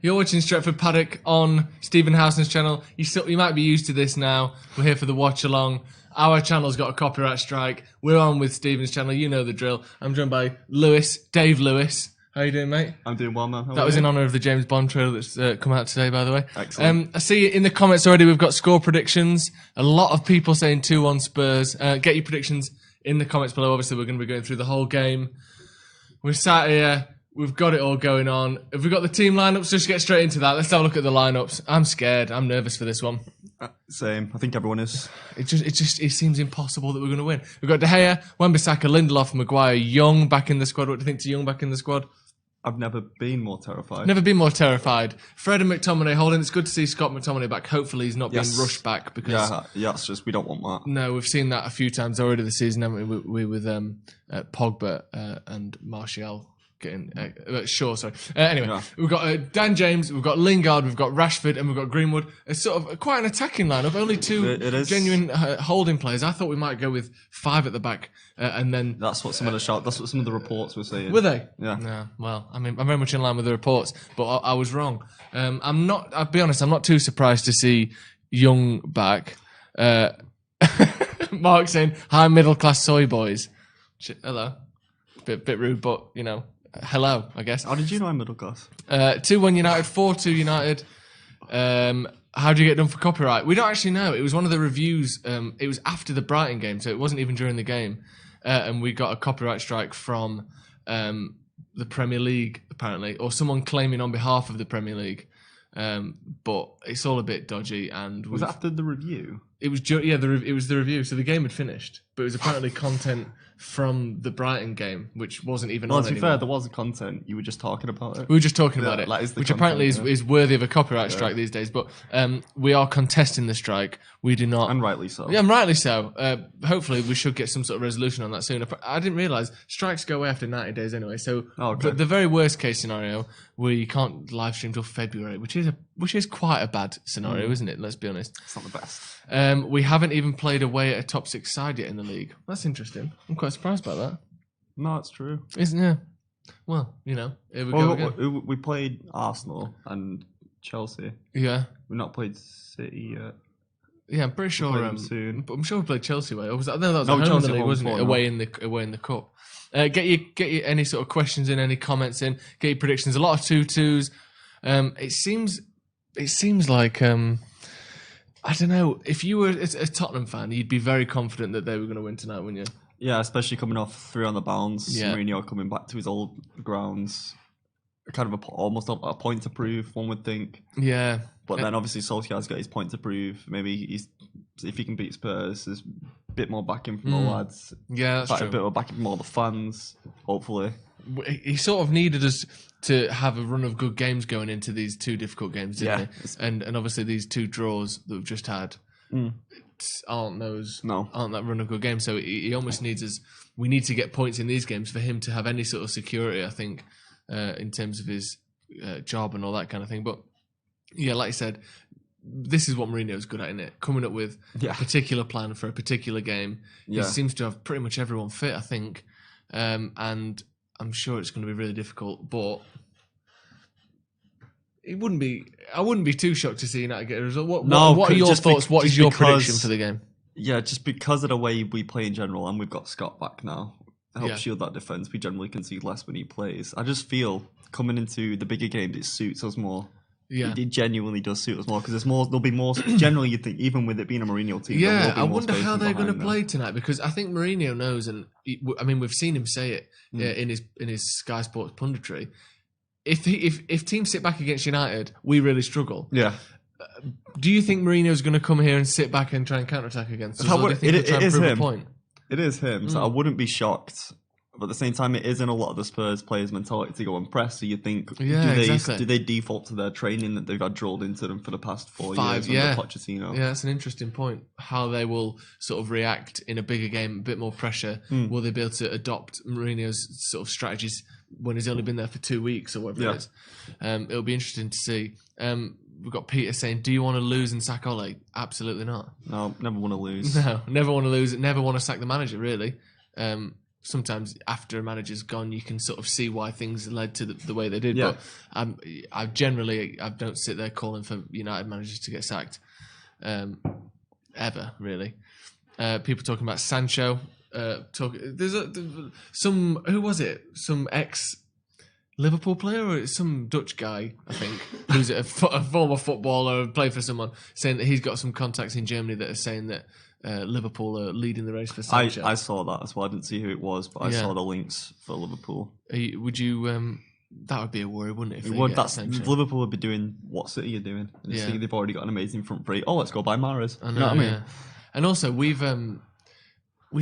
You're watching Stretford Paddock on Stephen Howson's channel. You might be used to this now. We're here for the watch-along. Our channel's got a copyright strike. We're on with Stephen's channel. You know the drill. I'm joined by Dave Lewis. How you doing, mate? I'm doing well, man. That was in honour of the James Bond trailer that's come out today, by the way. Excellent. I see in the comments already we've got score predictions. A lot of people saying 2-1 Spurs. Get your predictions in the comments below. Obviously, we're going to be going through the whole game. We're sat here. We've got it all going on. Have we got the team lineups? Just get straight into that. Let's have a look at the lineups. I'm scared. I'm nervous for this one. Same. I think everyone is. It seems impossible that we're going to win. We've got De Gea, Wan-Bissaka, Lindelof, Maguire, Young back in the squad. What do you think to Young back in the squad? I've never been more terrified. Never been more terrified. Fred and McTominay holding. It's good to see Scott McTominay back. Hopefully he's not being rushed back because it's just we don't want that. No, we've seen that a few times already this season, haven't we? With Pogba and Martial. Anyway, we've got Dan James, we've got Lingard, we've got Rashford, and we've got Greenwood. It's sort of quite an attacking lineup. Only two genuine holding players. I thought we might go with 5 at the back, and then that's what some of the reports were saying. Were they? Yeah. No. Well, I mean, I'm very much in line with the reports, but I was wrong. I'm not. I'll be honest. I'm not too surprised to see Young back. Mark saying, "Hi, middle class soy boys." Hello. Bit rude, but you know. Hello, I guess. How did you know I'm middle class? 2-1 United, 4-2 United. How do you get done for copyright? We don't actually know. It was one of the reviews. It was after the Brighton game, so it wasn't even during the game. And we got a copyright strike from the Premier League, apparently, or someone claiming on behalf of the Premier League. But it's all a bit dodgy. And was it after the review? It was it was the review. So the game had finished, but it was apparently content from the Brighton game, which wasn't even on to be anymore. fair, there was a content. You were just talking about it. We were just talking about it, which apparently is worthy of a copyright strike these days. But we are contesting the strike. We do not... And rightly so. Yeah, and rightly so. Hopefully, we should get some sort of resolution on that soon. I didn't realise strikes go away after 90 days anyway. So the very worst case scenario, we can't live stream till February, which is quite a bad scenario, isn't it? Let's be honest. It's not the best. We haven't even played away at a top 6 side yet in the league. That's interesting. I'm quite surprised about that. No, it's true. Isn't it? Well, you know, here we go again. We played Arsenal and Chelsea. Yeah. We've not played City yet. Yeah, I'm pretty sure. Soon. But I'm sure we played Chelsea away. Or was that? No, that was at home in the league, wasn't it? Away in the cup. Get your any sort of questions in, any comments in. Get your predictions. A lot of 2-2s. It seems like I don't know. If you were a Tottenham fan, you'd be very confident that they were going to win tonight, wouldn't you? Yeah, especially coming off 3 on the bounce. Yeah. Mourinho coming back to his old grounds. Kind of almost a point to prove, one would think. Yeah. But then obviously Solskjaer's got his point to prove. Maybe if he can beat Spurs, there's a bit more backing from the lads. Yeah, that's true. A bit more backing from all the fans, hopefully. He sort of needed us to have a run of good games going into these 2 difficult games, didn't he? And obviously these 2 draws that we've just had aren't that run of good games. So he almost needs us. We need to get points in these games for him to have any sort of security, I think, in terms of his job and all that kind of thing. But yeah, like I said, this is what Mourinho's good at, isn't it? Coming up with a particular plan for a particular game. He seems to have pretty much everyone fit, I think. And I'm sure it's going to be really difficult, but I wouldn't be too shocked to see United get a result. What are your thoughts? What is your prediction for the game? Yeah, just because of the way we play in general, and we've got Scott back now, it helps shield that defence. We generally concede less when he plays. I just feel coming into the bigger games, it suits us more. Yeah, it genuinely does suit us more because there'll be more. Generally, you think even with it being a Mourinho team, yeah, I wonder how they're going to play tonight because I think Mourinho knows, and I mean we've seen him say it in his Sky Sports punditry. If teams sit back against United, we really struggle. Yeah. Do you think Mourinho's going to come here and sit back and try and counter-attack against us? Or do you think he'll try and prove a point? It is him, so I wouldn't be shocked. But at the same time, it is in a lot of the Spurs players' mentality to go and press. So you think, do they default to their training that they've had drilled into them for the past 4 years under Pochettino? Yeah, that's an interesting point. How they will sort of react in a bigger game, a bit more pressure. Will they be able to adopt Mourinho's sort of strategies when he's only been there for 2 weeks or whatever it is? It'll be interesting to see. We've got Peter saying, do you want to lose and sack Ole? Absolutely not. No, never want to lose. No, never want to lose. Never want to sack the manager, really. sometimes after a manager's gone, you can sort of see why things led to the way they did. But I don't sit there calling for United managers to get sacked ever, really. People talking about Sancho. There's some who was it? Some ex Liverpool player or some Dutch guy, I think, who's a former footballer, played for someone, saying that he's got some contacts in Germany that are saying that Liverpool are leading the race for Sancho. I saw that as well. I didn't see who it was, but I saw the links for Liverpool. Would you? That would be a worry, wouldn't it? It would. Liverpool would be doing what City are doing. And City, they've already got an amazing front three. Oh, let's go buy Mahrez. I know what I mean? And also, we've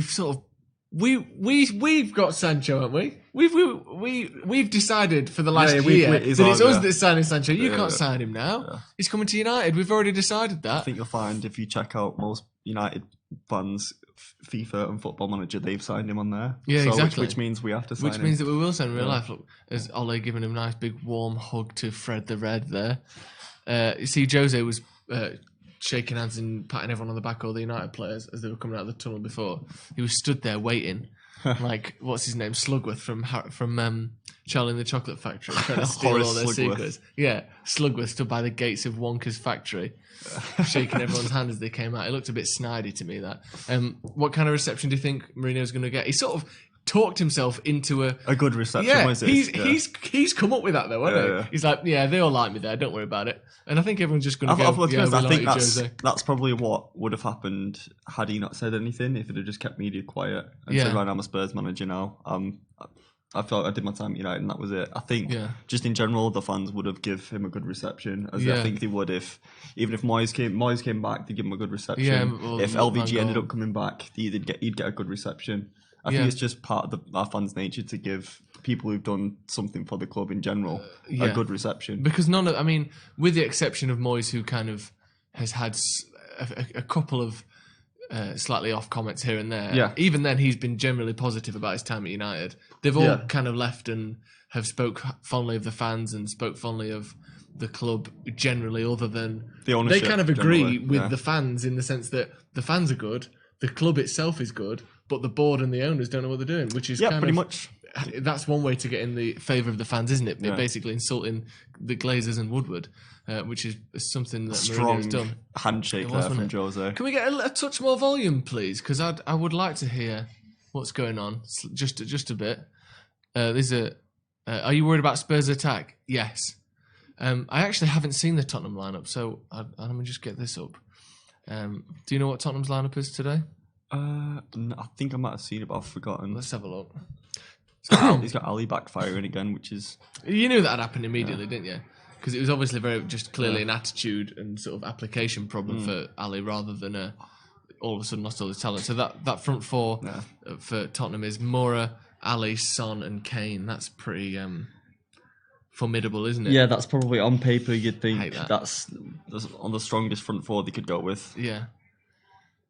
sort of we've got Sancho, haven't we? We've decided for the last year that it's us that's signing Sancho. You can't sign him now. Yeah. He's coming to United. We've already decided that. I think you'll find if you check out most United fans, FIFA and Football Manager, they've signed him on there. Yeah, exactly. Which means we have to sign him. Which means that we will sign him in real life. Look, as Ole giving him a nice big warm hug to Fred the Red there. You see, Jose was shaking hands and patting everyone on the back, all the United players, as they were coming out of the tunnel before. He was stood there waiting. Like, what's his name? Slugworth from Charlie and the Chocolate Factory, trying to steal all their secrets. Yeah, Slugworth stood by the gates of Wonka's factory, shaking everyone's hand as they came out. It looked a bit snidey to me, that. What kind of reception do you think Mourinho's going to get? He sort of talked himself into a good reception. Yeah, he's come up with that though, hasn't he? Yeah. He's like, they all like me there. Don't worry about it. And I think everyone's just going to go. I think that's probably what would have happened had he not said anything. If it had just kept media quiet and said, "Right, I'm a Spurs manager now." I felt I did my time at United and that was it. I think just in general, the fans would have give him a good reception, as I think they would even if Moyes came back, they'd give him a good reception. Yeah, if LVG ended up coming back, he'd get a good reception. I think it's just part of our fans' nature to give people who've done something for the club in general a good reception. Because with the exception of Moyes, who kind of has had a couple of slightly off comments here and there. Yeah. Even then, he's been generally positive about his time at United. They've all kind of left and have spoke fondly of the fans and spoke fondly of the club generally, other than the ownership. They kind of agree with the fans in the sense that the fans are good, the club itself is good, but the board and the owners don't know what they're doing, which is pretty much. That's one way to get in the favour of the fans, isn't it? Yeah. Basically insulting the Glazers and Woodward, which is something that Mourinho has done. Handshake there from Jose. Can we get a touch more volume, please? Because I would like to hear what's going on, just a bit. Are you worried about Spurs' attack? Yes. I actually haven't seen the Tottenham lineup, so let me just get this up. Do you know what Tottenham's lineup is today? I think I might have seen it, but I've forgotten. Let's have a look. He's got Ali backfiring again, which is... You knew that happened immediately, didn't you? Because it was obviously very just clearly an attitude and sort of application problem for Ali, rather than all of a sudden lost all his talent. So that front four for Tottenham is Moura, Ali, Son and Kane. That's pretty formidable, isn't it? Yeah, that's probably on paper you'd think that's on the strongest front four they could go with. Yeah.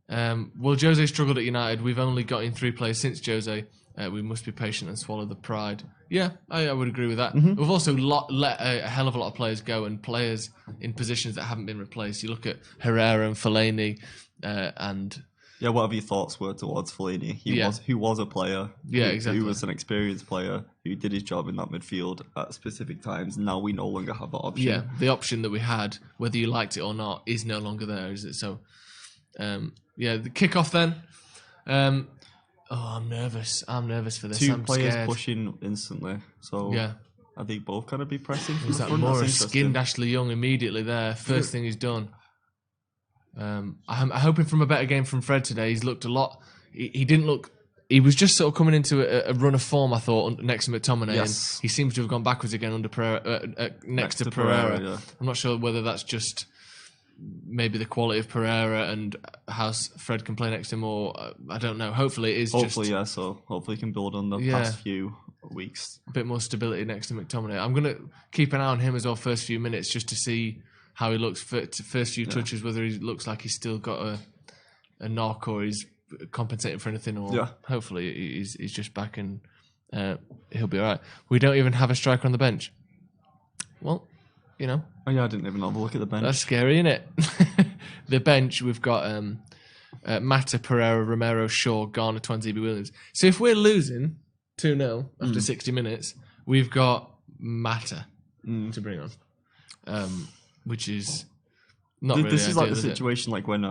Well, Jose struggled at United. We've only got in 3 players since Jose. We must be patient and swallow the pride. Yeah, I would agree with that. Mm-hmm. We've also let a hell of a lot of players go, and players in positions that haven't been replaced. You look at Herrera and Fellaini, and... Yeah, whatever your thoughts were towards Fellaini. Who was a player. Yeah, exactly. Who was an experienced player who did his job in that midfield at specific times. Now we no longer have that option. Yeah, the option that we had, whether you liked it or not, is no longer there, is it? So, the kick-off then. I'm nervous. I'm nervous for this. 2 players pushing instantly. So are they both going to be pressing? Is that Moura skinned Ashley Young immediately there? First thing he's done. I'm hoping from a better game from Fred today. He's looked a lot. He didn't look. He was just sort of coming into a run of form, I thought, next to McTominay, and he seems to have gone backwards again under Pereira, next to Pereira. Yeah. I'm not sure whether that's just maybe the quality of Pereira and how Fred can play next to him, or I don't know. Hopefully it is. So hopefully he can build on the past few weeks. A bit more stability next to McTominay. I'm going to keep an eye on him as well first few minutes, just to see how he looks first few touches, whether he looks like he's still got a knock or he's compensating for anything, or hopefully he's just back and he'll be all right. We don't even have a striker on the bench. Well, you know. Oh yeah, I didn't even have a look at the bench. That's scary, isn't it? The bench, we've got Mata, Pereira, Romero, Shaw, Garner, Twanzebe, Williams. So if we're losing 2-0 after 60 minutes, we've got Mata to bring on, which is not really This is ideal, like the situation like when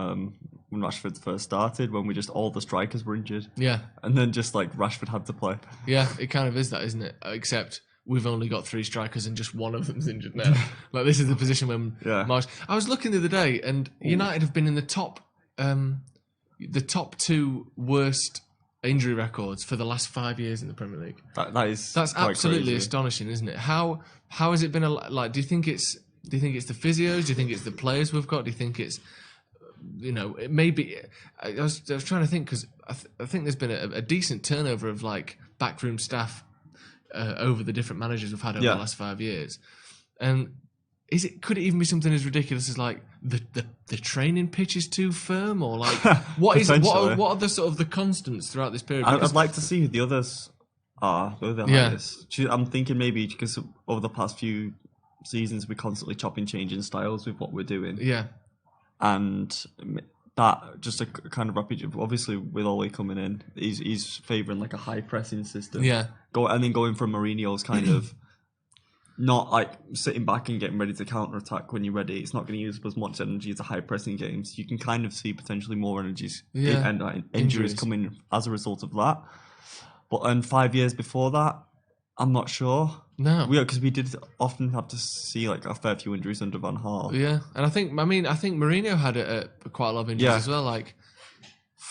Rashford first started, when we just all the strikers were injured. Yeah. And then just like Rashford had to play. Yeah, it kind of is that, isn't it? Except we've only got 3 strikers and just one of them's injured now. Like this is the position when I was looking the other day, and United have been in the top 2 worst injury records for the last 5 years in the Premier League. That's absolutely crazy. Astonishing, isn't it? How has it been? Do you think it's the physios? Do you think it's the players we've got? Do you think it's it may be? I was trying to think, because I think there's been a decent turnover of like backroom staff over the different managers we've had over the last 5 years, and could it even be something as ridiculous as like the training pitch is too firm, or like what are the sort of the constants throughout this period? I'd like to see who the others are. Who the highest. I'm thinking maybe because over the past few seasons we're constantly chopping, changing styles with what we're doing. Yeah. And that just a kind of rapid. Obviously, with Ole coming in, he's favouring like a high pressing system. Yeah. And then going from Mourinho's kind of not like sitting back and getting ready to counter attack when you're ready. It's not going to use as much energy as the high pressing games. You can kind of see potentially more and injuries coming as a result of that. But 5 years before that, I'm not sure. No, because we did often have to see like a fair few injuries under Van Gaal. Yeah, and I think Mourinho had quite a lot of injuries as well. Like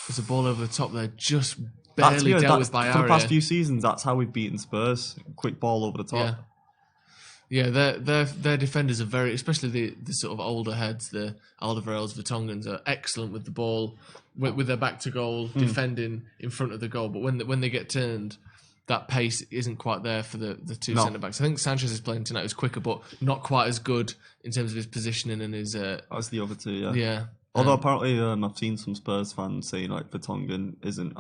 there's a ball over the top there, just barely dealt with by Aria. For the past few seasons, that's how we've beaten Spurs. Quick ball over the top. Yeah, their defenders are very, especially the sort of older heads, the Alderweirelds, Vertonghen's are excellent with the ball, with their back to goal, defending in front of the goal. But when they get turned, that pace isn't quite there for the 2 centre-backs. I think Sanchez is playing tonight. It was quicker, but not quite as good in terms of his positioning and his... as the other 2, Yeah. Although apparently I've seen some Spurs fans saying like Vertonghen isn't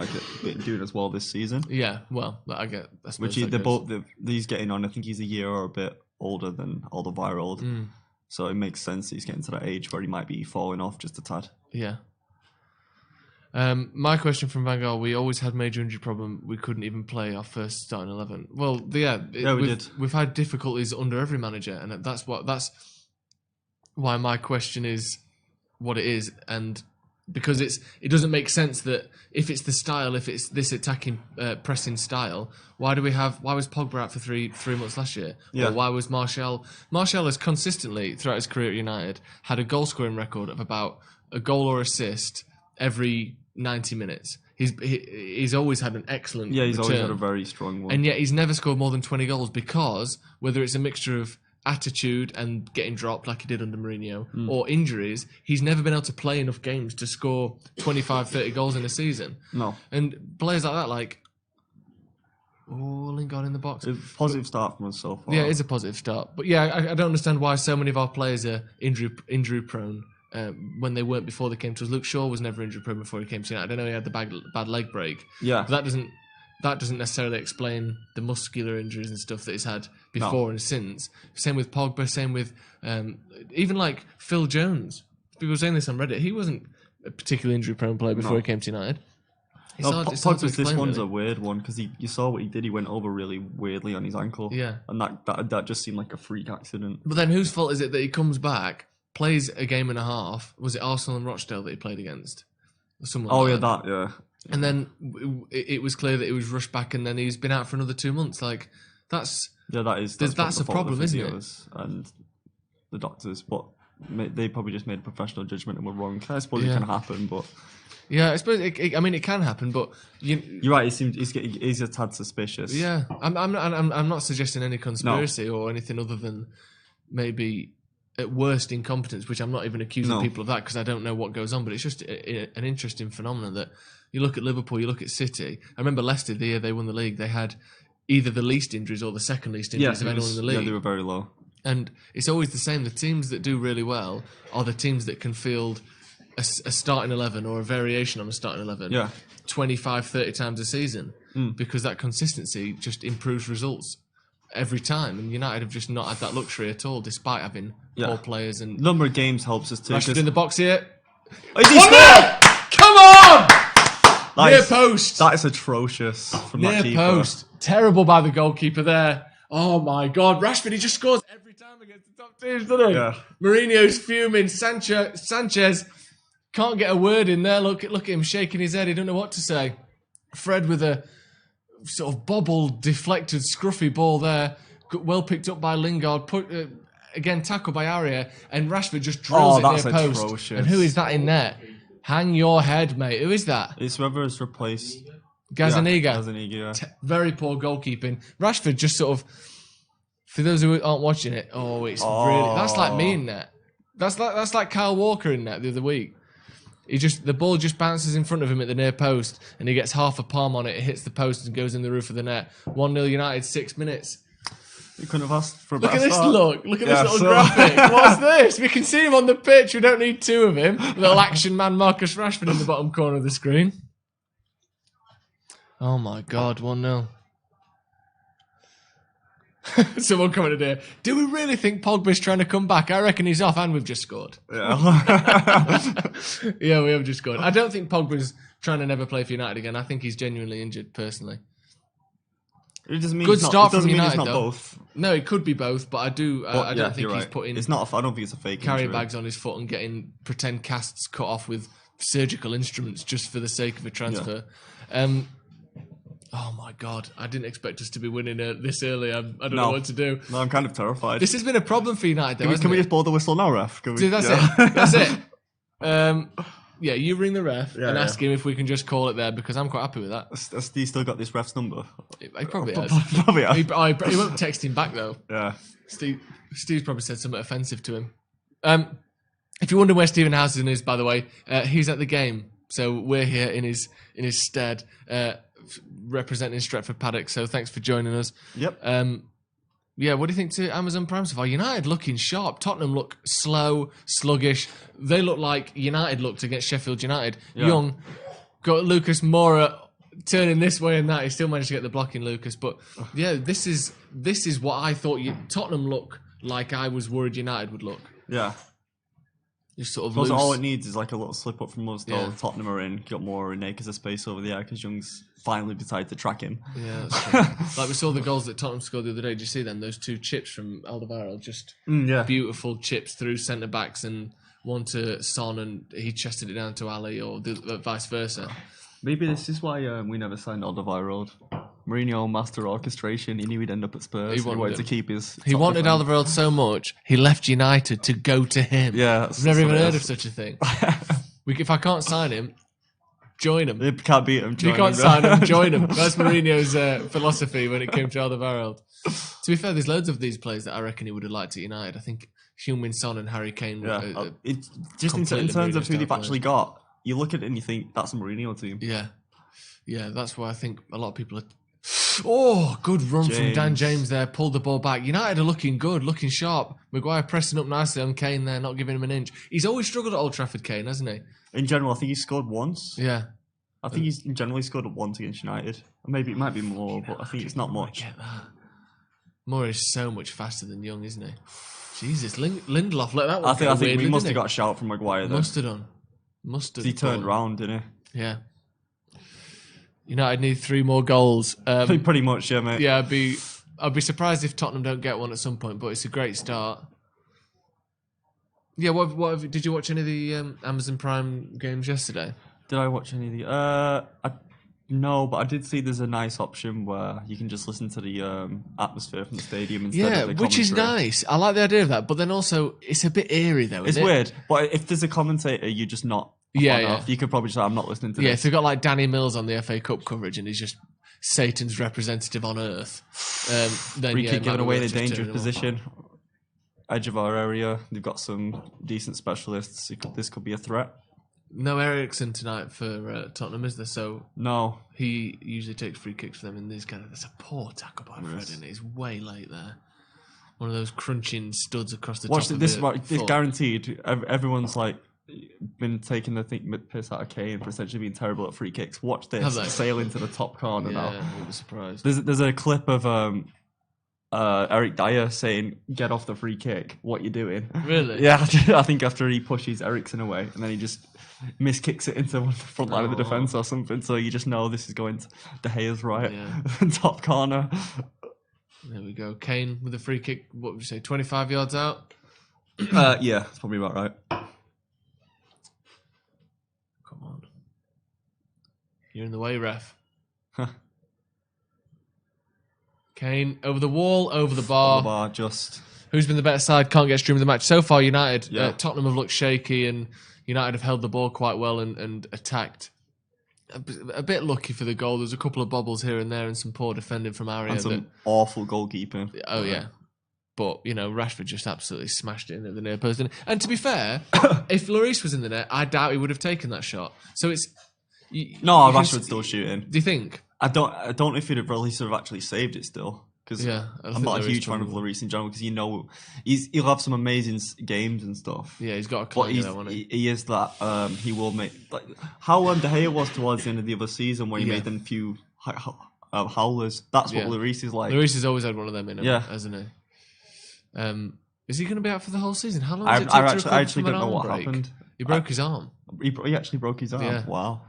doing as well this season. Yeah, well, I get... Which he's getting on. I think he's a year or a bit older than Alderweireld. So it makes sense he's getting to that age where he might be falling off just a tad. Yeah. My question from Van Gaal: we always had major injury problem. We couldn't even play our first starting 11. Well, we did. We've had difficulties under every manager, and that's why my question is what it is, and because it doesn't make sense that if it's the style, if it's this attacking pressing style, why was Pogba out for three months last year? Yeah. Or why was Martial has consistently throughout his career at United had a goal scoring record of about a goal or assist every 90 minutes. He's always had an excellent he's return, always had a very strong one. and yet he's never scored more than 20 goals because whether it's a mixture of attitude and getting dropped like he did under Mourinho or injuries, he's never been able to play enough games to score 25, 30 goals in a season. No. And players like that, like Lingard in the box. It's a positive start from us so far. Yeah, it is a positive start. But yeah, I don't understand why so many of our players are injury prone. When they weren't before they came to us. Luke Shaw was never injury prone before he came to United. I don't know, he had the bad leg break. Yeah. But that doesn't necessarily explain the muscular injuries and stuff that he's had before and since. Same with Pogba, same with even like Phil Jones. People were saying this on Reddit. He wasn't a particularly injury prone player before he came to United. This one's a weird one because you saw what he did. He went over really weirdly on his ankle. Yeah. And that just seemed like a freak accident. But then whose fault is it that he comes back, plays a game and a half? Was it Arsenal and Rochdale that he played against? Yeah. And then it was clear that he was rushed back, and then he's been out for another 2 months. Like that's a problem, isn't it? And the doctors, but they probably just made a professional judgment and were wrong. I suppose it can happen, but yeah, I suppose it can happen. But you're right. He's a tad suspicious. Yeah, I'm not suggesting any conspiracy or anything other than maybe at worst incompetence, which I'm not even accusing people of that because I don't know what goes on. But it's just an interesting phenomenon that you look at Liverpool, you look at City. I remember Leicester, the year they won the league, they had either the least injuries or the second least injuries of anyone in the league. Yeah, they were very low. And it's always the same. The teams that do really well are the teams that can field a starting 11 or a variation on a starting 11 25, 30 times a season because that consistency just improves results every time. And United have just not had that luxury at all, despite having poor players. And number of games helps us too. Rashford in the box here. Is he scored? Come on! Near post. That is atrocious from Near that keeper. post. Terrible by the goalkeeper there. Oh my God. Rashford, he just scores every time against the top teams, doesn't he? Yeah. Mourinho's fuming. Sanchez can't get a word in there. Look at him shaking his head. He don't know what to say. Fred with a sort of bobbled, deflected, scruffy ball there. Well picked up by Lingard. Again, tackled by Aria. And Rashford just drills it near post. Atrocious. And who is that in net? Hang your head, mate. Who is that? It's whoever has replaced Gazaniga. Gazaniga, yeah. Very poor goalkeeping. Rashford just sort of, for those who aren't watching it, really, that's like me in net. That's like Kyle Walker in net the other week. The ball just bounces in front of him at the near post and he gets half a palm on it. It hits the post and goes in the roof of the net. 1-0 United, 6 minutes. You couldn't have asked for a Look better at this start. Look at this little graphic. What's this? We can see him on the pitch. We don't need two of him. Little action man Marcus Rashford in the bottom corner of the screen. Oh my God, 1-0. Someone commented here, do we really think Pogba's trying to come back? I reckon he's off and we've just scored. Yeah. Yeah, we have just scored. I don't think Pogba's trying to never play for United again. I think he's genuinely injured, personally. It doesn't mean Good start from mean United, it's not though. Both. No, it could be both, but I don't think he's putting It's not. I don't think it's a fake carry injury. bags on his foot and getting pretend casts cut off with surgical instruments just for the sake of a transfer. Yeah. Oh my God, I didn't expect us to be winning this early. I don't know what to do. No, I'm kind of terrified. This has been a problem for United, though, Can we just blow the whistle now, ref? See, that's it. That's it. Yeah, you ring the ref and ask him if we can just call it there because I'm quite happy with that. Has he still got this ref's number? He probably has. Probably has. He won't text him back, though. Yeah. Steve's probably said something offensive to him. If you wonder where Stephen Howson is, by the way, he's at the game. So we're here in his stead, representing Stretford Paddock. So thanks for joining us. Yep. Yeah, what do you think to Amazon Prime so far? United looking sharp. Tottenham look slow, sluggish. They look like United looked against Sheffield United. Yeah. Young. Got Lucas Moura turning this way and that. He still managed to get the block in, Lucas. But yeah, this is what I thought Tottenham look like I was worried United would look. Yeah. Just sort of loose. All it needs is like a little slip up from us. Yeah. Tottenham are in, got more acres of space over the air because Young's finally decided to track him. Yeah, that's true. Like we saw the goals that Tottenham scored the other day. Did you see them? Those two chips from Alderweireld, just beautiful chips through centre backs, and one to Son, and he chested it down to Ali, or vice versa. Maybe this is why we never signed Alderweireld. Mourinho, master orchestration. He knew he'd end up at Spurs. He wanted to keep his. He wanted Alderweireld so much, he left United to go to him. Yeah, I've never even heard of such a thing. If I can't sign him, join him. You can't beat him. You can't sign him, join him. That's Mourinho's philosophy when it came to Alderweireld. To be fair, there's loads of these players that I reckon he would have liked at United. I think Heung-min Son and Harry Kane. Yeah, just in terms of who they've actually got, you look at it and you think that's a Mourinho team. Yeah, yeah, that's why I think a lot of people are. Oh, good run from Dan James there. Pulled the ball back. United are looking good, looking sharp. Maguire pressing up nicely on Kane there, not giving him an inch. He's always struggled at Old Trafford, Kane, hasn't he? In general, I think he's scored once. Yeah. I think he's generally scored once against United. Or maybe it might be more, but I think it's not much. I get that. Moore is so much faster than Young, isn't he? Jesus, Lindelof let that one. I think we must have got a shout from Maguire there. Must have done. Must have. He turned round, didn't he? Yeah. United need 3 more goals. Pretty much, yeah, mate. Yeah, I'd be surprised if Tottenham don't get one at some point, but it's a great start. Yeah, did you watch any of the Amazon Prime games yesterday? Did I watch any of the... no, but I did see there's a nice option where you can just listen to the atmosphere from the stadium instead of the commentary. Which is nice. I like the idea of that, but then also it's a bit eerie though, isn't it? It's weird, but if there's a commentator, you're just not... Yeah. You could probably say, I'm not listening to this. Yeah, if you've got like Danny Mills on the FA Cup coverage and he's just Satan's representative on earth, then Free kick given away in a dangerous position. Edge of our area. They've got some decent specialists. This could be a threat. No Ericsson tonight for Tottenham, is there? So no. He usually takes free kicks for them in these kind of... There's a poor tackle by Fred, and it's way late there. One of those crunching studs across the top of this it's guaranteed. Everyone's like... been taking the piss out of Kane for essentially being terrible at free kicks. Watch this sail into the top corner now. Yeah, I was surprised. There's a clip of Eric Dyer saying, "Get off the free kick. What you doing?" Really? Yeah, I think after he pushes Eriksen away and then he just miskicks it into the front line of the defence or something. So you just know this is going to De Gea's right, top corner. There we go. Kane with a free kick. What would you say? 25 yards out. Yeah, that's probably about right. Come on, you're in the way, ref. Kane over the wall, over the bar. Over the bar, just. Who's been the better side? Can't get stream of the match. So far, United. Tottenham have looked shaky, and United have held the ball quite well and attacked. A bit lucky for the goal. There's a couple of bobbles here and there, and some poor defending from Aria. And some awful goalkeeping. Oh yeah, but Rashford just absolutely smashed it in at the near post. And to be fair, if Lloris was in the net, I doubt he would have taken that shot. So it's Rashford's still shooting. Do you think? I don't know if Lloris would have actually saved it still. Because I'm not a huge fan of Lloris in general, because he'll have some amazing games and stuff. Yeah, he's got a claim there, won't he? He is that. He will make how De Gea was towards the end of the other season, where he made them few howlers. That's what Lloris is like. Lloris has always had one of them in him, hasn't he? Is he going to be out for the whole season? How long does it take to recover I actually from don't know what break? happened. He broke his arm. He actually broke his arm. Yeah. Wow.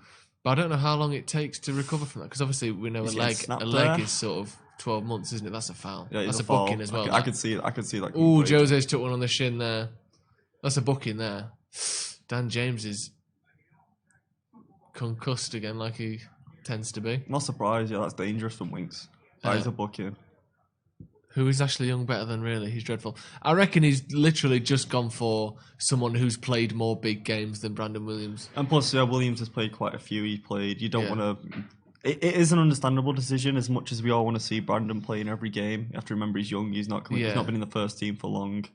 But I don't know how long it takes to recover from that, because obviously we know a leg is sort of 12 months, isn't it? That's a foul. Yeah, that's a foul. booking as well. I could see that. Oh, Jose's took one on the shin there. That's a booking there. Dan James is concussed again, like he tends to be. Not surprised. Yeah, that's dangerous from Winks. That is a booking. Who is Ashley Young better than, really? He's dreadful. I reckon he's literally just gone for someone who's played more big games than Brandon Williams. And plus, Williams has played quite a few. You don't want to. It is an understandable decision, as much as we all want to see Brandon playing every game. You have to remember he's young. He's not been in the first team for long.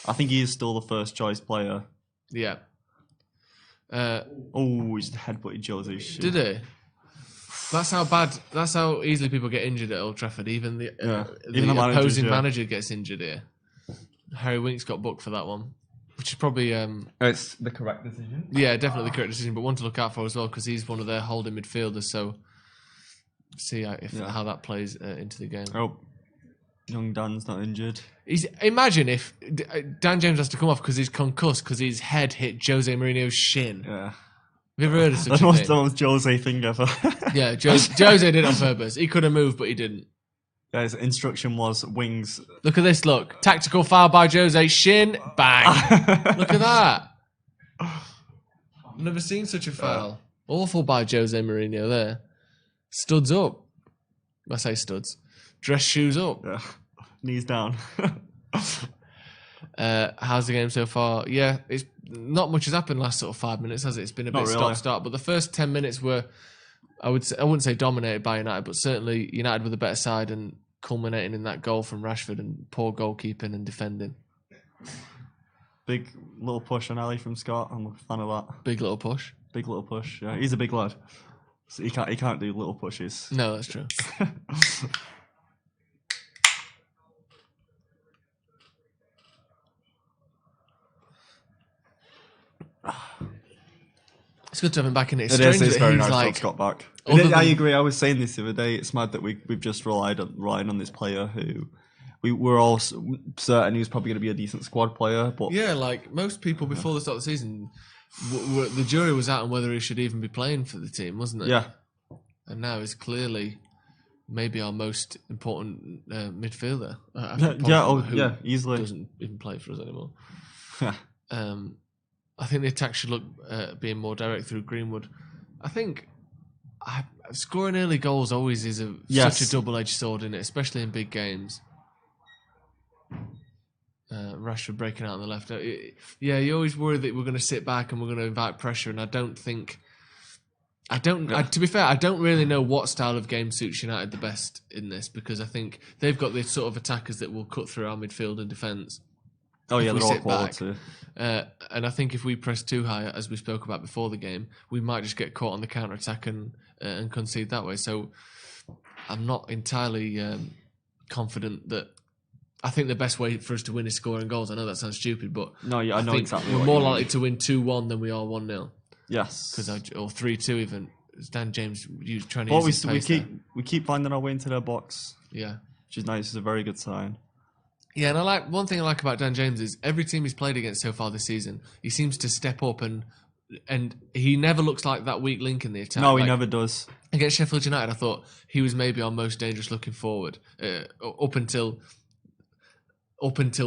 I think he is still the first choice player. Yeah. He's headbutted Jose's shit. Did he? That's how easily people get injured at Old Trafford. Even the opposing manager gets injured here. Harry Winks got booked for that one, which is probably it's the correct decision. Yeah, definitely the correct decision, but one to look out for as well, because he's one of their holding midfielders. So see how that plays into the game. Oh, young Dan's not injured. Imagine if Dan James has to come off because he's concussed because his head hit Jose Mourinho's shin. Yeah. Have you ever heard of such a thing? That's the most Jose thing ever. Yeah, Jose did it on purpose. He could have moved, but he didn't. Yeah, his instruction was wings. Look at this, look. Tactical foul by Jose. Shin, bang. Look at that. I've never seen such a foul. Awful by Jose Mourinho there. Studs up. I say studs. Dress shoes up. Yeah. Knees down. How's the game so far? Yeah, it's not much has happened last sort of 5 minutes, has it? It's been a bit stop-start, but the first 10 minutes were, I wouldn't say dominated by United, but certainly United were the better side and culminating in that goal from Rashford and poor goalkeeping and defending. Big little push on Ali from Scott. I'm a fan of that. Big little push. Big little push. Yeah, he's a big lad. So he can't do little pushes. No, that's true. It's good to have him back in it. It's very nice to have Scott back. I agree. I was saying this the other day. It's mad that we've just relying on this player who we were all certain he was probably going to be a decent squad player. But yeah, like most people before the start of the season, the jury was out on whether he should even be playing for the team, wasn't it? Yeah. And now he's clearly maybe our most important midfielder. Easily. Doesn't even play for us anymore. I think the attack should look being more direct through Greenwood. I think scoring early goals always is such a double-edged sword, in it, especially in big games. Rashford breaking out on the left. You always worry that we're going to sit back and we're going to invite pressure, and I don't think... to be fair, I don't really know what style of game suits United the best in this, because I think they've got this sort of attackers that will cut through our midfield and defence. Oh yeah, they're all quality. And I think if we press too high, as we spoke about before the game, we might just get caught on the counter attack and concede that way. So I'm not entirely confident that. I think the best way for us to win is scoring goals. I know that sounds stupid, but I know exactly. We're more likely to win 2-1 than we are 1-0. Yes, or 3-2 even. Dan James trying to use his pace we keep finding our way into their box. Yeah. which is nice. It's a very good sign. Yeah, and one thing I like about Dan James is every team he's played against so far this season, he seems to step up and he never looks like that weak link in the attack. No, he never does. Against Sheffield United, I thought he was maybe our most dangerous looking forward up until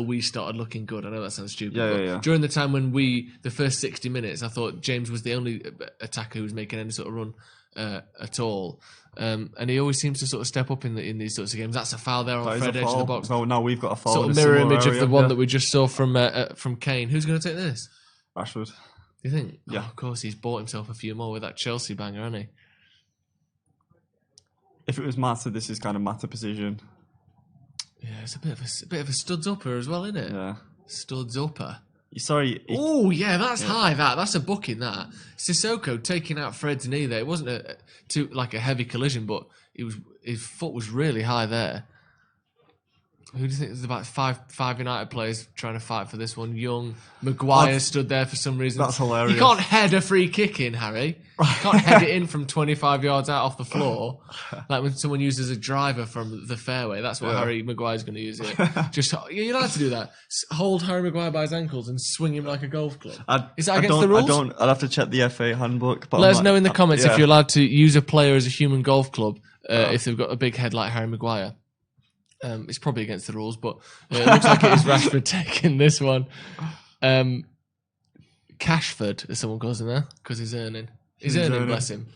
we started looking good. I know that sounds stupid. Yeah. During the time when the first 60 minutes, I thought James was the only attacker who was making any sort of run at all. And he always seems to sort of step up in these sorts of games. That's a foul there on Fred edge of the box. Oh, now we've got a foul. Sort of mirror image of the one that we just saw from Kane. Who's going to take this? Rashford. Do you think? Yeah. Oh, of course, he's bought himself a few more with that Chelsea banger, hasn't he? If it was Mata, this is kind of Mata position. Yeah, it's a bit of a studs upper as well, isn't it? Yeah. Studs upper. Sorry. Oh, yeah, that's high. That's a booking. That Sissoko taking out Fred's knee there. It wasn't a heavy collision, but his foot was really high there. Who do you think there's about five United players trying to fight for this one? Young, Maguire stood there for some reason. That's hilarious. You can't head a free kick in, Harry. You can't head it in from 25 yards out off the floor. Like when someone uses a driver from the fairway. That's what Harry Maguire's going to use it. You're allowed to do that. Hold Harry Maguire by his ankles and swing him like a golf club. Is that against the rules? I'd have to check the FA handbook. But Let us know in the comments if you're allowed to use a player as a human golf club if they've got a big head like Harry Maguire. It's probably against the rules, but it looks like it is Rashford taking this one. Cashford, as someone calls him there, because he's earning. He's earning, bless him.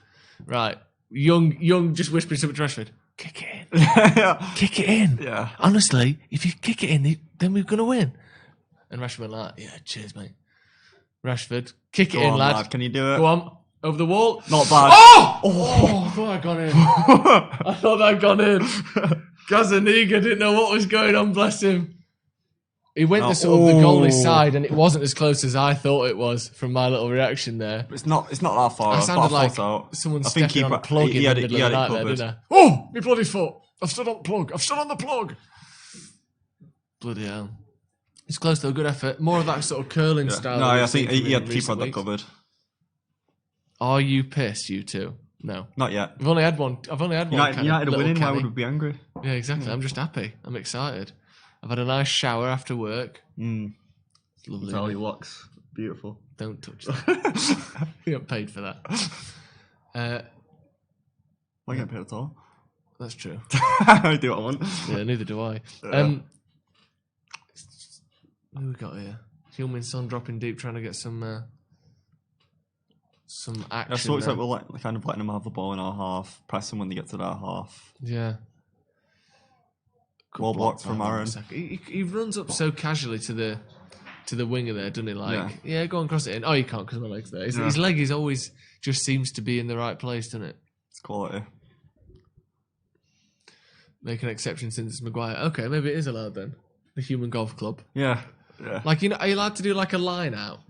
Right. Young just whispering something to Rashford. Kick it in. Kick it in. Yeah. Honestly, if you kick it in, then we're going to win. And Rashford went like, yeah, cheers, mate. Rashford, kick it in, lad. Can you do it? Go on. Over the wall. Not bad. Oh! I thought I'd gone in. I thought I'd gone in. Gazzaniga didn't know what was going on, bless him. He went the goalie's side, and it wasn't as close as I thought it was from my little reaction there. It's not that far. I sounded like someone stepping on a plug in the middle of the night there, didn't I? Oh, my bloody foot. I've stood on the plug. Bloody hell. It's close though, good effort. More of that sort of curling style. No, I think he had the keeper had that covered. Are you pissed, you two? No. Not yet. I've only had one. United are winning, why would we be angry? Yeah, exactly. I'm just happy. I'm excited. I've had a nice shower after work. It's lovely. Tell you looks beautiful. Don't touch that. We got paid for that. I get paid at all. That's true. I do what I want. Yeah, neither do I. Who we got here? Kane and Son dropping deep, trying to get some action. I thought it's like we're kind of letting them have the ball in our half, press them when they get to their half. Yeah. Well blocked from Aaron. He runs up so casually to the winger there, doesn't he? Like, yeah, go and cross it in. Oh, you can't because my leg's there. His leg is always just seems to be in the right place, doesn't it? It's quality. Make an exception since it's Maguire. Okay, maybe it is allowed then. The human golf club. Yeah. Like, are you allowed to do like a line out?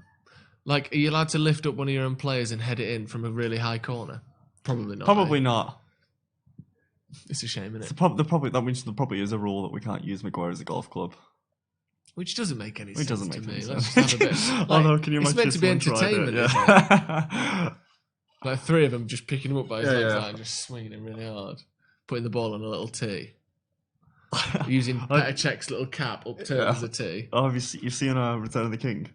Like, are you allowed to lift up one of your own players and head it in from a really high corner? Probably not. Probably not. It's a shame, isn't it? That means there probably is a rule that we can't use Maguire as a golf club. Which doesn't make any sense to me. Sense. Let's just have a bit. Like, can you imagine? It's meant to be entertainment, isn't it? Like three of them just picking him up by his legs and just swinging him really hard. Putting the ball on a little tee. Using Petr Cech's little cap upturned as a tee. Oh, you've seen Return of the King?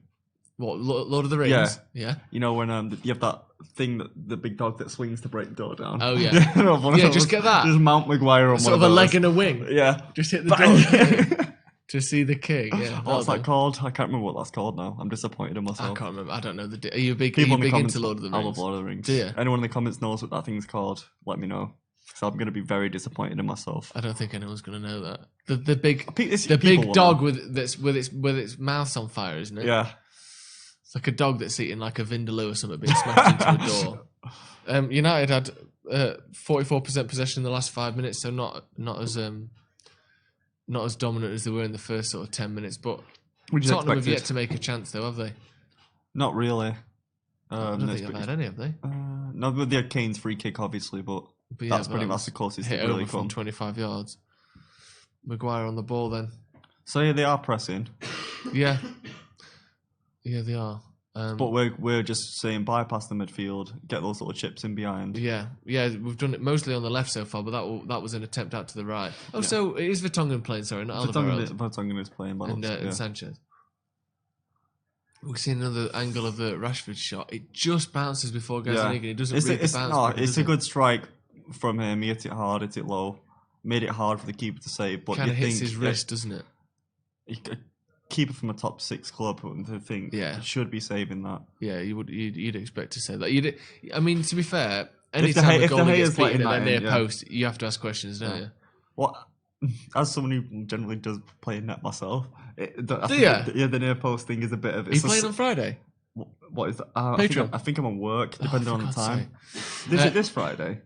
What, Lord of the Rings? Yeah. You know when you have that thing, that the big dog that swings to break the door down? Oh, yeah. Just get that. Just mount Maguire on sort of a leg and a wing. Yeah. Just hit the door to see the king. Yeah. What's that called? I can't remember what that's called now. I'm disappointed in myself. I can't remember. I don't know. Are you big into Lord of the Rings? I love Lord of the Rings. Do you? Anyone in the comments knows what that thing's called, let me know. So I'm going to be very disappointed in myself. I don't think anyone's going to know that. The big dog with its mouth's on fire, isn't it? Yeah. It's like a dog that's eating like a Vindaloo or something being smashed into a door. United had 44% possession in the last 5 minutes, so not as dominant as they were in the first sort of 10 minutes. But Tottenham have yet to make a chance, though, have they? Not really. I don't think they've had any, have they? No, they had Kane's free kick, obviously, but that's the closest hit they've really over from 25 yards. Maguire on the ball then. So yeah, they are pressing. Yeah. Yeah, they are. But we're just saying bypass the midfield, get those little chips in behind. Yeah, we've done it mostly on the left so far, but that was an attempt out to the right. Oh, so it is Vertonghen playing, sorry, not Alderweireld. Vertonghen is playing, and Sanchez. We've seen another angle of the Rashford shot. It just bounces before Gazzaniga, and he doesn't read the bounce. It's a good strike from him. He hit it hard, hit it low, made it hard for the keeper to save. But kind of hits his wrist, doesn't it? A keeper from a top 6 club, I think, should be saving that. Yeah, you'd expect to say that. I mean, to be fair, any time a goal gets beaten at their near post, you have to ask questions, don't you? What? As someone who generally does play in net myself, the near post thing is a bit of. Are you playing on Friday? What is that? I think I'm on work, depending on the time. Is it this Friday?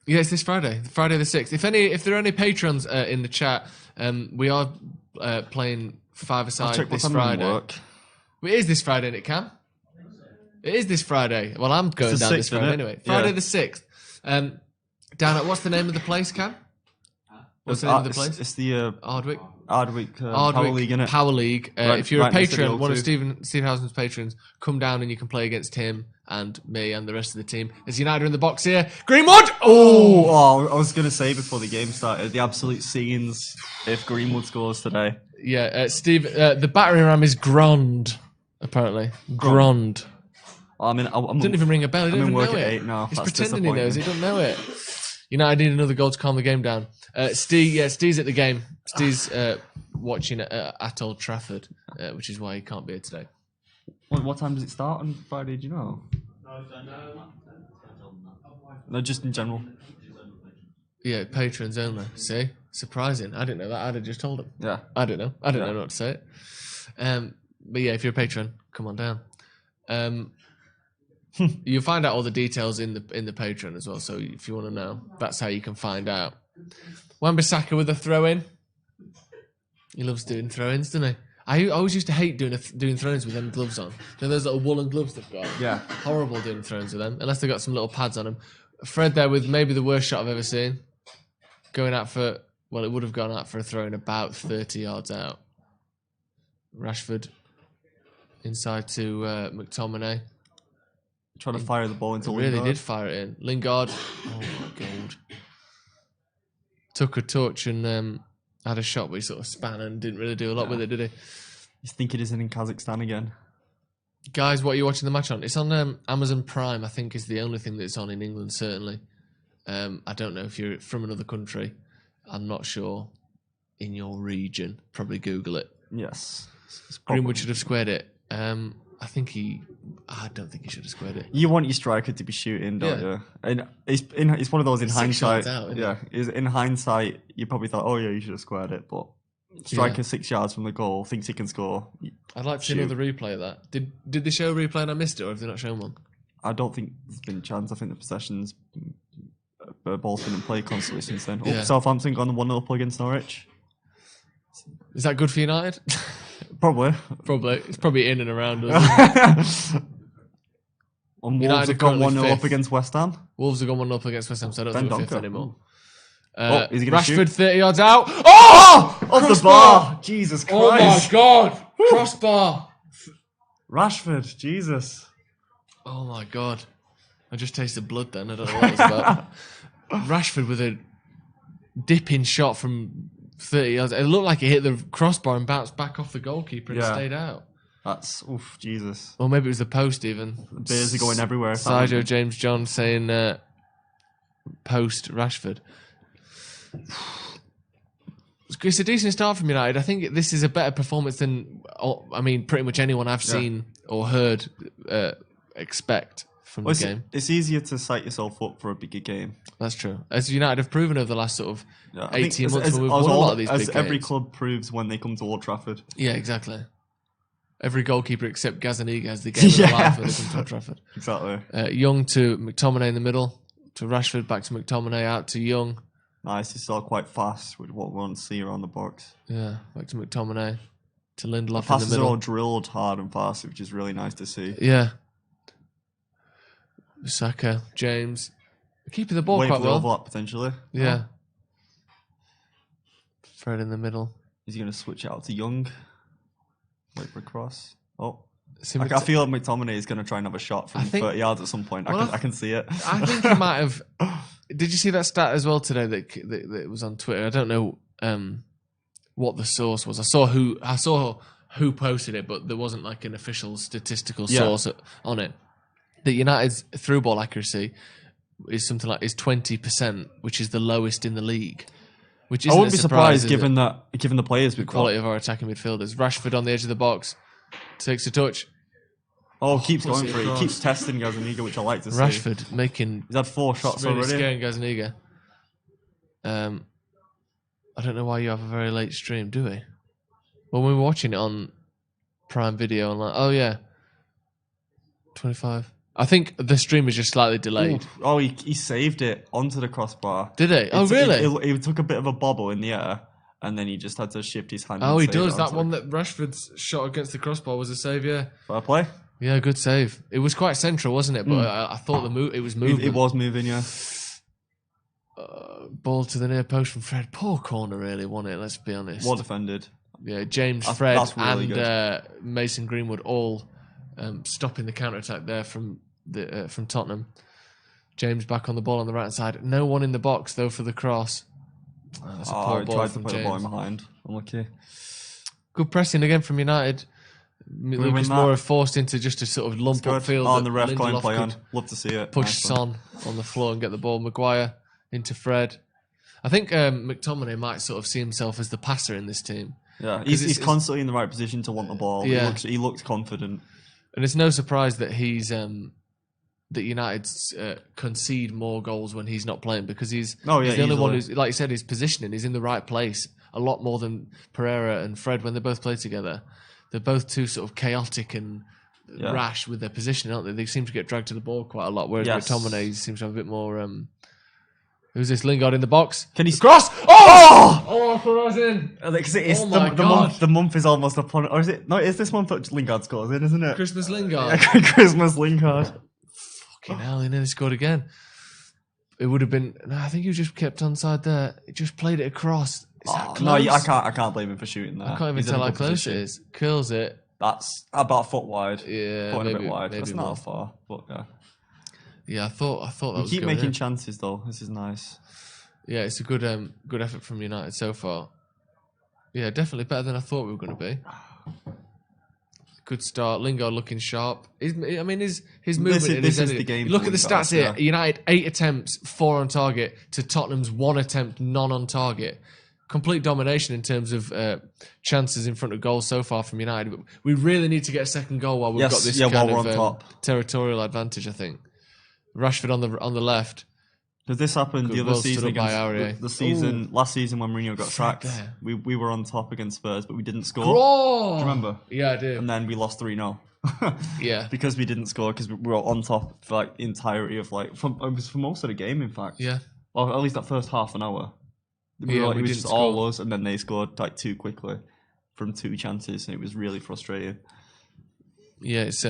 Yeah, it's this Friday, Friday the 6th. If there are any patrons in the chat, we are playing 5-a-side this Friday. It is this Friday, isn't it, Cam? It is this Friday. Well, I'm going down this Friday anyway. Friday the 6th. Down at, what's the name of the place, Cam? What's the name of the place? It's the Ardwick Power League, innit? Power League. If you're a patron, one of Steve Howson's patrons, come down and you can play against him and me and the rest of the team. There's United in the box here. Greenwood! Oh, I was going to say before the game started, the absolute scenes if Greenwood scores today. Yeah, Steve, the battering ram is Grand, apparently. Grand. I mean, didn't even ring a bell. He didn't even know it. 8 now. He's pretending he knows. He doesn't know it. United need another goal to calm the game down. Steve's at the game. Steve's watching at Old Trafford, which is why he can't be here today. What time does it start on Friday? Do you know? No, just in general. Yeah, patrons only. See? Surprising. I didn't know that. I'd have just told him. Yeah. I don't know. I don't know what to say. But yeah, if you're a patron, come on down. You'll find out all the details in the Patreon as well. So if you want to know, that's how you can find out. Wan-Bissaka with a throw-in. He loves doing throw-ins, doesn't he? I always used to hate doing throw-ins with them gloves on. You know those little woolen gloves they've got? Yeah. Horrible doing throw-ins with them, unless they've got some little pads on them. Fred there with maybe the worst shot I've ever seen. Going out for, well, it would have gone out for a throw-in about 30 yards out. Rashford inside to McTominay. Trying to fire the ball into Lingard. Really did fire it in. Lingard, oh my God. Took a touch and had a shot, but he sort of span and didn't really do a lot with it, did he? He's thinking he's in Kazakhstan again. Guys, what are you watching the match on? It's on Amazon Prime, I think, is the only thing that's on in England, certainly. I don't know if you're from another country. I'm not sure. In your region. Probably Google it. Yes. Greenwood should have squared it. I don't think he should have squared it. You want your striker to be shooting, don't you? And it's one of those in hindsight. In hindsight, you probably thought, oh yeah, you should have squared it. But striker 6 yards from the goal, thinks he can score. I'd like to see another replay of that. Did they show a replay and I missed it, or have they not shown one? I don't think there's been a chance. I think the possession's ball's been in play constantly since then. Yeah. Southampton gone 1-0 up against Norwich. Is that good for United? Probably. It's probably in and around us. And Wolves have gone 1-0 up against West Ham. Wolves have gone 1-0 up against West Ham, so I don't think we're fifth anymore. Rashford, 30 yards out. Oh! Off the bar! Jesus Christ. Oh my God. Crossbar. Rashford, Jesus. Oh my God. I just tasted blood then. I don't know what it was about. Rashford with a dipping shot from 30 yards. It looked like it hit the crossbar and bounced back off the goalkeeper and stayed out. That's, Jesus. Or maybe it was the post even. Beers are going everywhere. Sergio James John saying post Rashford. It's a decent start from United. I think this is a better performance than, pretty much anyone I've seen or heard expect from the game. It's easier to set yourself up for a bigger game. That's true. As United have proven over the last sort of 18 months, when we've won a lot of these big games. Every club proves when they come to Old Trafford. Yeah, exactly. Every goalkeeper except Gazzaniga has the game of their life when they come to Old Trafford. Exactly. Young to McTominay in the middle, to Rashford, back to McTominay, out to Young. Nice, it's all quite fast with what we want to see around the box. Yeah, back to McTominay, to Lindelof in the middle. Passes are all drilled hard and fast, which is really nice to see. Yeah. Saka, James, keeping the ball quite well. Overlap, potentially. Yeah. Fred in the middle. Is he going to switch out to Young? Wait for a cross. Oh. I feel like McTominay is going to try and have a shot from 30 yards at some point. I can see it. I think he might have. Did you see that stat as well today that was on Twitter? I don't know what the source was. I saw who posted it, but there wasn't like an official statistical source on it. That United's through ball accuracy is something like 20%, which is the lowest in the league. Which I wouldn't be surprised given the players we've got. The quality of our attacking midfielders. Rashford on the edge of the box takes a touch. Keeps going for it. He keeps testing Gazaniga, which I like to see. Rashford making... He's had 4 shots really already. Scaring Gazaniga. I don't know why you have a very late stream, do we? Well, we were watching it on Prime Video online. Oh, yeah. 25. I think the stream is just slightly delayed. Ooh. Oh, he saved it onto the crossbar. Did he? Oh, really? He took a bit of a bobble in the air, and then he just had to shift his hand. Oh, he does. That one that Rashford's shot against the crossbar was a save, yeah. Fair play. Yeah, good save. It was quite central, wasn't it? But I thought it was moving. It was moving, yeah. Ball to the near post from Fred. Poor corner, really, wasn't it? Let's be honest. Well defended. Yeah, James, Fred, and Mason Greenwood all stopping the counter attack there from Tottenham. James back on the ball on the right side. No one in the box though for the cross. That's a poor ball tried from to put James. the ball in behind. Unlucky. Good pressing again from United. Lucas Moura forced into just a sort of lump upfield. On the ref going play on. Love to see it. Push Son on the floor and get the ball. Maguire into Fred. I think McTominay might sort of see himself as the passer in this team. Yeah, he's constantly in the right position to want the ball. Yeah. He looks confident. And it's no surprise that that United concede more goals when he's not playing because he's the only one who's, like you said, his positioning is in the right place a lot more than Pereira and Fred when they both play together. They're both too sort of chaotic and rash with their positioning, aren't they? They seem to get dragged to the ball quite a lot, whereas McTominay seems to have a bit more... Who's this? Lingard in the box. Can he cross? Oh, I thought I was in. The month is almost upon it. Or is it? No, it's this month that Lingard scores in, isn't it? Christmas Lingard. Yeah, Christmas Lingard. Fucking hell, he nearly scored again. It would have been... No, I think he just kept onside there. He just played it across. No, I can't blame him for shooting there. I can't even tell how close it is. Curls it. That's about a foot wide. Yeah, maybe a bit wide. That's not far, but yeah. Yeah, I thought that was keep making chances though. This is nice. Yeah, it's a good effort from United so far. Yeah, definitely better than I thought we were going to be. Good start. Lingard looking sharp. His movement. This is the game. Look at the stats here. United 8 attempts, 4 on target to Tottenham's 1 attempt, none on target. Complete domination in terms of chances in front of goals so far from United. But we really need to get a second goal while we've got this kind of territorial advantage. I think. Rashford on the left. Did this happen the other season against last season when Mourinho got sacked? We were on top against Spurs, but we didn't score. Do you remember? Yeah, I do. And then we lost 3-0. Yeah, because we didn't score because we were on top for like the entirety of it was for most of the game. In fact, yeah. Well, at least that first half an hour. It was just all us, and then they scored like 2 quickly from 2 chances, and it was really frustrating. Yeah, it's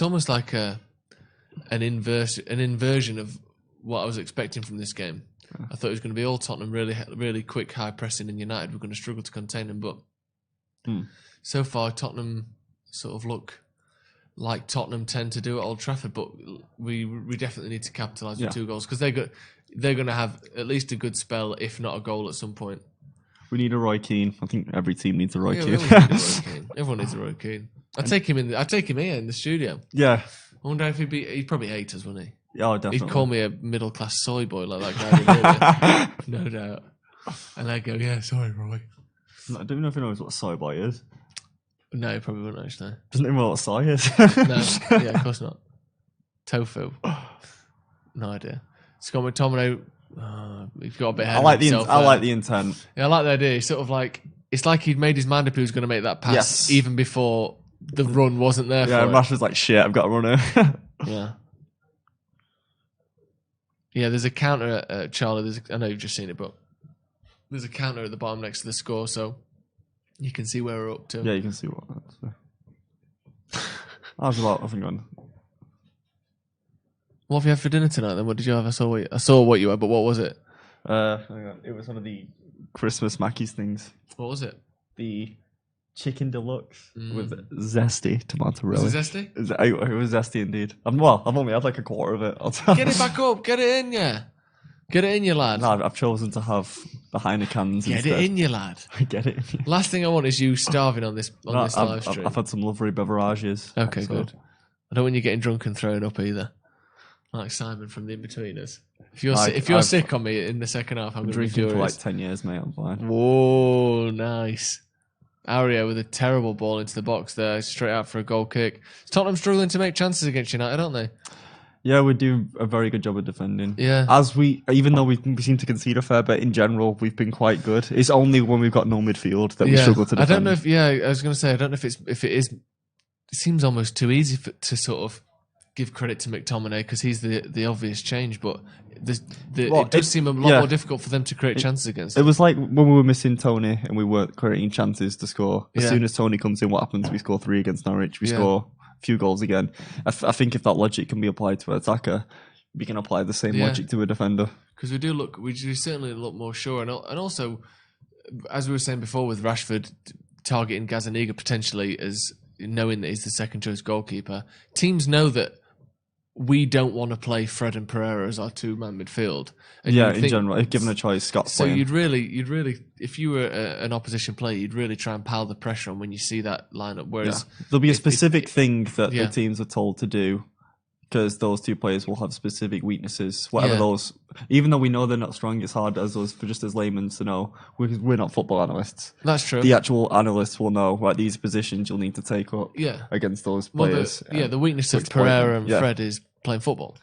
almost like an inversion of what I was expecting from this game. Yeah. I thought it was going to be all Tottenham, really, really quick, high pressing, and United were going to struggle to contain them. But so far, Tottenham sort of look like Tottenham tend to do at Old Trafford. But we definitely need to capitalise with 2 goals because they're going to have at least a good spell, if not a goal, at some point. We need a Roy Keane. I think every team needs a Roy Keane. Everyone needs a Roy Keane. I'd take him here in the studio. Yeah. I wonder if he'd probably hate us, wouldn't he? Oh, definitely. He'd call me a middle-class soy boy like that guy did. No doubt. And I'd go, yeah, sorry, Roy. I don't even know if he knows what a soy boy is. No, he probably wouldn't actually. Doesn't even know what soy is. No, yeah, of course not. Tofu. No idea. Scott McTominay, he's got a bit ahead of himself. I like the intent. Yeah, I like the idea. He's sort of like, it's like he'd made his mind up he was going to make that pass even before the run wasn't there for it. Yeah, Rashford's like, shit, I've got to run it. Yeah. Yeah, there's a counter at Charlie. I know you've just seen it, but there's a counter at the bottom next to the score, so you can see where we're up to. Yeah, you can see what that's. I was about, I think, on. What have you had for dinner tonight then? What did you have? I saw what you had, but what was it? Hang on. It was one of the Christmas Mackies things. What was it? The chicken deluxe with zesty tomato relish. Was it zesty? It was zesty indeed. I've only had like a quarter of it. Get it back up. Get it in, yeah. Get it in, you lad. No, I've chosen to have the Heinekens instead. Get it in, you lad. Get it in. Last thing I want is you starving on this live stream. I've had some lovely beverages. Okay, good. I don't want you getting drunk and throwing up either. Like Simon from the In-Betweeners. If you're sick on me in the second half, I'm going to be furious. For like 10 years, mate. I'm fine. Whoa, nice. Aurier with a terrible ball into the box there, straight out for a goal kick. Tottenham struggling to make chances against United, aren't they? Yeah, we do a very good job of defending. Yeah. Even though we seem to concede a fair bit in general, we've been quite good. It's only when we've got no midfield that we struggle to defend. I don't know if, I was going to say, I don't know if it is. It seems almost too easy to sort of give credit to McTominay because he's the obvious change, but it does seem a lot more difficult for them to create chances against. It was like when we were missing Tony and we weren't creating chances to score. As soon as Tony comes in, what happens? We score 3 against Norwich. We score a few goals again. I think if that logic can be applied to an attacker, we can apply the same logic to a defender. Because we do certainly look more sure, and also, as we were saying before, with Rashford targeting Gazaniga potentially as knowing that he's the second choice goalkeeper, teams know that we don't want to play Fred and Pereira as our 2-man midfield. And in general, if given a choice, Scott's playing. You'd really, if you were an opposition player, you'd really try and pile the pressure on when you see that lineup. Whereas there'll be a specific thing that the teams are told to do, because those 2 players will have specific weaknesses. Whatever those, even though we know they're not strong, it's hard as us for just as laymen to know. We're not football analysts. That's true. The actual analysts will know these positions you'll need to take up against those players. The weakness of Pereira and Fred is playing football.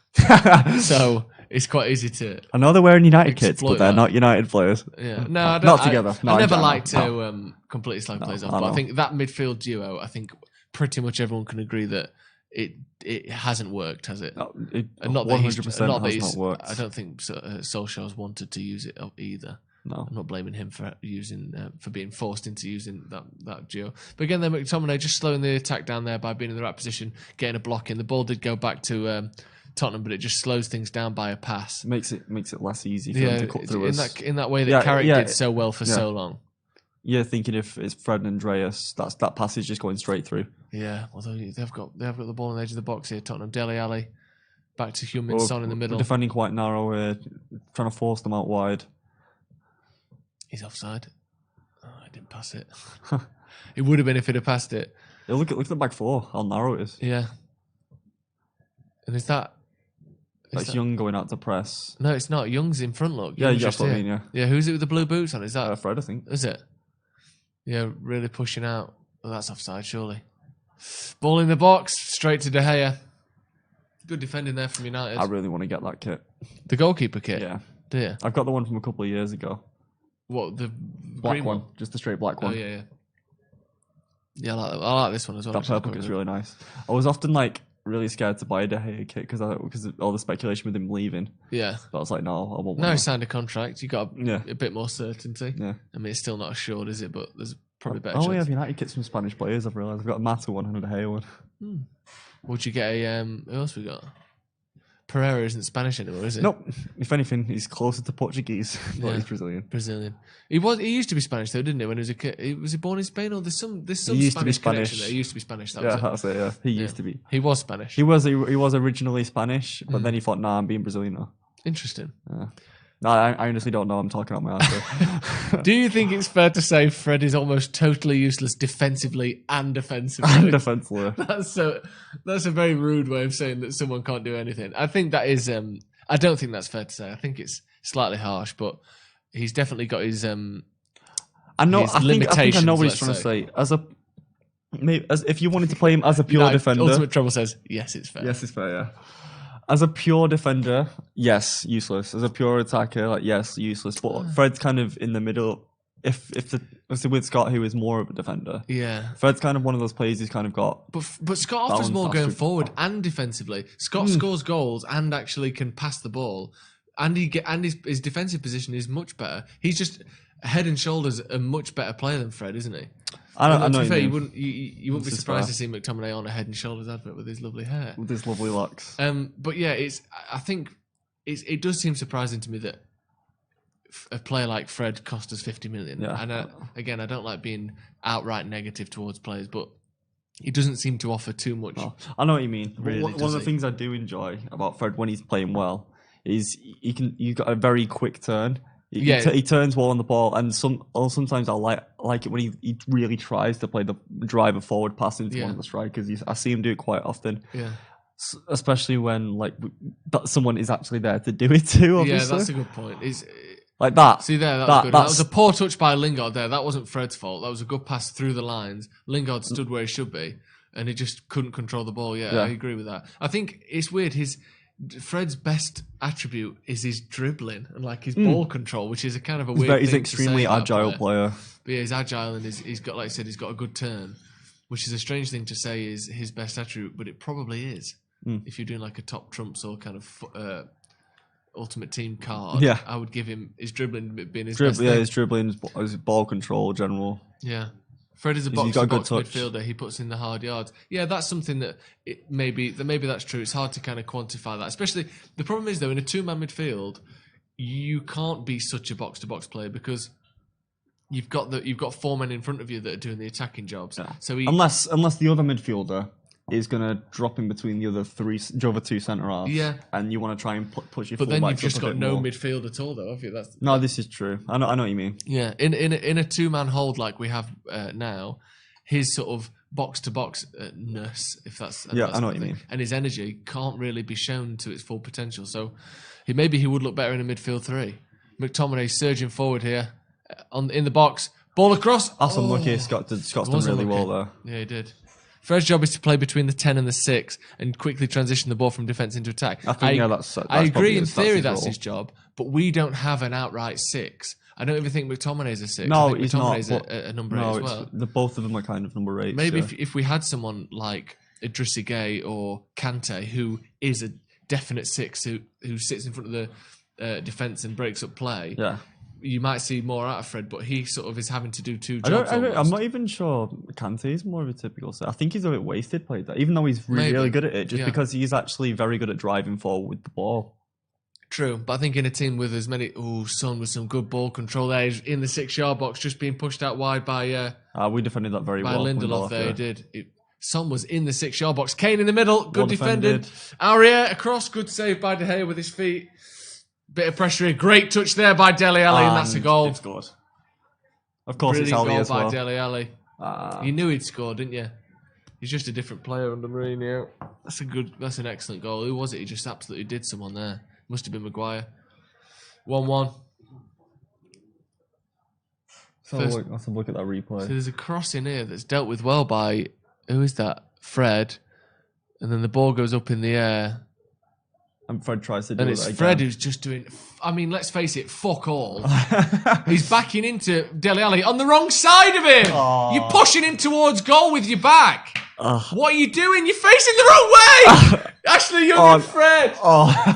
So it's quite easy to. I know they're wearing United kits, but they're not United players. Yeah, no, I don't, not together. I never like to completely slag players off, but I think that midfield duo, I think pretty much everyone can agree that it hasn't worked, has it? And not 100% has not worked. I don't think Solskjaer's wanted to use it either. No, I'm not blaming him for being forced into using that duo. But again, then McTominay just slowing the attack down there by being in the right position, getting a block in. The ball did go back to Tottenham, but it just slows things down by a pass. Makes it less easy for them to cut through in that way that Carrick did so well for so long. Yeah, thinking if it's Fred and Andreas, that pass is just going straight through. Yeah, although they've got the ball on the edge of the box here. Tottenham, Dele Alli, back to Kane and Son in the middle. Defending quite narrow here, trying to force them out wide. He's offside. Oh, I didn't pass it. It would have been if he'd have passed it. Yeah, look at the back 4, how narrow it is. Yeah. And is that... That's Young going out to press. No, it's not. Young's in front, look. Young's that's what I mean, yeah. Yeah, who's it with the blue boots on? Is that... Fred, I think. Is it? Yeah, really pushing out. Well, that's offside, surely. Ball in the box, straight to De Gea. Good defending there from United. I really want to get that kit. The goalkeeper kit? Yeah. Do you? I've got the one from a couple of years ago. What, the black green one? Just the straight black one. Oh, yeah. Yeah, I like this one as well. That purple kit's really nice. I was often really scared to buy a De Gea kit because of all the speculation with him leaving. Yeah. But I was like, no, I won't. Now he signed a contract. You got a bit more certainty. Yeah. I mean, it's still not assured, is it? But there's probably better. Oh, yeah, United kits from Spanish players. I've realised I've got a Mata one and a De Gea one. Would you get a? Who else we got? Pereira isn't Spanish anymore, is it? Nope. If anything, he's closer to Portuguese, but he's Brazilian. He used to be Spanish though, didn't he? When he was a kid, was he born in Spain or there's some Spanish connection there? He used to be Spanish. That's it. Yeah, he used to be. He was Spanish. He was originally Spanish, but then he thought, nah, I'm being Brazilian now. Interesting. Yeah. No, I honestly don't know. I'm talking out my ass. Do you think it's fair to say Fred is almost totally useless defensively and offensively? And defensively. That's a very rude way of saying that someone can't do anything. I think that is. I don't think that's fair to say. I think it's slightly harsh, but he's definitely got his. I think I know what he's trying to say. As if you wanted to play him as a pure defender. Ultimate Trouble says yes, it's fair. Yes, it's fair. Yeah. As a pure defender, yes, useless. As a pure attacker, yes, useless. But Fred's kind of in the middle. With Scott, who is more of a defender, Fred's kind of one of those players who's kind of got. But Scott offers more going forward and defensively. Scott scores goals and actually can pass the ball, and his defensive position is much better. He's just head and shoulders a much better player than Fred, isn't he? I know. You wouldn't be surprised to see McTominay on a Head and Shoulders advert with his lovely hair, with his lovely locks. But yeah, I think it does seem surprising to me that a player like Fred cost us 50 million. Yeah. And again, I don't like being outright negative towards players, but he doesn't seem to offer too much. No, I know what you mean. Really, one of the things I do enjoy about Fred when he's playing well is you've got a very quick turn. He turns well on the ball, and sometimes I like it when he really tries to play the driver forward pass into one of the strikers. I see him do it quite often. Yeah. Especially when someone is actually there to do it too. Obviously. Yeah, that's a good point. Like that. See there, that was good. That was a poor touch by Lingard there. That wasn't Fred's fault. That was a good pass through the lines. Lingard stood where he should be, and he just couldn't control the ball. Yeah, I agree with that. I think it's weird. Fred's best attribute is his dribbling and his ball control, which is a kind of a weird thing. He's an extremely agile player. But yeah, he's agile and he's got, like I said, he's got a good turn, which is a strange thing to say is his best attribute, but it probably is. If you're doing a top trumps or kind of ultimate team card, I would give him his dribbling being his best thing. His dribbling, his ball control, general. Yeah. Fred is a box-to-box midfielder. He puts in the hard yards. Yeah, that's something that maybe that's true. It's hard to kind of quantify that. Especially, the problem is, though, in a two-man midfield, you can't be such a box-to-box player because you've got four men in front of you that are doing the attacking jobs. Yeah. So unless the other midfielder is going to drop in between the other two centre-halves. Yeah. And you want to try and push your full-backs. But then you've just got no midfield at all, though, have you? No, this is true. I know what you mean. Yeah. In a two-man hold like we have now, his sort of box-to-box-ness, if that's... I know what you mean. And his energy can't really be shown to its full potential. So maybe he would look better in a midfield three. McTominay surging forward here in the box. Ball across. That's unlucky. Scott's done really well there. Yeah, he did. Fred's job is to play between the 10 and the 6 and quickly transition the ball from defence into attack. I agree in theory that's his job, but we don't have an outright 6. I don't even think McTominay's a 6. No, I think he's McTominay's not. a number 8 as well. Both of them are kind of number 8. Maybe if we had someone like Idrissa Gueye or Kante, who is a definite 6, who sits in front of the defence and breaks up play... Yeah. You might see more out of Fred, but he sort of is having to do two jobs. I'm not even sure Kante is more of a typical set. I think he's a bit wasted played that, even though he's really good at it, because he's actually very good at driving forward with the ball. True, but I think in a team with as many... Son with some good ball control there, he's in the 6-yard box, just being pushed out wide by... we defended that very well. By Lindelof there, he did. Son was in the 6-yard box. Kane in the middle, good defending. Aurier across, good save by De Gea with his feet. Bit of pressure here. Great touch there by Dele Alli, and that's a goal. It's good. Of course, it's Ali as well. By Dele Alli. You knew he'd score, didn't you? He's just a different player under Mourinho. That's an excellent goal. Who was it? He just absolutely did someone there. Must have been Maguire. 1-1. Let's look at that replay. So there's a cross in here that's dealt with well by... Who is that? Fred. And then the ball goes up in the air. And Fred tries to do it again. And it's Fred who's just doing... I mean, let's face it, fuck all. He's backing into Dele Alli on the wrong side of him. Oh. You're pushing him towards goal with your back. What are you doing? You're facing the wrong way! Ashley Young and Fred.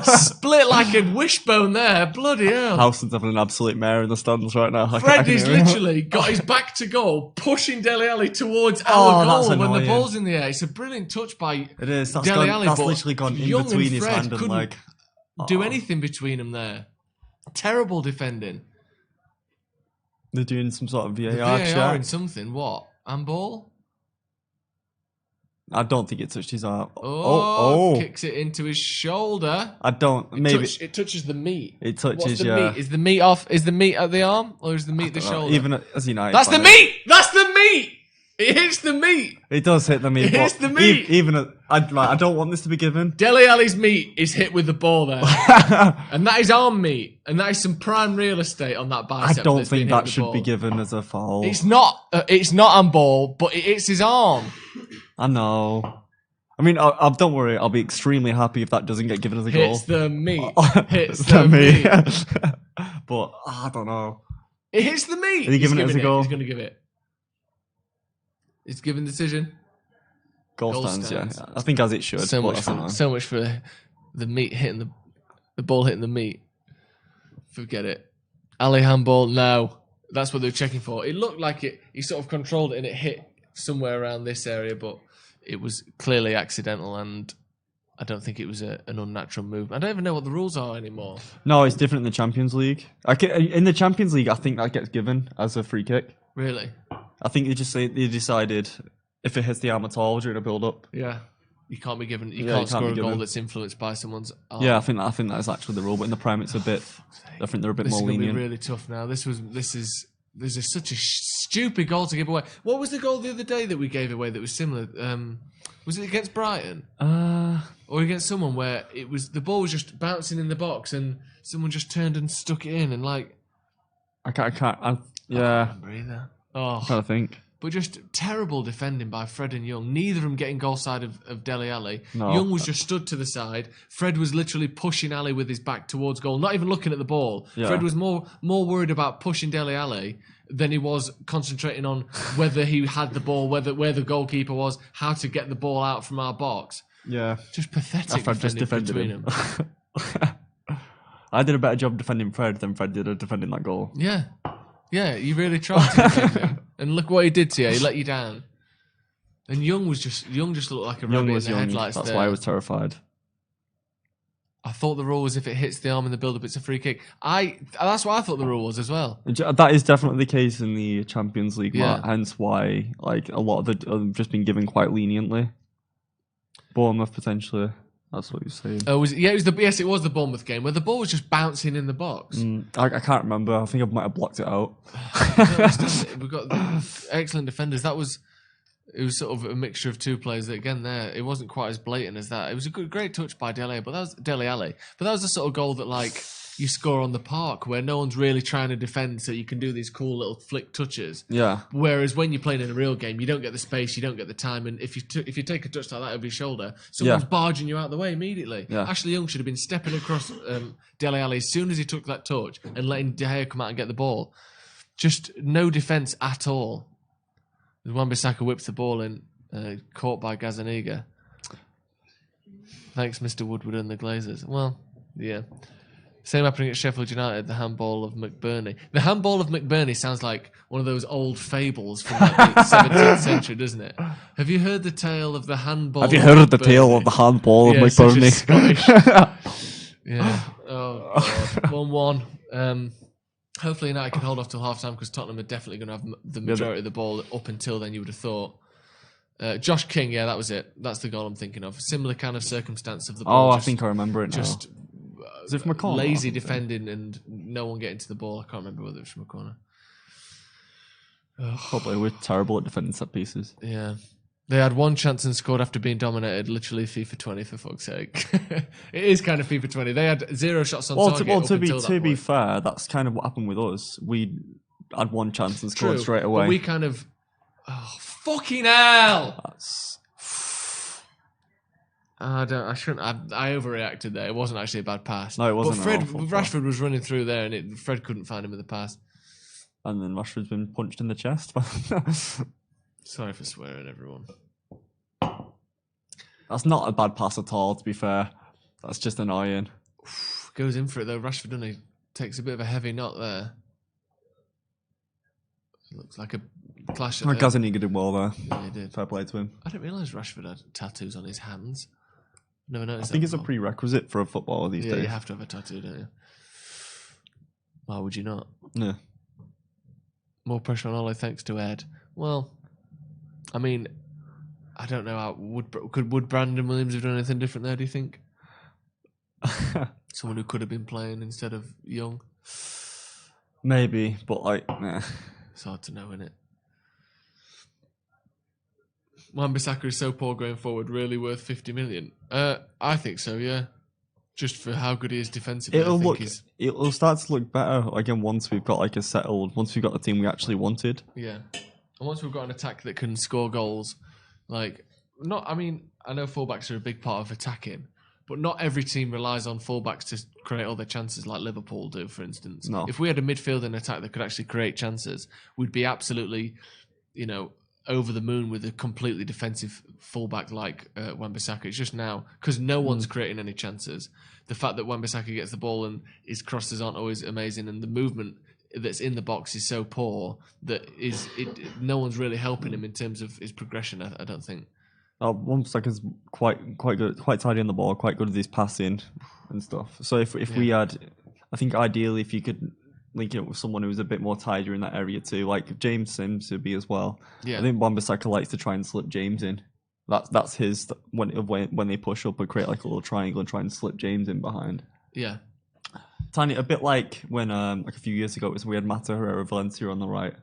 Split like a wishbone there. Bloody hell. Howson's having an absolute mare in the stands right now. Fred is literally got his back to goal, pushing Dele Alli towards our goal when the ball's in the air. It's a brilliant touch by Dele Alli. That's literally gone in between his hand and leg. Do anything between them there. Terrible defending. They're doing some sort of VAR check. In something. What? Handball? I don't think it touched his arm. Kicks it into his shoulder. I don't. It touches the meat. It touches. What's the meat? Is the meat off? Is the meat at the arm or is the meat the shoulder? Even as United. That's the meat. That's the meat. It hits the meat. It does hit the meat. It hits the meat. I don't want this to be given. Dele Alli's meat is hit with the ball there, and that is arm meat, and that is some prime real estate on that bicep. I don't think that should be given as a foul. It's not. It's not on ball, but it's his arm. I know. I mean, don't worry. I'll be extremely happy if that doesn't get given as a goal. Hits the meat. Hits the meat. But I don't know. It hits the meat. Is he giving it as a goal? He's going to give it. It's given decision. Goal stands, yeah. I think as it should. So much for the meat hitting the ball hitting the meat. Forget it. Ali handball, no. That's what they were checking for. It looked like he sort of controlled it and it hit somewhere around this area, but it was clearly accidental and I don't think it was an unnatural move. I don't even know what the rules are anymore. No, it's different in the Champions League. In the Champions League, I think that gets given as a free kick. Really? I think they decided if it hits the arm at all during a build-up. Yeah. You can't be given. You can't score a goal that's influenced by someone's arm. Yeah, I think that's actually the rule. But in the Prem, it's a bit. I think they're a bit more lenient. This is going to be really tough now. This is such a stupid goal to give away. What was the goal the other day that we gave away that was similar? Was it against Brighton? Or against someone where the ball was just bouncing in the box and someone just turned and stuck it in and like. I can't. I don't remember either. I'm trying to think. But just terrible defending by Fred and Young. Neither of them getting goal side of Dele Alli. No. Young was just stood to the side. Fred was literally pushing Alli with his back towards goal, not even looking at the ball. Yeah. Fred was more worried about pushing Dele Alli than he was concentrating on whether he had the ball, where the goalkeeper was, how to get the ball out from our box. Yeah. Just pathetic defending between them. I did a better job defending Fred than Fred did at defending that goal. Yeah. Yeah, you really tried to defend him. And look what he did to you. He let you down. And Young just looked like a rabbit in the headlights. That's why I was terrified. I thought the rule was if it hits the arm in the build-up, it's a free kick. That's what I thought the rule was as well. That is definitely the case in the Champions League, Matt, hence why a lot of it have just been given quite leniently. Bournemouth, potentially. That's what you're saying. Oh, it was the Bournemouth game where the ball was just bouncing in the box. I can't remember. I think I might have blocked it out. We've got excellent defenders. It was sort of a mixture of two players. That again, it wasn't quite as blatant as that. It was a great touch by Dele Alli, but that was the sort of goal that like you score on the park where no one's really trying to defend, so you can do these cool little flick touches. Yeah. Whereas when you're playing in a real game, you don't get the space, you don't get the time, and if you take a touch like that over your shoulder, someone's barging you out the way immediately. Yeah. Ashley Young should have been stepping across Dele Alli as soon as he took that touch and letting De Gea come out and get the ball. Just no defence at all. Wan-Bissaka whips the ball in, caught by Gazzaniga. Thanks, Mr. Woodward and the Glazers. Well, yeah. Same happening at Sheffield United, the handball of McBurney. The handball of McBurney sounds like one of those old fables from like the 17th century, doesn't it? Have you heard the tale of the handball? Have you heard the tale of the handball of McBurney? Yeah. Oh, God. 1-1. Hopefully United can hold off till half-time because Tottenham are definitely going to have the majority of the ball up until then, you would have thought. Josh King, yeah, that was it. That's the goal I'm thinking of. Similar kind of circumstance of the ball. Oh, I think I remember it now. Just is it from a corner? Lazy defending and no one getting to the ball. I can't remember whether it was from a corner. Probably we're terrible at defending set pieces. Yeah. They had one chance and scored after being dominated. Literally FIFA 20, for fuck's sake. It is kind of FIFA 20. They had 0 shots on target. To be fair, that's kind of what happened with us. We had one chance and scored straight away. But we kind of... Oh, fucking hell! I shouldn't. I overreacted there. It wasn't actually a bad pass. No, it wasn't. But Rashford was running through there, and Fred couldn't find him in the pass. And then Rashford's been punched in the chest. Sorry for swearing, everyone. That's not a bad pass at all. To be fair, that's just annoying. Goes in for it though. Rashford, doesn't he? Takes a bit of a heavy knot there. Looks like a clash. Gazzaniga did well there. Yeah, he did. Fair play to him. I didn't realise Rashford had tattoos on his hands. Never noticed. I think it's a prerequisite for a footballer these days. Yeah, you have to have a tattoo, don't you? Why would you not? Yeah. More pressure on Ole thanks to Ed. Well, I mean, I don't know. Would Brandon Williams have done anything different there, do you think? Someone who could have been playing instead of Young? Maybe, but nah. It's hard to know, innit? Wan-Bissaka is so poor going forward, really worth 50 million? I think so, yeah. Just for how good he is defensively. It'll start to look better again once we've got once we've got the team we actually wanted. Yeah. And once we've got an attack that can score goals, I know fullbacks are a big part of attacking, but not every team relies on fullbacks to create all their chances like Liverpool do, for instance. No. If we had a midfield and attack that could actually create chances, we'd be absolutely, over the moon with a completely defensive fullback like Wan-Bissaka. It's just now, because no one's creating any chances. The fact that Wan-Bissaka gets the ball and his crosses aren't always amazing, and the movement that's in the box is so poor that no one's really helping him in terms of his progression, I don't think. Wan-Bissaka's quite good, quite tidy on the ball, quite good at his passing and stuff. So if we had, I think ideally if you could link it up with someone who's a bit more tidier in that area too, like James seems to be as well. Yeah. I think Wan-Bissaka likes to try and slip James in. That's his when they push up and create like a little triangle and try and slip James in behind. Yeah. Tiny, a bit like when like a few years ago, we had Mata Herrera Valencia on the right.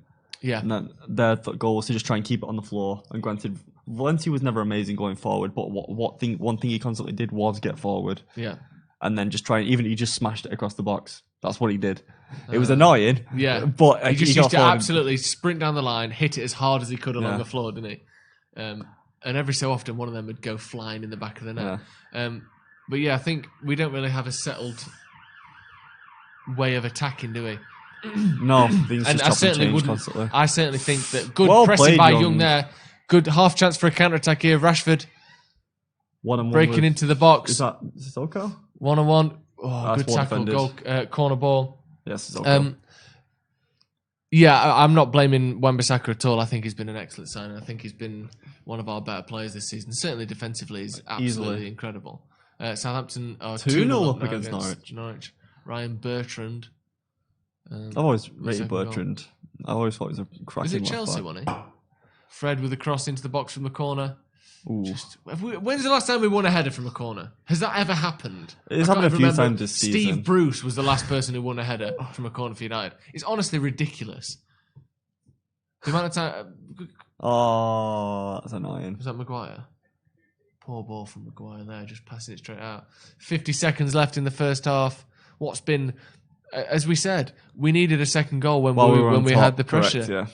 Yeah. And then their goal was to just try and keep it on the floor. And granted, Valencia was never amazing going forward, but one thing he constantly did was get forward. Yeah. And then just he just smashed it across the box. That's what he did. It was annoying. Yeah. But he just used to absolutely sprint down the line, hit it as hard as he could along the floor, didn't he? And every so often one of them would go flying in the back of the net. Yeah. But yeah, I think we don't really have a settled way of attacking, do we? No, things and just I certainly wouldn't. Constantly. I certainly think that good pressing by Young there. Good half chance for a counter attack here. Rashford breaking into the box. Is that Sissoko? 1-on-1. Oh, good tackle. Goal, corner ball. Yes, Sissoko. Yeah, I'm not blaming Wan-Bissaka at all. I think he's been an excellent signing. I think he's been one of our better players this season. Certainly defensively, he's absolutely incredible. Southampton are 2-0 up against Norwich. Ryan Bertrand. I've always rated Bertrand. I always thought he was a cracking. Is it Chelsea, wasn't he? Fred with a cross into the box from the corner. When's the last time we won a header from a corner? Has that ever happened? It's happened a few times this season. Steve Bruce was the last person who won a header from a corner for United. It's honestly ridiculous. The amount of time... Oh, that's annoying. Was that Maguire? Poor ball from Maguire there, just passing it straight out. 50 seconds left in the first half. What's been... As we said, we needed a second goal when we had the pressure. Correct, yeah.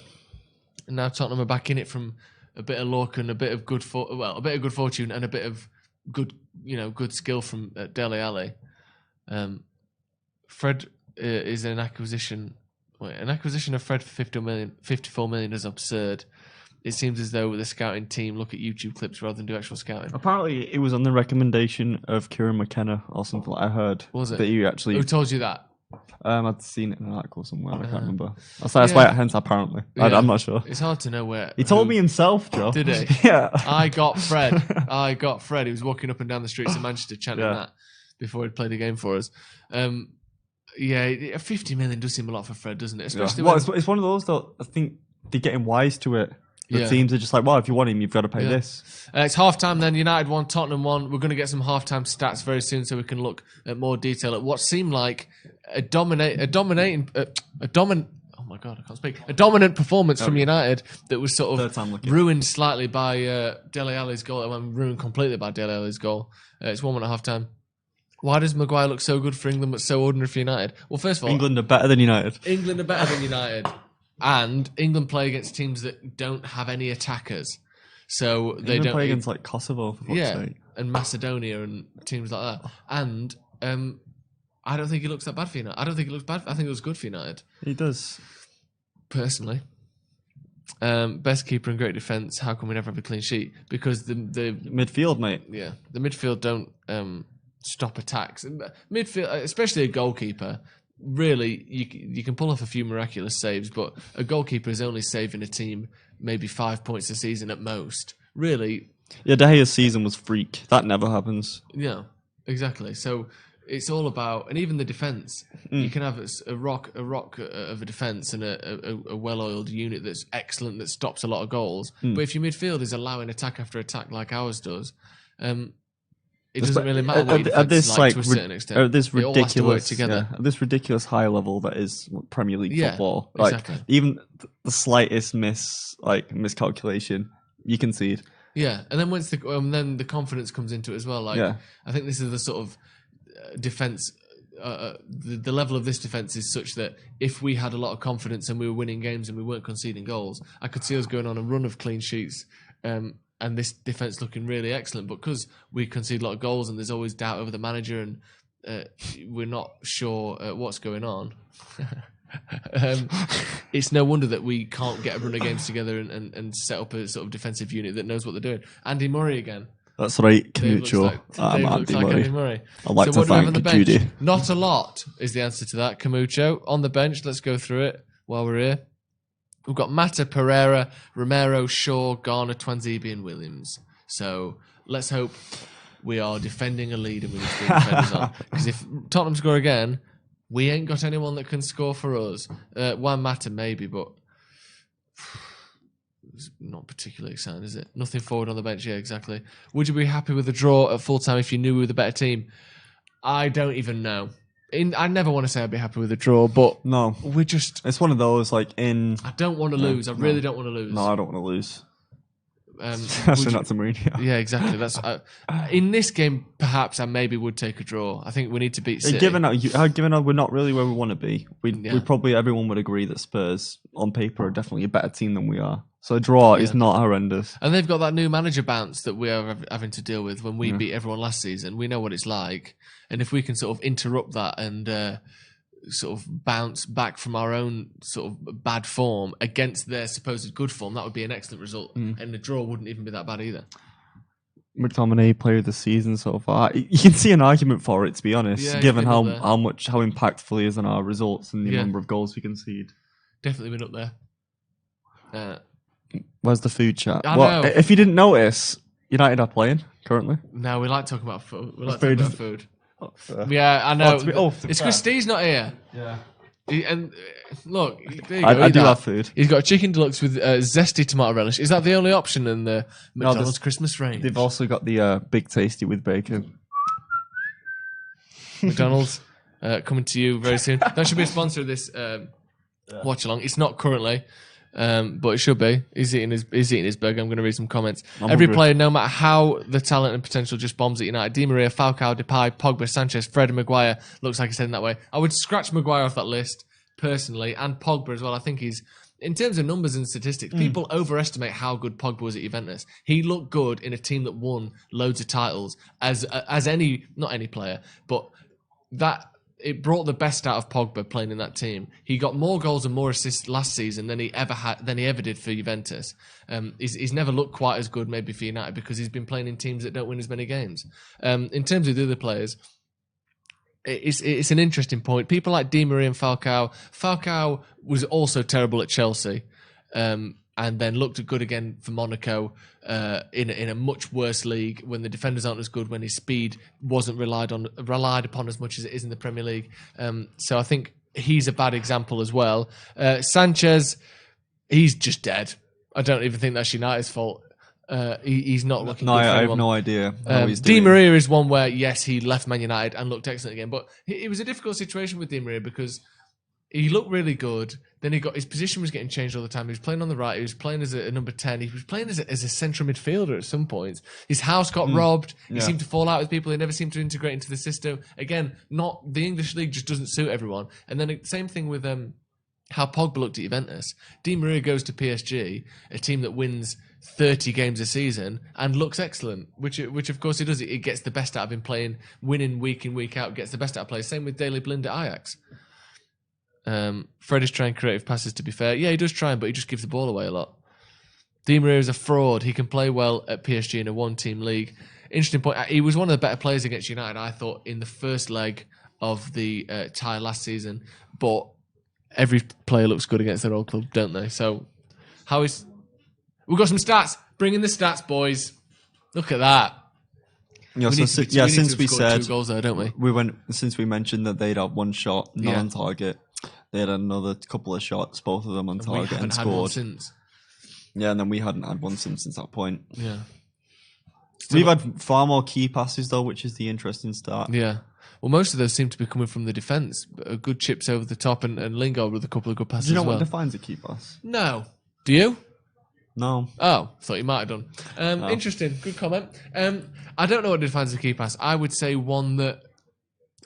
And now Tottenham are back in it from a bit of luck and a bit of good fortune and a bit of good skill from Dele Alli. Fred is an acquisition. An acquisition of Fred for 54 million is absurd. It seems as though the scouting team look at YouTube clips rather than do actual scouting. Apparently, it was on the recommendation of Kieran McKenna or something. I heard. Was it? That you actually... Who told you that? I'd seen it in an article somewhere. I can't remember. That's why. Hence, apparently, I'm not sure. It's hard to know where. He told me himself, Joe. Did he? Yeah. I got Fred. He was walking up and down the streets of Manchester chanting that before he'd played the game for us. 50 million does seem a lot for Fred, doesn't it? Especially it's one of those though. I think they're getting wise to it. The teams are just like, well, if you want him, you've got to pay this. It's half-time then. United 1, Tottenham 1. We're going to get some half-time stats very soon so we can look at more detail at what seemed like a dominant performance from United that was sort of ruined slightly by Dele Alli's goal. Ruined completely by Dele Alli's goal. It's 1-1 at half-time. Why does Maguire look so good for England but so ordinary for United? Well, first of all... England are better than United. And England play against teams that don't have any attackers. So they don't play against like Kosovo, for fuck's sake. And Macedonia and teams like that. And I don't think he looks that bad for United. I don't think he looks bad. I think it was good for United. He does. Personally. Best keeper and great defence. How come we never have a clean sheet? Because the midfield, mate. Yeah, the midfield don't stop attacks. Midfield, especially a goalkeeper. Really, you can pull off a few miraculous saves, but a goalkeeper is only saving a team maybe 5 points a season at most. Really. Yeah, De Gea's season was freak. That never happens. Yeah, exactly. So it's all about, and even the defence. You can have a rock of a defence and a well-oiled unit that's excellent, that stops a lot of goals. But if your midfield is allowing attack after attack like ours does, it doesn't really matter what your defence is like to a certain extent. At this ridiculous, it all has to work together. At this ridiculous high level that is Premier League football. Exactly. Like, even the slightest miscalculation, you concede. Yeah, and then then the confidence comes into it as well. Like, I think this is the sort of defence. The level of this defence is such that if we had a lot of confidence and we were winning games and we weren't conceding goals, I could see us going on a run of clean sheets. And this defence looking really excellent, but because we concede a lot of goals and there's always doubt over the manager and we're not sure what's going on, it's no wonder that we can't get a run of games together and set up a sort of defensive unit that knows what they're doing. Andy Murray again. That's right, Camucho. I'm Andy Murray. I'd like to thank Judy. Not a lot is the answer to that. Camucho on the bench. Let's go through it while we're here. We've got Mata, Pereira, Romero, Shaw, Garner, Twanzebe and Williams. So let's hope we are defending a lead and we need to bring defenders on. Because if Tottenham score again, we ain't got anyone that can score for us. Juan Mata maybe, but it's not particularly exciting, is it? Nothing forward on the bench, yeah, exactly. Would you be happy with a draw at full time if you knew we were the better team? I don't even know. I never want to say I'd be happy with a draw, but no, we're just... It's one of those, I don't want to lose. I really don't want to lose. No, I don't want to lose. Especially not to Mourinho. Yeah, exactly. That's in this game, perhaps I maybe would take a draw. I think we need to beat City. Given we're not really where we want to be, we probably, everyone would agree that Spurs, on paper, are definitely a better team than we are. So a draw is not horrendous. And they've got that new manager bounce that we are having to deal with when we beat everyone last season. We know what it's like. And if we can sort of interrupt that and sort of bounce back from our own sort of bad form against their supposed good form, that would be an excellent result. And the draw wouldn't even be that bad either. McTominay, player of the season so far. You can see an argument for it, to be honest, given how impactful he is on our results and the number of goals we concede. Definitely been up there. Where's the food chat? I know. If you didn't notice, United are playing currently. No, we like talking about food. Food. Yeah, I know. It's because Steve's not here. Yeah. Look, I do have food. He's got a chicken deluxe with zesty tomato relish. Is that the only option in the McDonald's Christmas range? They've also got the Big Tasty with bacon. McDonald's coming to you very soon. That should be a sponsor of this watch-along. It's not currently. But it should be. He's eating his burger. I'm going to read some comments. Every player, no matter how the talent and potential, just bombs at United. Di Maria, Falcao, Depay, Pogba, Sanchez, Fred, and Maguire. Looks like he's heading that way. I would scratch Maguire off that list personally, and Pogba as well. I think he's, in terms of numbers and statistics, people overestimate how good Pogba was at Juventus. He looked good in a team that won loads of titles as not any player, but that. It brought the best out of Pogba playing in that team. He got more goals and more assists last season than he ever did for Juventus. He's never looked quite as good maybe for United because he's been playing in teams that don't win as many games. In terms of the other players, it's an interesting point. People like Di Maria and Falcao. Falcao was also terrible at Chelsea. And then looked good again for Monaco in a much worse league when the defenders aren't as good, when his speed wasn't relied upon as much as it is in the Premier League. So I think he's a bad example as well. Sanchez, he's just dead. I don't even think that's United's fault. He's not looking good for anyone. I have no idea how he's doing. Di Maria is one where, yes, he left Man United and looked excellent again, but it was a difficult situation with Di Maria because he looked really good. Then his position was getting changed all the time. He was playing on the right. He was playing as a number 10. He was playing as a central midfielder at some points. His house got robbed. He seemed to fall out with people. He never seemed to integrate into the system. Again, not the English league just doesn't suit everyone. And then same thing with how Pogba looked at Juventus. Di Maria goes to PSG, a team that wins 30 games a season and looks excellent, which of course he does. It gets the best out of him winning week in, week out, gets the best out of players. Same with Dele Alli at Ajax. Fred is trying creative passes, to be fair. Yeah, he does try them, but he just gives the ball away a lot. Di Maria is a fraud. He can play well at PSG in a one-team league. Interesting point. He was one of the better players against United, I thought, in the first leg of the tie last season. But every player looks good against their old club, don't they? So, we've got some stats. Bring in the stats, boys. Look at that. Yeah, since we said 2 goals there, don't we? Since we mentioned that they'd had one shot, not on target. They had another couple of shots, both of them on target, and scored. Had one since. Yeah, and then we hadn't had one since that point. Yeah. We've had far more key passes, though, which is the interesting start. Yeah. Well, most of those seem to be coming from the defence. Good chips over the top and Lingard with a couple of good passes. Do you know what defines a key pass? No. Do you? No. Oh, thought you might have done. Interesting. Good comment. I don't know what defines a key pass. I would say one that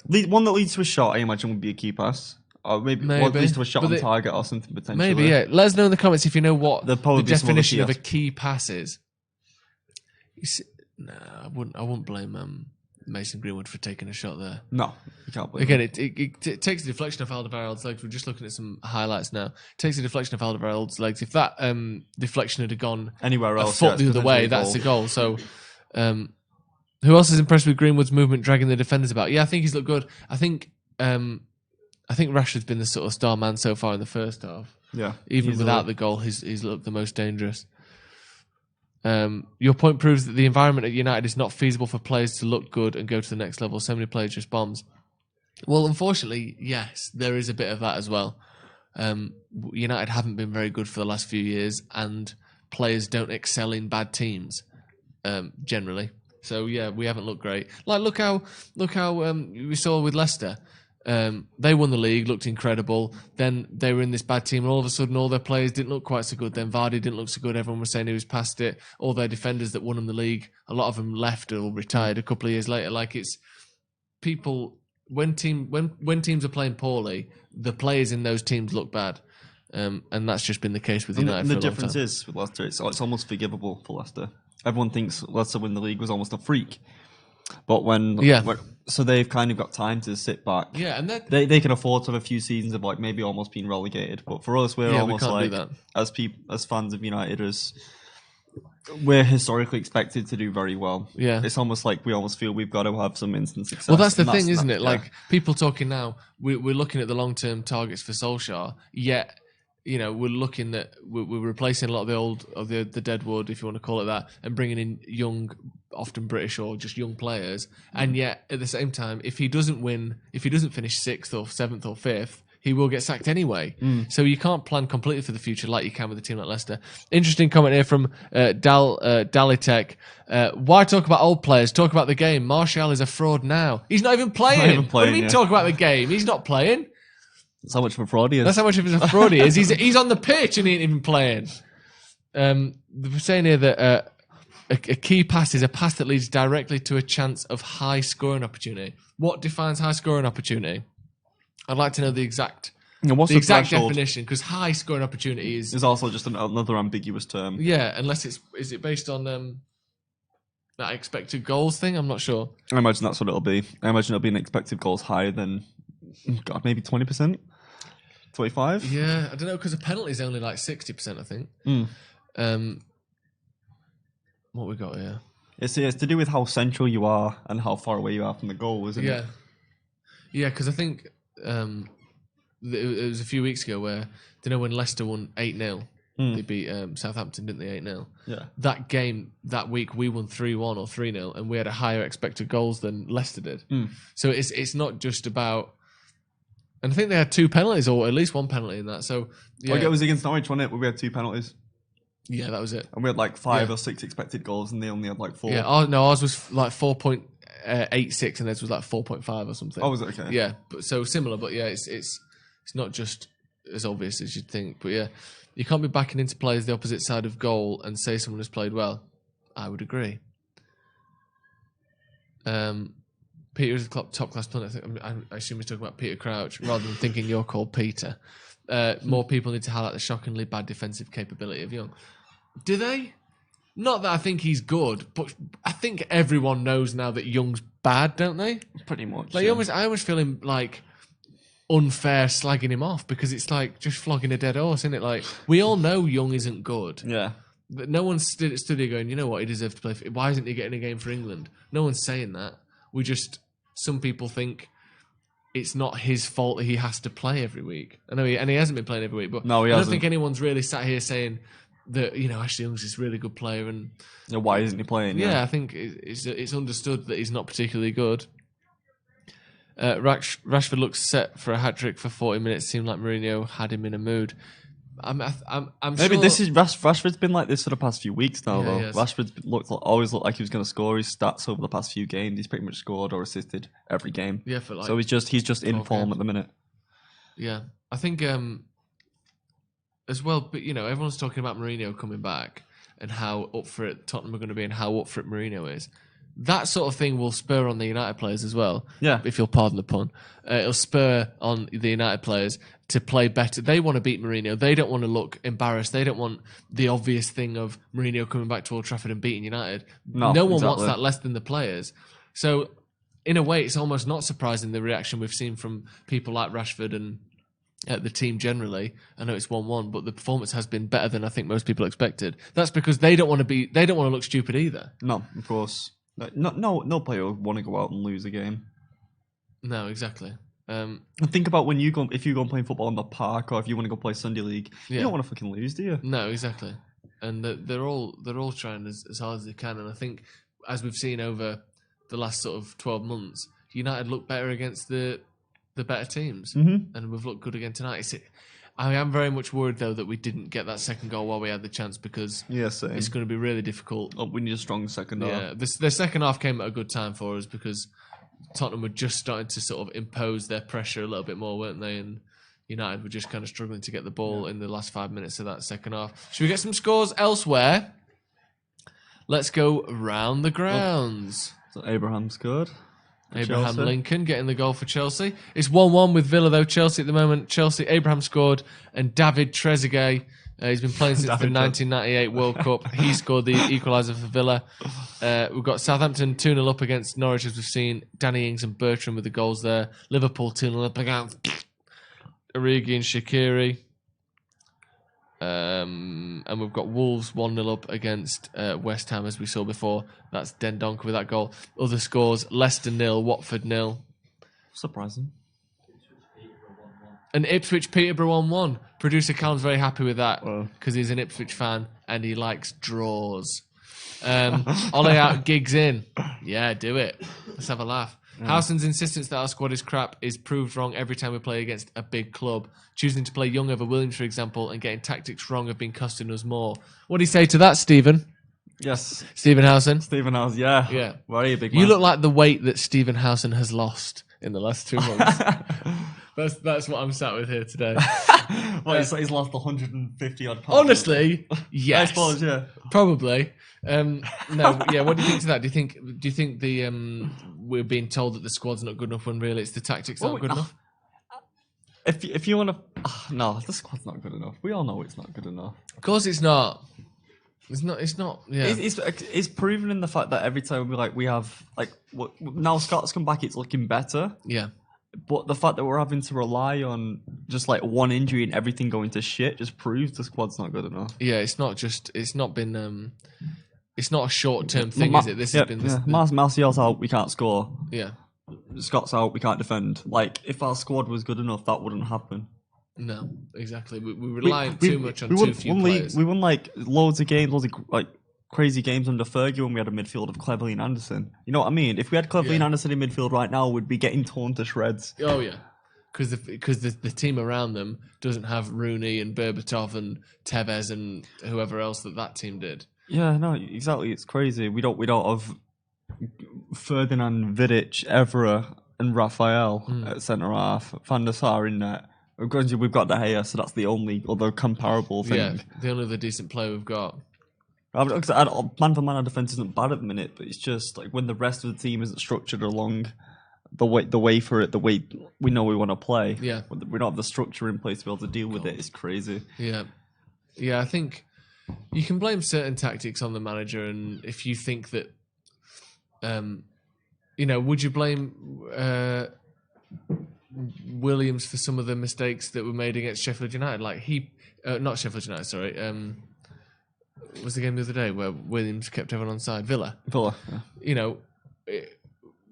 leads to a shot, I imagine, would be a key pass. Or maybe. One leads to a shot on target or something potentially. Maybe, yeah. Let us know in the comments if you know what the definition of a key pass is. I wouldn't blame Mason Greenwood for taking a shot there. No, you can't blame him. Again, it takes the deflection of Alderweireld's legs. We're just looking at some highlights now. It takes the deflection of Alderweireld's legs. If that deflection had gone anywhere else, a foot the other way, that's a goal. So, who else is impressed with Greenwood's movement, dragging the defenders about? Yeah, I think he's looked good. I think Rashford's been the sort of star man so far in the first half. Yeah, even without the goal, he's looked the most dangerous. Your point proves that the environment at United is not feasible for players to look good and go to the next level. So many players just bombs. Well, unfortunately, yes, there is a bit of that as well. United haven't been very good for the last few years, and players don't excel in bad teams generally. So yeah, we haven't looked great. Like look how we saw with Leicester. They won the league, looked incredible. Then they were in this bad team, and all of a sudden, all their players didn't look quite so good. Then Vardy didn't look so good. Everyone was saying he was past it. All their defenders that won them the league, a lot of them left or retired a couple of years later. Like it's people when teams are playing poorly, the players in those teams look bad. And that's just been the case with United. And the difference is with Leicester, it's almost forgivable for Leicester. Everyone thinks Leicester win the league was almost a freak, but so they've kind of got time to sit back. Yeah, and they can afford to have a few seasons of like maybe almost being relegated. But for us, we're almost like as fans of United, we're historically expected to do very well. Yeah, it's almost like we almost feel we've got to have some instant success. Well, that's the thing, isn't it? Like people talking now, we're looking at the long-term targets for Solskjaer, yet. You know, we're looking at we're replacing a lot of the dead wood, if you want to call it that, and bringing in young, often British or just young players. And yet, at the same time, if he doesn't finish 6th or 7th or 5th, he will get sacked anyway. So you can't plan completely for the future like you can with a team like Leicester. Interesting comment here from Dalitech. Why talk about old players? Talk about the game. Martial is a fraud now. He's not even playing. What do you mean talk about the game? He's not playing. That's how much of a fraud he is. That's how much of a fraud he is. He's on the pitch and he ain't even playing. They're saying here that a key pass is a pass that leads directly to a chance of high scoring opportunity. What defines high scoring opportunity? I'd like to know the exact definition, because high scoring opportunity is also just another ambiguous term. Yeah, unless is it based on that expected goals thing? I'm not sure. I imagine that's what it'll be. I imagine it'll be an expected goals higher than maybe 20%. 25? Yeah, I don't know, because a penalty is only like 60%, I think. What we got here? It's to do with how central you are and how far away you are from the goal, isn't it? Yeah, because I think it was a few weeks ago where, when Leicester won 8-0, they beat Southampton, didn't they, 8-0? Yeah. That game, that week, we won 3-1 or 3-0, and we had a higher expected goals than Leicester did. So it's not just about... And I think they had 2 penalties, or at least 1 penalty in that. So yeah, it was against Norwich, wasn't it? Where we had 2 penalties. Yeah, that was it. And we had like 5 or 6 expected goals, and they only had like 4. Yeah, ours was like 4.86, and theirs was like 4.5 or something. Oh, was it? Okay. Yeah, but so similar, but yeah, it's not just as obvious as you'd think. But yeah, you can't be backing into players the opposite side of goal and say someone has played well. I would agree. Peter is a top class player. I assume he's talking about Peter Crouch rather than thinking you're called Peter. More people need to highlight the shockingly bad defensive capability of Young. Do they? Not that I think he's good, but I think everyone knows now that Young's bad, don't they? Pretty much. Like I always feel him like unfair slagging him off, because it's like just flogging a dead horse, isn't it? Like we all know Young isn't good. Yeah. But no one's stood here going, you know what, he deserves to play. Why isn't he getting a game for England? No one's saying that. Some people think it's not his fault that he has to play every week. I know he hasn't been playing every week, but no, I don't think anyone's really sat here saying that, Ashley Young's this really good player. And why isn't he playing? Yeah, I think it's understood that he's not particularly good. Rashford looks set for a hat-trick for 40 minutes. Seemed like Mourinho had him in a mood. I'm maybe sure... this is Rashford's been like this for the past few weeks now, though. Yes. Rashford's always looked like he was going to score. His stats over the past few games, he's pretty much scored or assisted every game. Yeah, for like so he's just in form at the minute. Yeah, I think as well. But everyone's talking about Mourinho coming back and how up for it Tottenham are going to be and how up for it Mourinho is. That sort of thing will spur on the United players as well. Yeah. If you'll pardon the pun. It'll spur on the United players to play better. They want to beat Mourinho. They don't want to look embarrassed. They don't want the obvious thing of Mourinho coming back to Old Trafford and beating United. No one wants that less than the players. So, in a way, it's almost not surprising the reaction we've seen from people like Rashford and the team generally. I know it's 1-1, but the performance has been better than I think most people expected. That's because they don't want to look stupid either. No, of course. No player would want to go out and lose a game. No, exactly. And think about if you go and play football in the park, or if you want to go play Sunday League, you don't want to fucking lose, do you? No, exactly. and they're all trying as hard as they can. And I think, as we've seen over the last sort of 12 months, United look better against the better teams, and we've looked good again tonight. I am very much worried though that we didn't get that second goal while we had the chance, because it's going to be really difficult. We need a strong second half. Yeah, the second half came at a good time for us because Tottenham were just starting to sort of impose their pressure a little bit more, weren't they? And United were just kind of struggling to get the ball in the last 5 minutes of that second half. Should we get some scores elsewhere? Let's go round the grounds. So Abraham scored. Abraham Lincoln getting the goal for Chelsea. It's 1-1 with Villa though. Chelsea at the moment. Chelsea, Abraham scored, and David Trezeguet, he's been playing since the 1998 World Cup. He scored the equaliser for Villa. We've got Southampton 2-0 up against Norwich, as we've seen. Danny Ings and Bertrand with the goals there. Liverpool 2-0 up against Origi and Shaqiri. And we've got Wolves 1-0 up against West Ham, as we saw before. That's Dendoncker with that goal. Other scores: Leicester 0, Watford 0. Surprising. And Ipswich Peterborough 1-1. Producer Callum's very happy with that because he's an Ipswich fan and he likes draws. Ole out, gigs in. Yeah, do it. Let's have a laugh. Howson's insistence that our squad is crap is proved wrong every time we play against a big club. Choosing to play Young over Williams, for example, and getting tactics wrong have been costing us more. What do you say to that, Stephen? Yes. Stephen Howson? Stephen Howson, yeah. Very big man. You look like the weight that Stephen Howson has lost in the last 2 months. That's what I'm sat with here today. He's lost 150 odd pounds. Honestly, yes. I suppose, yeah. Probably. No, yeah. What do you think to that? Do you think the we're being told that the squad's not good enough when really it's the tactics that aren't good enough? If you want to, no, the squad's not good enough. We all know it's not good enough. Of course, it's not. It's not. Yeah. It's proven in the fact that every time we have now Scott's come back, it's looking better. Yeah. But the fact that we're having to rely on just one injury and everything going to shit just proves the squad's not good enough. Yeah, it's not been. It's not a short-term thing, is it? This has been. Martial's out, we can't score. Yeah. Scott's out, we can't defend. If our squad was good enough, that wouldn't happen. No, exactly. We rely too much on too few players. We won loads of games, crazy games under Fergie when we had a midfield of Cleverley and Anderson. You know what I mean? If we had Cleverley and Anderson in midfield right now, we'd be getting torn to shreds. Oh yeah, because the team around them doesn't have Rooney and Berbatov and Tevez and whoever else that team did. Yeah, no, exactly. It's crazy. We don't have Ferdinand, Vidic, Evra, and Raphael at centre half. Van der Sar in net. Granted, we've got De Gea, so that's the only other comparable thing. Yeah, the only other decent player we've got. Man for man, our defence isn't bad at the minute, but it's just when the rest of the team isn't structured along the way for it, the way we know we want to play. Yeah, we don't have the structure in place to be able to deal with it. It's crazy. Yeah, I think you can blame certain tactics on the manager, and if you think that, would you blame Williams for some of the mistakes that were made against Sheffield United? Not Sheffield United, sorry. What was the game the other day where Williams kept everyone on side? Villa. Yeah.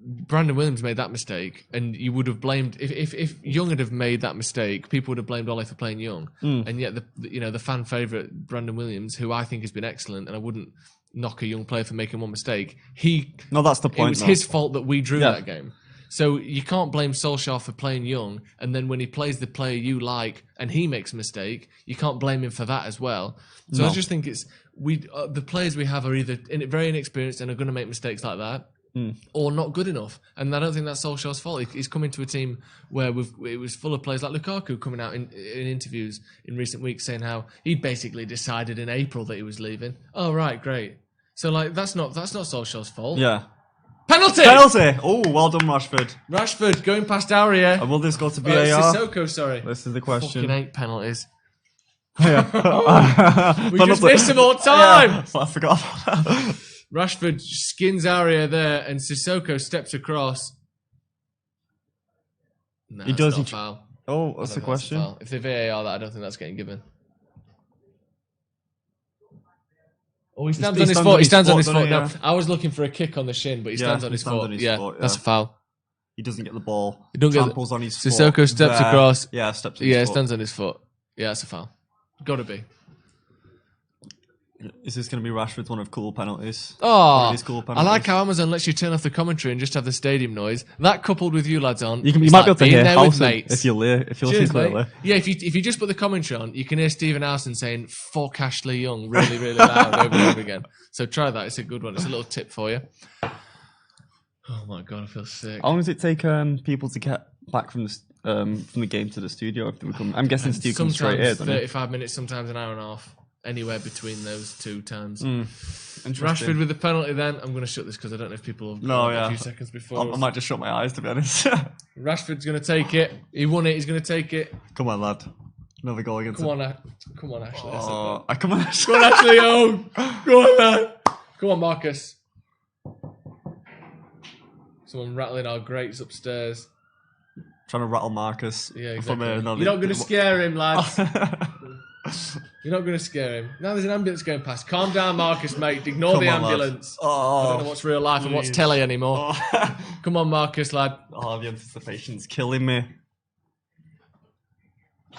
Brandon Williams made that mistake, and you would have blamed if Young had have made that mistake, people would have blamed Ole for playing Young, and yet the fan favourite Brandon Williams, who I think has been excellent, and I wouldn't knock a young player for making one mistake. That's the point. It was his fault that we drew that game. So you can't blame Solskjaer for playing Young, and then when he plays the player you like and he makes a mistake, you can't blame him for that as well. So I just think the players we have are either very inexperienced and are going to make mistakes like that, or not good enough. And I don't think that's Solskjaer's fault. He's come into a team where it was full of players like Lukaku coming out in interviews in recent weeks saying how he'd basically decided in April that he was leaving. Oh right, great. So that's not Solskjaer's fault. Yeah. Penalty! Oh, well done, Rashford. Rashford going past Aurier. And will this go to VAR? Sissoko, sorry. This is the question. Fucking 8 penalties. Yeah. We just missed them all time. Yeah, I forgot about that. Rashford skins Aurier there, and Sissoko steps across. No, he does. Not a foul. Oh, that's the question. If they VAR that, I don't think that's getting given. Oh, he stands on his foot. He stands on his foot. No, I was looking for a kick on the shin, but he stands on his foot. Yeah, that's a foul. He doesn't get the ball. He tramples on his foot. Sissoko steps across. Yeah, steps on his foot. Stands on his foot. Yeah, that's a foul. Got to be. Is this going to be Rashford's one of cool penalties? Oh, I like how Amazon lets you turn off the commentary and just have the stadium noise. That coupled with you lads on, you might be able to hear Howson if you're listening clearly. Yeah, if you just put the commentary on, you can hear Stephen Howson saying "fuck Ashley Young" really, really loud over and over again. So try that; it's a good one. It's a little tip for you. Oh my god, I feel sick. How long does it take people to get back from the game to the studio? If they come? I'm guessing Steve comes straight here. 35 minutes, sometimes an hour and a half. Anywhere between those two times. Rashford with the penalty then. I'm going to shut this because I don't know if people have a few seconds before. I might just shut my eyes, to be honest. Rashford's going to take it. He won it. He's going to take it. Come on, lad. Another goal against him. Come on, Ashley. Come on, Ashley. Go on, Ashley. Go on, lad. Come on, Marcus. Someone rattling our grates upstairs. Trying to rattle Marcus. Yeah, exactly. You're not going to scare him, lads. You're not going to scare him. Now there's an ambulance going past. Calm down, Marcus, mate. Ignore the ambulance. I don't know what's real life and what's telly anymore. Come on, Marcus, lad. The anticipation's killing me. Do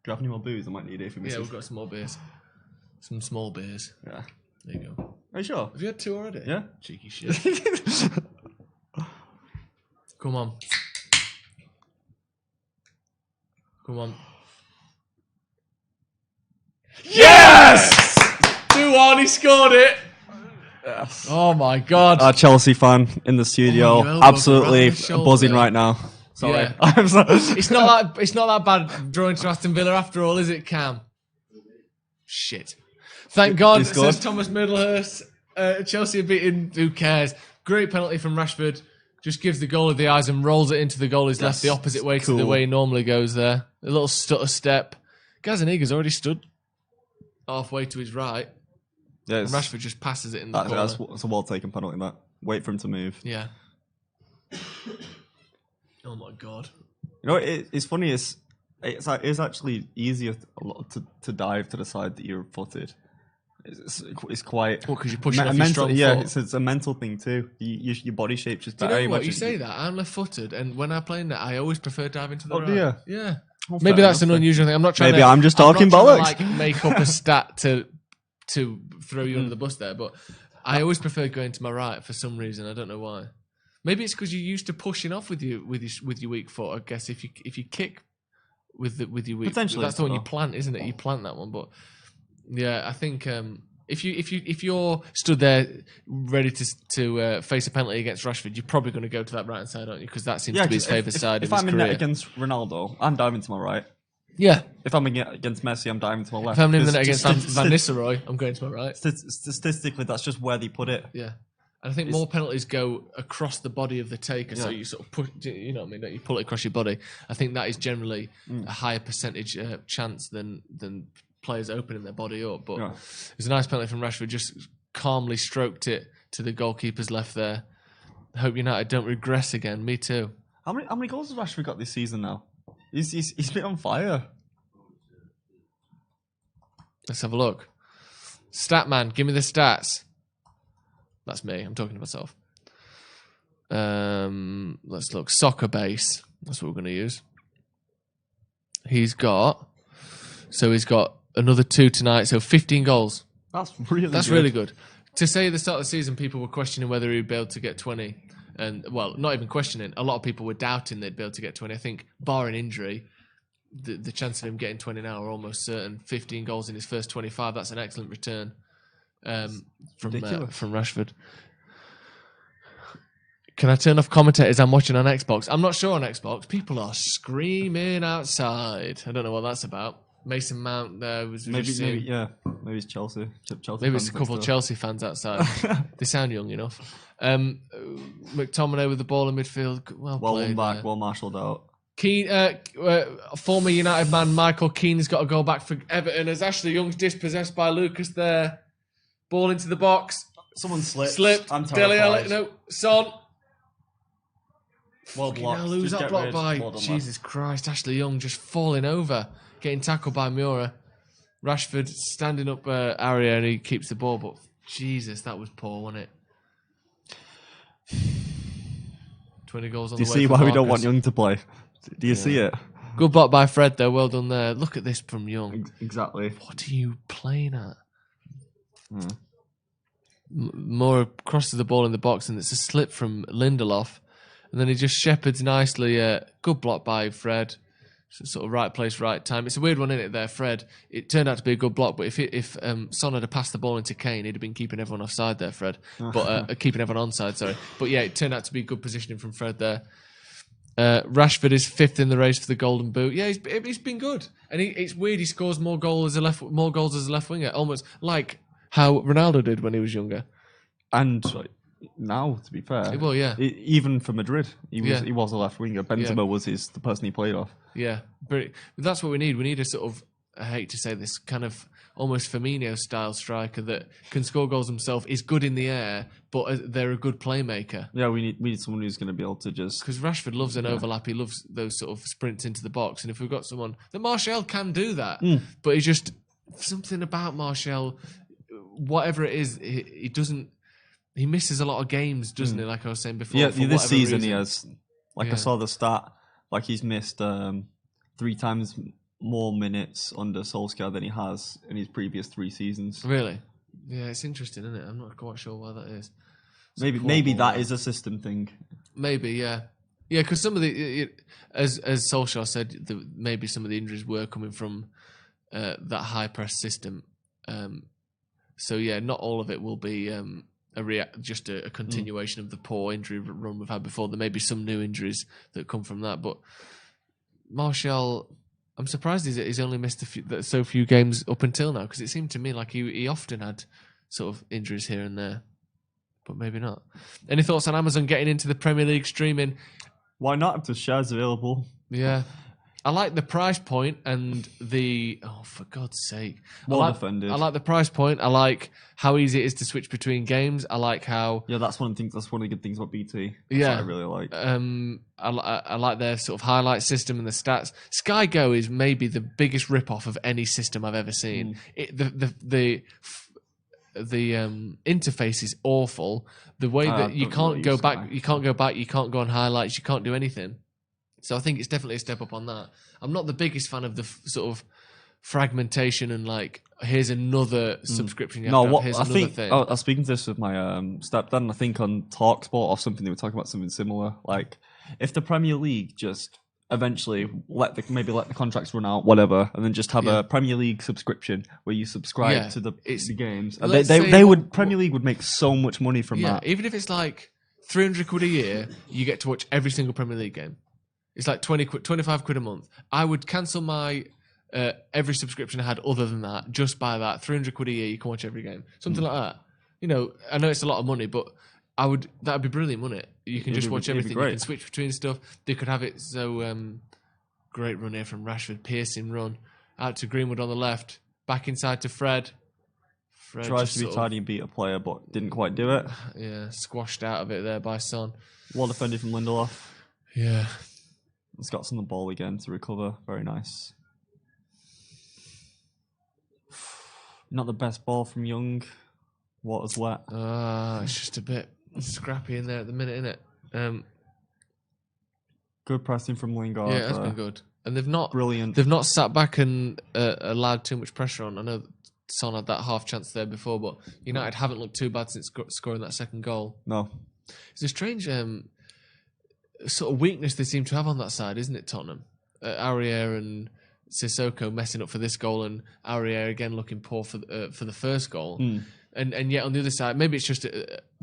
you have any more booze? I might need it for me. Yeah, we've got some more beers. Some small beers. Yeah. There you go. Are you sure? Have you had 2 already? Yeah. Cheeky shit. Come on. Come on. Yes! 2-1, he scored it. Yes. Oh my god. Our Chelsea fan in the studio, absolutely buzzing right now. Sorry. Yeah. I'm sorry. It's not that bad drawing to Aston Villa after all, is it, Cam? Shit. Thank God, says Thomas Middlehurst. Chelsea are beaten, who cares? Great penalty from Rashford. Just gives the goalie the eyes and rolls it into the goalie's left the opposite way to the way he normally goes there. A little stutter step. Gazaniga's already stood halfway to his right. Yeah, and Rashford just passes it in the corner. That's a well-taken penalty, that. Wait for him to move. Yeah. Oh, my God. You know, it's funny. It's actually easier to dive to the side that you're footed. It's quite... What, because you push it off your strong foot? Yeah, it's a mental thing too. Your body shape's just better. You know what? You say that. I'm left-footed, and when I play in that, I always prefer diving to the right. Oh, dear. Yeah. Well, maybe that's an unusual thing. I'm not trying I'm just talking bollocks. To make up a stat to throw you under the bus there, but I always prefer going to my right for some reason. I don't know why. Maybe it's because you're used to pushing off with your weak foot. I guess if you kick with your weak, potentially that's the one you plant, isn't it? You plant that one, but yeah, I think if you're stood there ready to face a penalty against Rashford, you're probably going to go to that right hand side, aren't you? Because that seems to be his favourite side. If I'm in net against Ronaldo, I'm diving to my right. Yeah. If I'm against Messi, I'm diving to my left. If I'm in the net against Van Nistelrooy, I'm going to my right. Statistically, that's just where they put it. Yeah. And I think more penalties go across the body of the taker, so you sort of push, you know what I mean? You pull it across your body. I think that is generally a higher percentage chance than players opening their body up. But it was a nice penalty from Rashford, just calmly stroked it to the goalkeeper's left there. I hope United don't regress again. Me too. How many goals has Rashford got this season now? He's been on fire. Let's have a look. Statman, give me the stats. That's me. I'm talking to myself. Let's look. Soccer base. That's what we're going to use. He's got another 2 tonight, so 15 goals. That's really good. To say at the start of the season, people were questioning whether he'd be able to get 20. And, well, not even questioning. A lot of people were doubting they'd be able to get 20. I think, barring injury, the chance of him getting 20 now are almost certain. 15 goals in his first 25. That's an excellent return. From Rashford. Can I turn off commentators? I'm watching on Xbox. I'm not sure on Xbox. People are screaming outside. I don't know what that's about. Mason Mount there was maybe it's Chelsea. Maybe it's a couple of Chelsea fans outside. They sound young enough. McTominay with the ball in midfield. Well played, back, well marshalled out. Keane, former United man Michael Keane's got to go back for Everton as Ashley Young's dispossessed by Lucas there. Ball into the box. Someone slipped. I'm Dele terrified. Alli, Son. Well blocked. Hell, who's that blocked by? Jesus Christ, Ashley Young just falling over. Getting tackled by Miura. Rashford standing up area and he keeps the ball, but Jesus, that was poor, wasn't it? 20 goals on the way. Do you see why we don't want Young to play? Do you see it? Good block by Fred, though. Well done there. Look at this from Young. Exactly. What are you playing at? Moore crosses the ball in the box, and it's a slip from Lindelof. And then he just shepherds nicely. Good block by Fred. Sort of right place, right time. It's a weird one, isn't it, there, Fred? It turned out to be a good block, but if Son had passed the ball into Kane, he'd have been keeping everyone offside there, Fred. But keeping everyone onside, sorry. But yeah, it turned out to be good positioning from Fred there. Rashford is 5th in the race for the Golden Boot. Yeah, he's been good, and it's weird. He scores more goals as a left winger, almost like how Ronaldo did when he was younger. And now, to be fair, well, yeah, even for Madrid, he was a left winger. Benzema was the person he played off. Yeah, but that's what we need. We need a sort of, I hate to say this, kind of almost Firmino style striker that can score goals himself, is good in the air, but they're a good playmaker. Yeah, we need someone who's going to be able to just... Because Rashford loves an overlap. He loves those sort of sprints into the box. And if we've got someone... The Martial can do that. But he's just... Something about Martial, whatever it is, he doesn't... He misses a lot of games, doesn't he? Like I was saying before. Yeah, this season he has... I saw the stat, he's missed 3 times more minutes under Solskjaer than he has in his previous 3 seasons. Really? Yeah, it's interesting, isn't it? I'm not quite sure why that is. Maybe that is a system thing. Maybe, yeah. Yeah, because some of as Solskjaer said, maybe some of the injuries were coming from that high press system. So yeah, not all of it will be just a continuation of the poor injury run we've had before. There may be some new injuries that come from that, but Martial, I'm surprised he's only missed so few games up until now, because it seemed to me like he often had sort of injuries here and there, but maybe not. Any thoughts on Amazon getting into the Premier League streaming? Why not, if the shares available? Yeah. I like the price point and for God's sake. Defended. I like the price point. I like how easy it is to switch between games. I like how... Yeah, that's one of the good things about BT. That's what I really like. I like their sort of highlight system and the stats. Sky Go is maybe the biggest rip-off of any system I've ever seen. The interface is awful. The way that you can't go back, you can't go on highlights, you can't do anything. So I think it's definitely a step up on that. I'm not the biggest fan of the sort of fragmentation and here's another subscription. I was speaking to this with my stepdad, and I think on TalkSport or something they were talking about something similar. Like, if the Premier League just eventually let the contracts run out, whatever, and then just have a Premier League subscription where you subscribe to the games. Premier League would make so much money from that. Even if it's like £300 a year, you get to watch every single Premier League game. It's like 25 quid a month. I would cancel my every subscription I had other than that, just by that. 300 quid a year, you can watch every game. Something like that. You know, I know it's a lot of money, but that'd be brilliant, wouldn't it? You can just watch everything. You can switch between stuff. They could have it so great run here from Rashford, piercing run. Out to Greenwood on the left. Back inside to Fred. Fred tries to be tidy and beat a player, but didn't quite do it. Yeah, squashed out of it there by Son. Well defended from Lindelof. Yeah. Scott's on the ball again to recover. Very nice. Not the best ball from Young. Water's wet. It's just a bit scrappy in there at the minute, innit? Good pressing from Lingard. Yeah, that's been good. And they've not brilliant. They've not sat back and allowed too much pressure on. I know Son had that half chance there before, but United haven't looked too bad since scoring that second goal. No. It's a strange sort of weakness they seem to have on that side, isn't it, Tottenham? Aurier and Sissoko messing up for this goal, and Aurier again looking poor for the first goal. And yet on the other side, maybe it's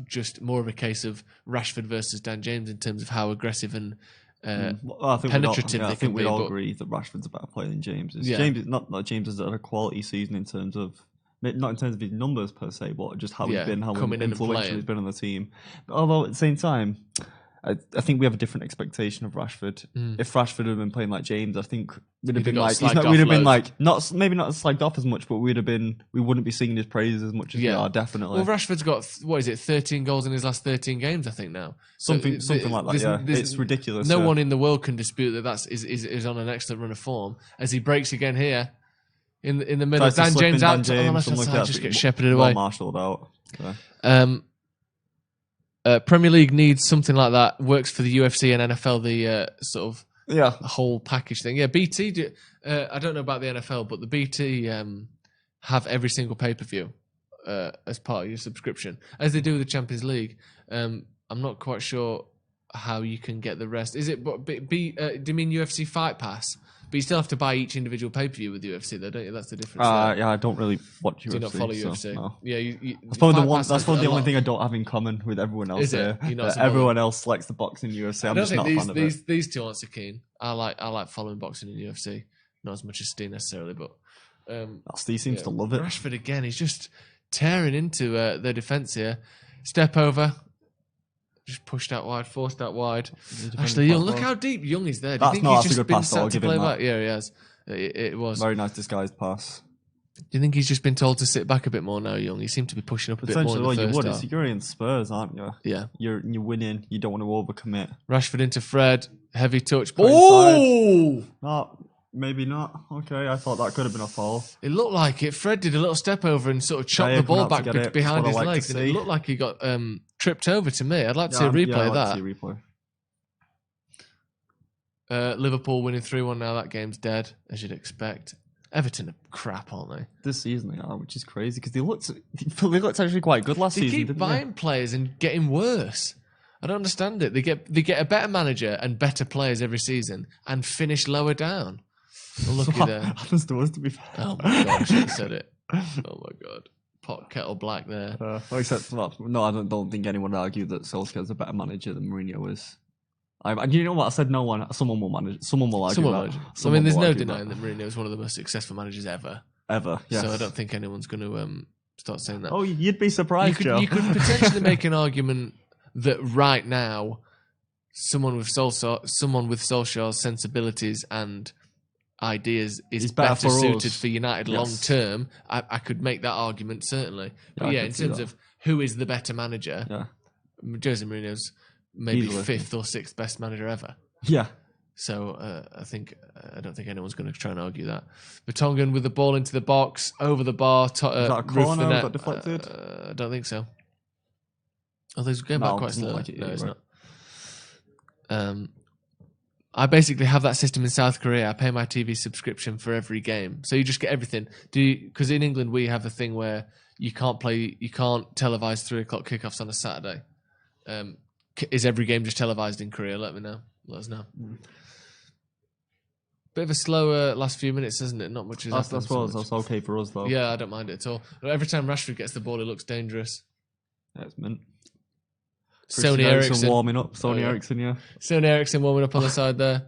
just more of a case of Rashford versus Dan James in terms of how aggressive and penetrative they can be. I think we all agree that Rashford's a better player than James. James is not James has had a quality season in terms of, not in terms of his numbers per se, but just how he's been, how influential he's been on the team. But although at the same time, I think we have a different expectation of Rashford. If Rashford had been playing like James, I think we'd have been not slagged off as much, but we wouldn't be singing his praises as much as we are, definitely. Well, Rashford's got 13 goals in his last 13 games, I think now. Something like that. It's ridiculous. No one in the world can dispute that is on an excellent run of form as he breaks again here in the middle. Dan James out on the left side, just gets shepherded away. Marshalled out. Okay. Premier League needs something like that. Works for the UFC and NFL. The sort of whole package thing. Yeah, BT. I don't know about the NFL, but the BT have every single pay-per-view as part of your subscription, as they do with the Champions League. I'm not quite sure how you can get the rest. Is it? Do you mean UFC Fight Pass? But you still have to buy each individual pay-per-view with UFC, though, don't you? That's the difference. Yeah, I don't really watch UFC. Do you not follow UFC? No. Yeah, that's probably the only thing I don't have in common with everyone else. Is it? Everyone else likes the boxing UFC. I'm just not a fan of it. These two aren't so keen. I like following boxing and UFC, not as much as Steve necessarily, but Steve seems to love it. Rashford again. He's just tearing into their defence here. Step over. Just pushed out wide, forced out wide. Actually, look how deep Young is there. Do you think he's just been sat to play back? Yeah, he has. It was. Very nice disguised pass. Do you think he's just been told to sit back a bit more now, Young? He seemed to be pushing up a bit more in the first half. You're in Spurs, aren't you? Yeah. You're winning. You don't want to overcommit. Rashford into Fred. Heavy touch. Oh! No, maybe not. Okay, I thought that could have been a foul. It looked like it. Fred did a little step over and sort of chopped the ball back behind his legs. And it looked like he got tripped over to me. I'd like to see a replay of that. See a replay. Liverpool winning 3-1 now. That game's dead, as you'd expect. Everton are crap, aren't they? This season they are, which is crazy because they looked actually quite good last season. They keep buying players and getting worse. I don't understand it. They get a better manager and better players every season and finish lower down. Well, looky there. Happens to us, to be fair. Oh my god, I should have said it. Oh my god. Pot kettle black there. No, I don't think anyone would argue that Solskjaer's a better manager than Mourinho is. And you know what? I said no one. Someone will manage. Someone will argue that. There's no denying that Mourinho is one of the most successful managers ever. Yes. So I don't think anyone's going to start saying that. Oh, you'd be surprised, Joe. You could potentially make an argument that right now, someone with Solskjaer's sensibilities and ideas is better suited for United long term. I could make that argument certainly. But in terms of who is the better manager, Jose Mourinho's maybe fifth or sixth best manager ever. Yeah. So I don't think anyone's going to try and argue that. Vertonghen with the ball into the box, over the bar. Is that a corner that got deflected? I don't think so. Oh, there's going back quite slowly. No, it's not. I basically have that system in South Korea. I pay my TV subscription for every game, so you just get everything. Because in England we have a thing where you can't televise 3:00 kickoffs on a Saturday. Is every game just televised in Korea? Let us know. Bit of a slower last few minutes, isn't it? Not much has happened. That's okay for us, though. Yeah, I don't mind it at all. Every time Rashford gets the ball, it looks dangerous. Yeah, it's mint. Sony Ericsson warming up. Ericsson, yeah. Sony Ericsson warming up on the side there.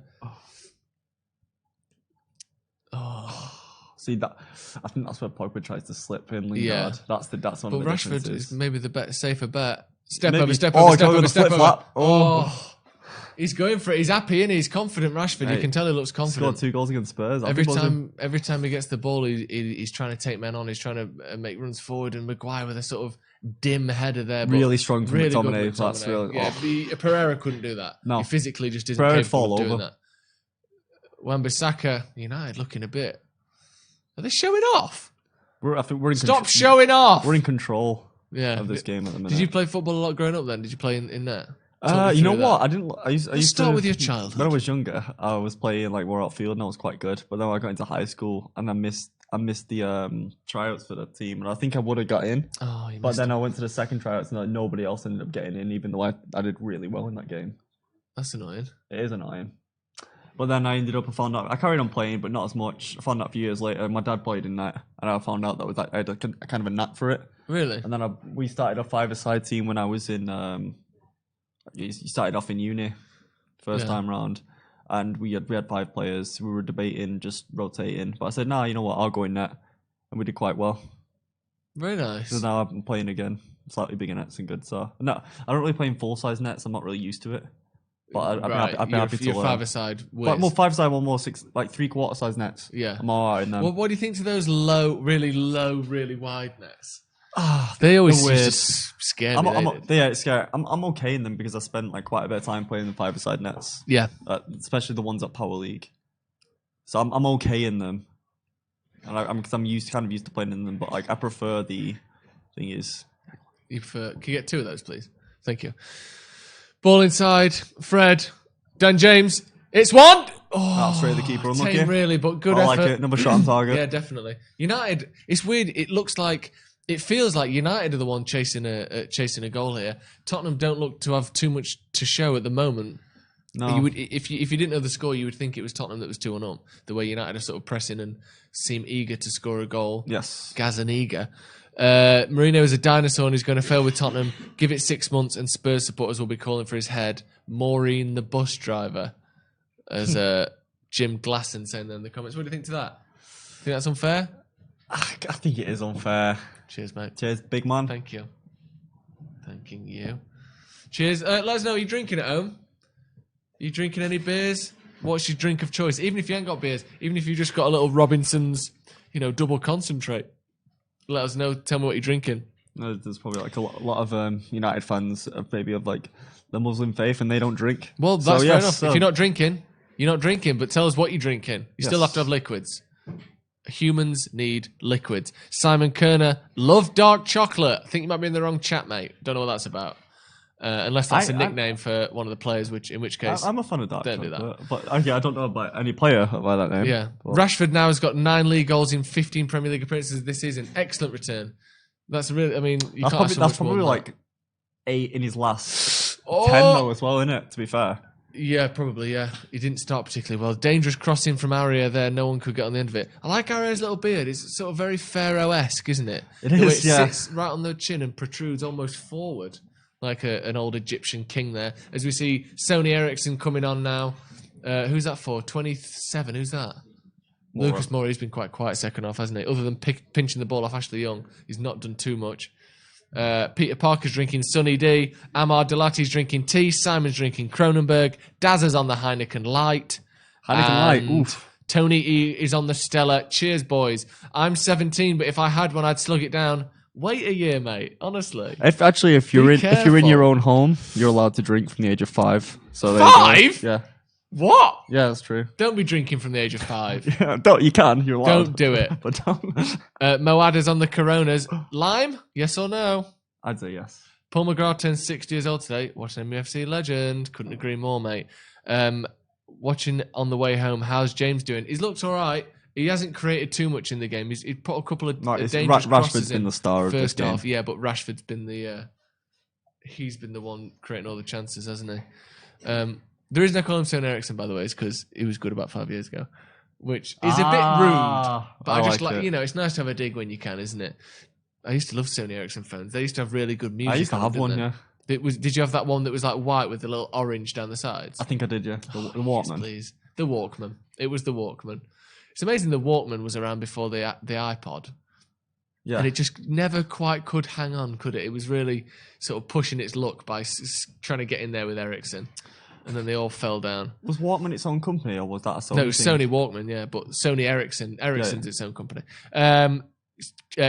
See that? I think that's where Pogba tries to slip in. Lingard. Yeah, that's one. But Rashford is maybe the safer bet. Step over. Oh, he's going for it. He's happy and he's confident. Rashford, you can tell he looks confident. Scored 2 goals against Spurs. Every time he gets the ball, he's trying to take men on. He's trying to make runs forward. And Maguire with a sort of dim header there, but really strong from really McTominay. That's really Pereira couldn't do that. No, he physically just isn't capable of doing that. Wan-Bissaka, United looking a bit. Are they showing off? Stop showing off. We're in control. Of this game at the minute. Did you play football a lot growing up? Then did you play in that? You know what? I didn't. I used to start with your childhood. When I was younger, I was playing like more outfield, and I was quite good. But then I got into high school, and I missed the tryouts for the team, and I think I would have got in. But then I went to the second tryouts, and nobody else ended up getting in, even though I did really well in that game. That's annoying. It is annoying. But then I found out I carried on playing, but not as much. I found out a few years later. My dad played in that, and I found out that I had a kind of a knack for it. Really? And then we started a 5-a-side team when I was in. You started off in uni, first time round, and we had 5 players. We were debating just rotating, but I said, "Nah, you know what? I'll go in net," and we did quite well. Very nice. So now I'm playing again, slightly bigger nets and good. So no, I don't really play in full size nets. I'm not really used to it. But I'd be happy to learn. 5-a-side. But more 5-a-side, one more 6, like 3/4 size nets. Yeah, I'm alright in them. What do you think to those really low, really wide nets? They always just scare me. It's scary. I'm okay in them because I spent like quite a bit of time playing the 5-a-side nets. Yeah, especially the ones at Power League. So I'm okay in them, and I'm used to playing in them. But like I prefer the thing is. You prefer? Can you get 2 of those, please? Thank you. Ball inside, Fred, Dan James, It's one. Oh, straight the keeper unlucky. Really, but good I effort. like it. Another shot on target. Yeah, definitely. United. It's weird. It feels like United are the one chasing a goal here. Tottenham don't look to have too much to show at the moment. No. If you didn't know the score, you would think it was Tottenham that was 2-1 up. The way United are sort of pressing and seem eager to score a goal. Yes. Gazaniga. Mourinho is a dinosaur and he's going to fail with Tottenham. Give it 6 months and Spurs supporters will be calling for his head. Maureen the bus driver. As Jim Glasson saying there in the comments. What do you think to that? Think that's unfair? I think it is unfair. Cheers, mate. Cheers, big man. Thank you. Thanking you. Cheers. Let us know, are you drinking at home? Are you drinking any beers? What's your drink of choice? Even if you ain't got beers, even if you just got a little Robinson's, double concentrate. Let us know. Tell me what you're drinking. There's probably like a lot of United fans maybe of like the Muslim faith and they don't drink. Well, that's fair enough. If you're not drinking, you're not drinking, but tell us what you're drinking. You still have to have liquids. Humans need liquids. Simon Kerner, love dark chocolate. I think you might be in the wrong chat, mate. Don't know what that's about. Unless that's a nickname for one of the players, in which case... I'm a fan of dark chocolate. Don't do that. But okay, I don't know about any player by that name. Yeah. But. Rashford now has got 9 league goals in 15 Premier League appearances this season. Excellent return. That's really... I mean, that's probably like 8 in his last 10 though as well, isn't it? To be fair. Yeah, probably, yeah. He didn't start particularly well. Dangerous crossing from Aria there. No one could get on the end of it. I like Aria's little beard. It's sort of very Pharaoh-esque, isn't it? It is, yeah. It sits right on the chin and protrudes almost forward like an old Egyptian king there. As we see Sony Ericsson coming on now. Who's that for? 27. Who's that? Lucas Moura. He's been quite quiet second half, hasn't he? Other than pinching the ball off Ashley Young, he's not done too much. Peter Parker's drinking Sunny D. Amar Delati's drinking tea. Simon's drinking Kronenberg. Dazza's on the Heineken Light. Oof. Tony E is on the Stella. Cheers, boys. I'm 17, but if I had one, I'd slug it down. Wait a year, mate. Honestly. If you're in your own home, you're allowed to drink from the age of 5. So 5? Yeah. What? Yeah, that's true. Don't be drinking from the age of 5. Yeah, don't. You can. You're allowed. Don't do it. But don't. Moada's on the Coronas. Lime? Yes or no? I'd say yes. Paul McGrath turns 60 years old today. Watching MUFC legend. Couldn't agree more, mate. Watching on the way home. How's James doing? He looks all right. He hasn't created too much in the game. He's put a couple of dangerous crosses in been the star of first this half. game. Yeah, but Rashford's been he's been the one creating all the chances, hasn't he? The reason I call him Sony Ericsson, by the way, is because he was good about 5 years ago, which is a bit rude. But I just like it's nice to have a dig when you can, isn't it? I used to love Sony Ericsson phones. They used to have really good music. I used to have one, yeah. Did you have that one that was like white with the little orange down the sides? I think I did, yeah. The Walkman. Yes, please. The Walkman. It was the Walkman. It's amazing the Walkman was around before the iPod. Yeah. And it just never quite could hang on, could it? It was really sort of pushing its luck by trying to get in there with Ericsson. And then they all fell down. Was Walkman its own company or was that a Sony No, it was thing? Sony Walkman, yeah. But Sony Ericsson's its own company.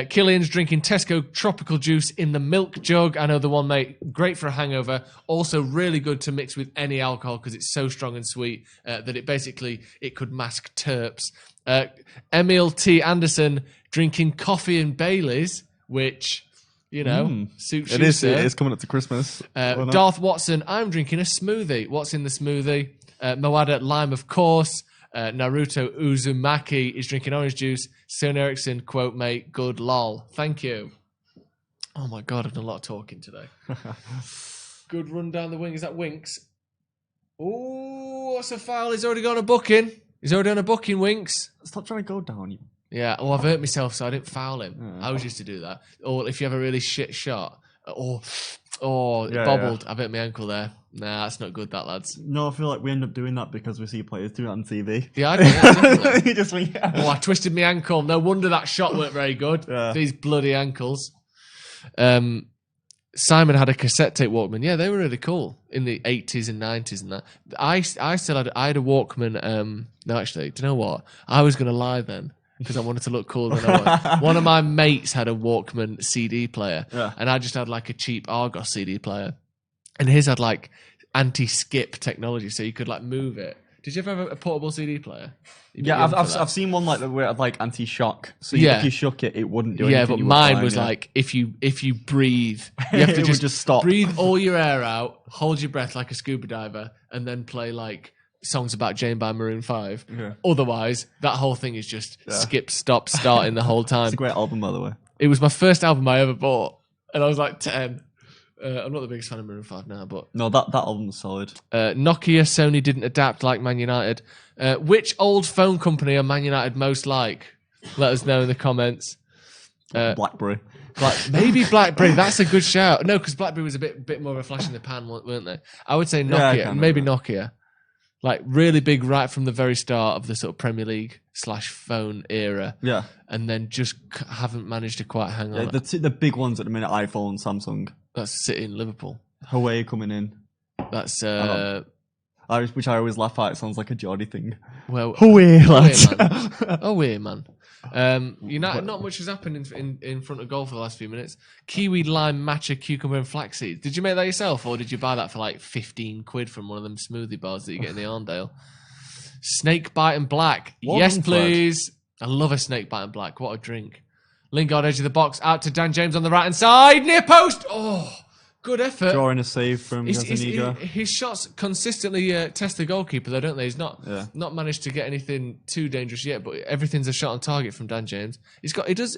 Killian's drinking Tesco tropical juice in the milk jug. I know the one, mate. Great for a hangover. Also really good to mix with any alcohol because it's so strong and sweet that it could mask terps. Emil T. Anderson drinking coffee and Baileys, which, suits you, sir. It is coming up to Christmas. Darth Watson, I'm drinking a smoothie. What's in the smoothie? Moada, lime, of course. Naruto Uzumaki is drinking orange juice. Sony Ericsson, quote, mate, good lol. Thank you. Oh my God, I've done a lot of talking today. Good run down the wing. Is that Winks? Oh, what's a foul? He's already got a booking. He's already on a booking, Winks. Stop trying to go down. Yeah, I've hurt myself, so I didn't foul him. I always used to do that. Or if you have a really shit shot, it bobbled. I've hit my ankle there. Nah, that's not good, that, lads. No, I feel like we end up doing that because we see players do it on TV. Yeah, I do. Definitely. You just went, yeah. I twisted my ankle. No wonder that shot weren't very good. Yeah. These bloody ankles. Simon had a cassette tape Walkman. Yeah, they were really cool in the 80s and 90s and that. I had a Walkman. No, actually, do you know what? I was going to lie then because I wanted to look cooler than I was. One of my mates had a Walkman CD player, and I just had like a cheap Argos CD player. And his had like anti-skip technology, so you could like move it. Did you ever have a portable CD player? Yeah, I've seen one like where it had like anti-shock. So if you shook it, it wouldn't do anything. Yeah, but mine was like if you breathe, you have to just stop. Breathe all your air out, hold your breath like a scuba diver, and then play like Songs About Jane by Maroon 5. Yeah. Otherwise, that whole thing is just skip, stop, starting the whole time. It's a great album, by the way. It was my first album I ever bought, and I was like 10. I'm not the biggest fan of Maroon 5 now, but... No, that album's solid. Nokia, Sony didn't adapt like Man United. Which old phone company are Man United most like? Let us know in the comments. BlackBerry. Maybe BlackBerry. That's a good shout. No, because BlackBerry was a bit more of a flash in the pan, weren't they? I would say Nokia. Yeah, maybe Nokia. Like really big right from the very start of the sort of Premier League / phone era. Yeah. And then just haven't managed to quite hang on. The big ones at the minute, iPhone, Samsung. That's City and Liverpool. Huawei coming in. That's... which I always laugh at. It sounds like a Geordie thing. Well, Huawei, lads. Huawei, man. United, not much has happened in front of goal for the last few minutes. Kiwi, lime, matcha, cucumber, and flax seeds. Did you make that yourself, or did you buy that for like 15 quid from one of them smoothie bars that you get in the Arndale? Snake bite and black. Yes, please. I love a snake bite and black. What a drink. Lingard, edge of the box, out to Dan James on the right hand side, near post. Oh, good effort. Drawing a save from Gazaniga. His shots consistently test the goalkeeper, though, don't they? He's not managed to get anything too dangerous yet, but everything's a shot on target from Dan James. He does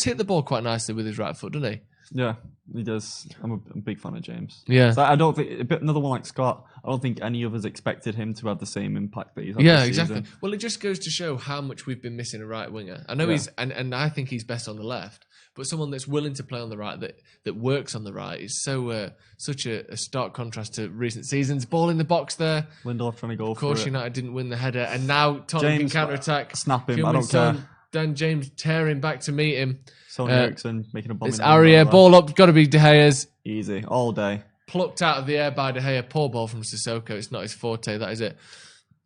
hit the ball quite nicely with his right foot, doesn't he? Yeah, he does. I'm a big fan of James. Yeah, so I don't think another one like Scott. I don't think any of us expected him to have the same impact that he's had. Yeah, exactly. Season. Well, it just goes to show how much we've been missing a right winger. I know he's and I think he's best on the left. But someone that's willing to play on the right, that works on the right, is such a stark contrast to recent seasons. Ball in the box there. Lindelof trying to go for it. Of course, United didn't win the header, and now Tottenham can counter-attack. Snap him, I don't care. Dan James tearing back to meet him. Sonny Eriksson making a bomb. It's Aurier, ball up, got to be De Gea's. Easy, all day. Plucked out of the air by De Gea. Poor ball from Sissoko. It's not his forte, that is it.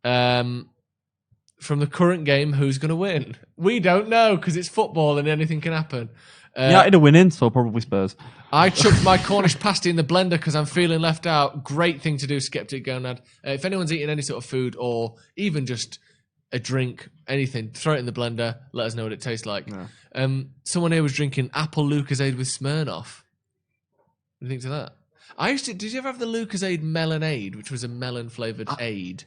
From the current game, who's going to win? We don't know, because it's football and anything can happen. United are winning, so probably Spurs. I chucked my Cornish pasty in the blender because I'm feeling left out. Great thing to do, Skeptic Gonad. If anyone's eating any sort of food or even just a drink, anything, throw it in the blender. Let us know what it tastes like. Yeah. Someone here was drinking apple Lucozade with Smirnoff. What do you think to that? Did you ever have the Lucozade Melonade, which was a melon-flavoured aid?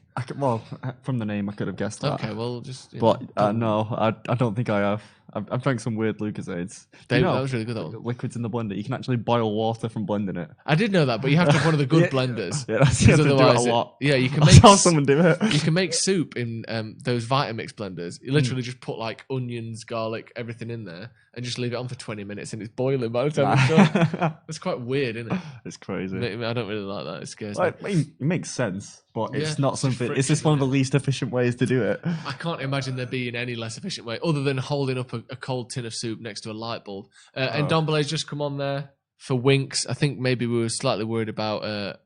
From the name, I could have guessed that. Okay, well, just... no, I don't think I have. I've drank some weird Lucozades. That was really good, that one. Liquids in the blender. You can actually boil water from blending it. I did know that, but you have to have one of the good blenders. Yeah, that's you have to do it a lot. You can make... That's how someone do it. You can make soup in those Vitamix blenders. You literally just put like onions, garlic, everything in there, and just leave it on for 20 minutes, and it's boiling by the time it's done. It's quite weird, isn't it? It's crazy. I don't really like that. It scares me. It makes sense, but it's not something... It's just one of the least efficient ways to do it. I can't imagine there being any less efficient way, other than holding up a cold tin of soup next to a light bulb. And Ndombele's just come on there for Winks. I think maybe we were slightly worried about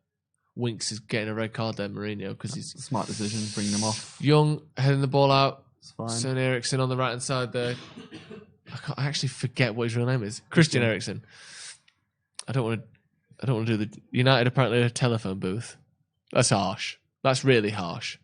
Winks is getting a red card there, Mourinho, because he's... Smart decision, bringing him off. Young, heading the ball out. It's fine. Son Eriksson on the right-hand side there. I actually forget what his real name is. Christian Eriksen. I don't want to do the... United apparently a telephone booth. That's harsh. That's really harsh.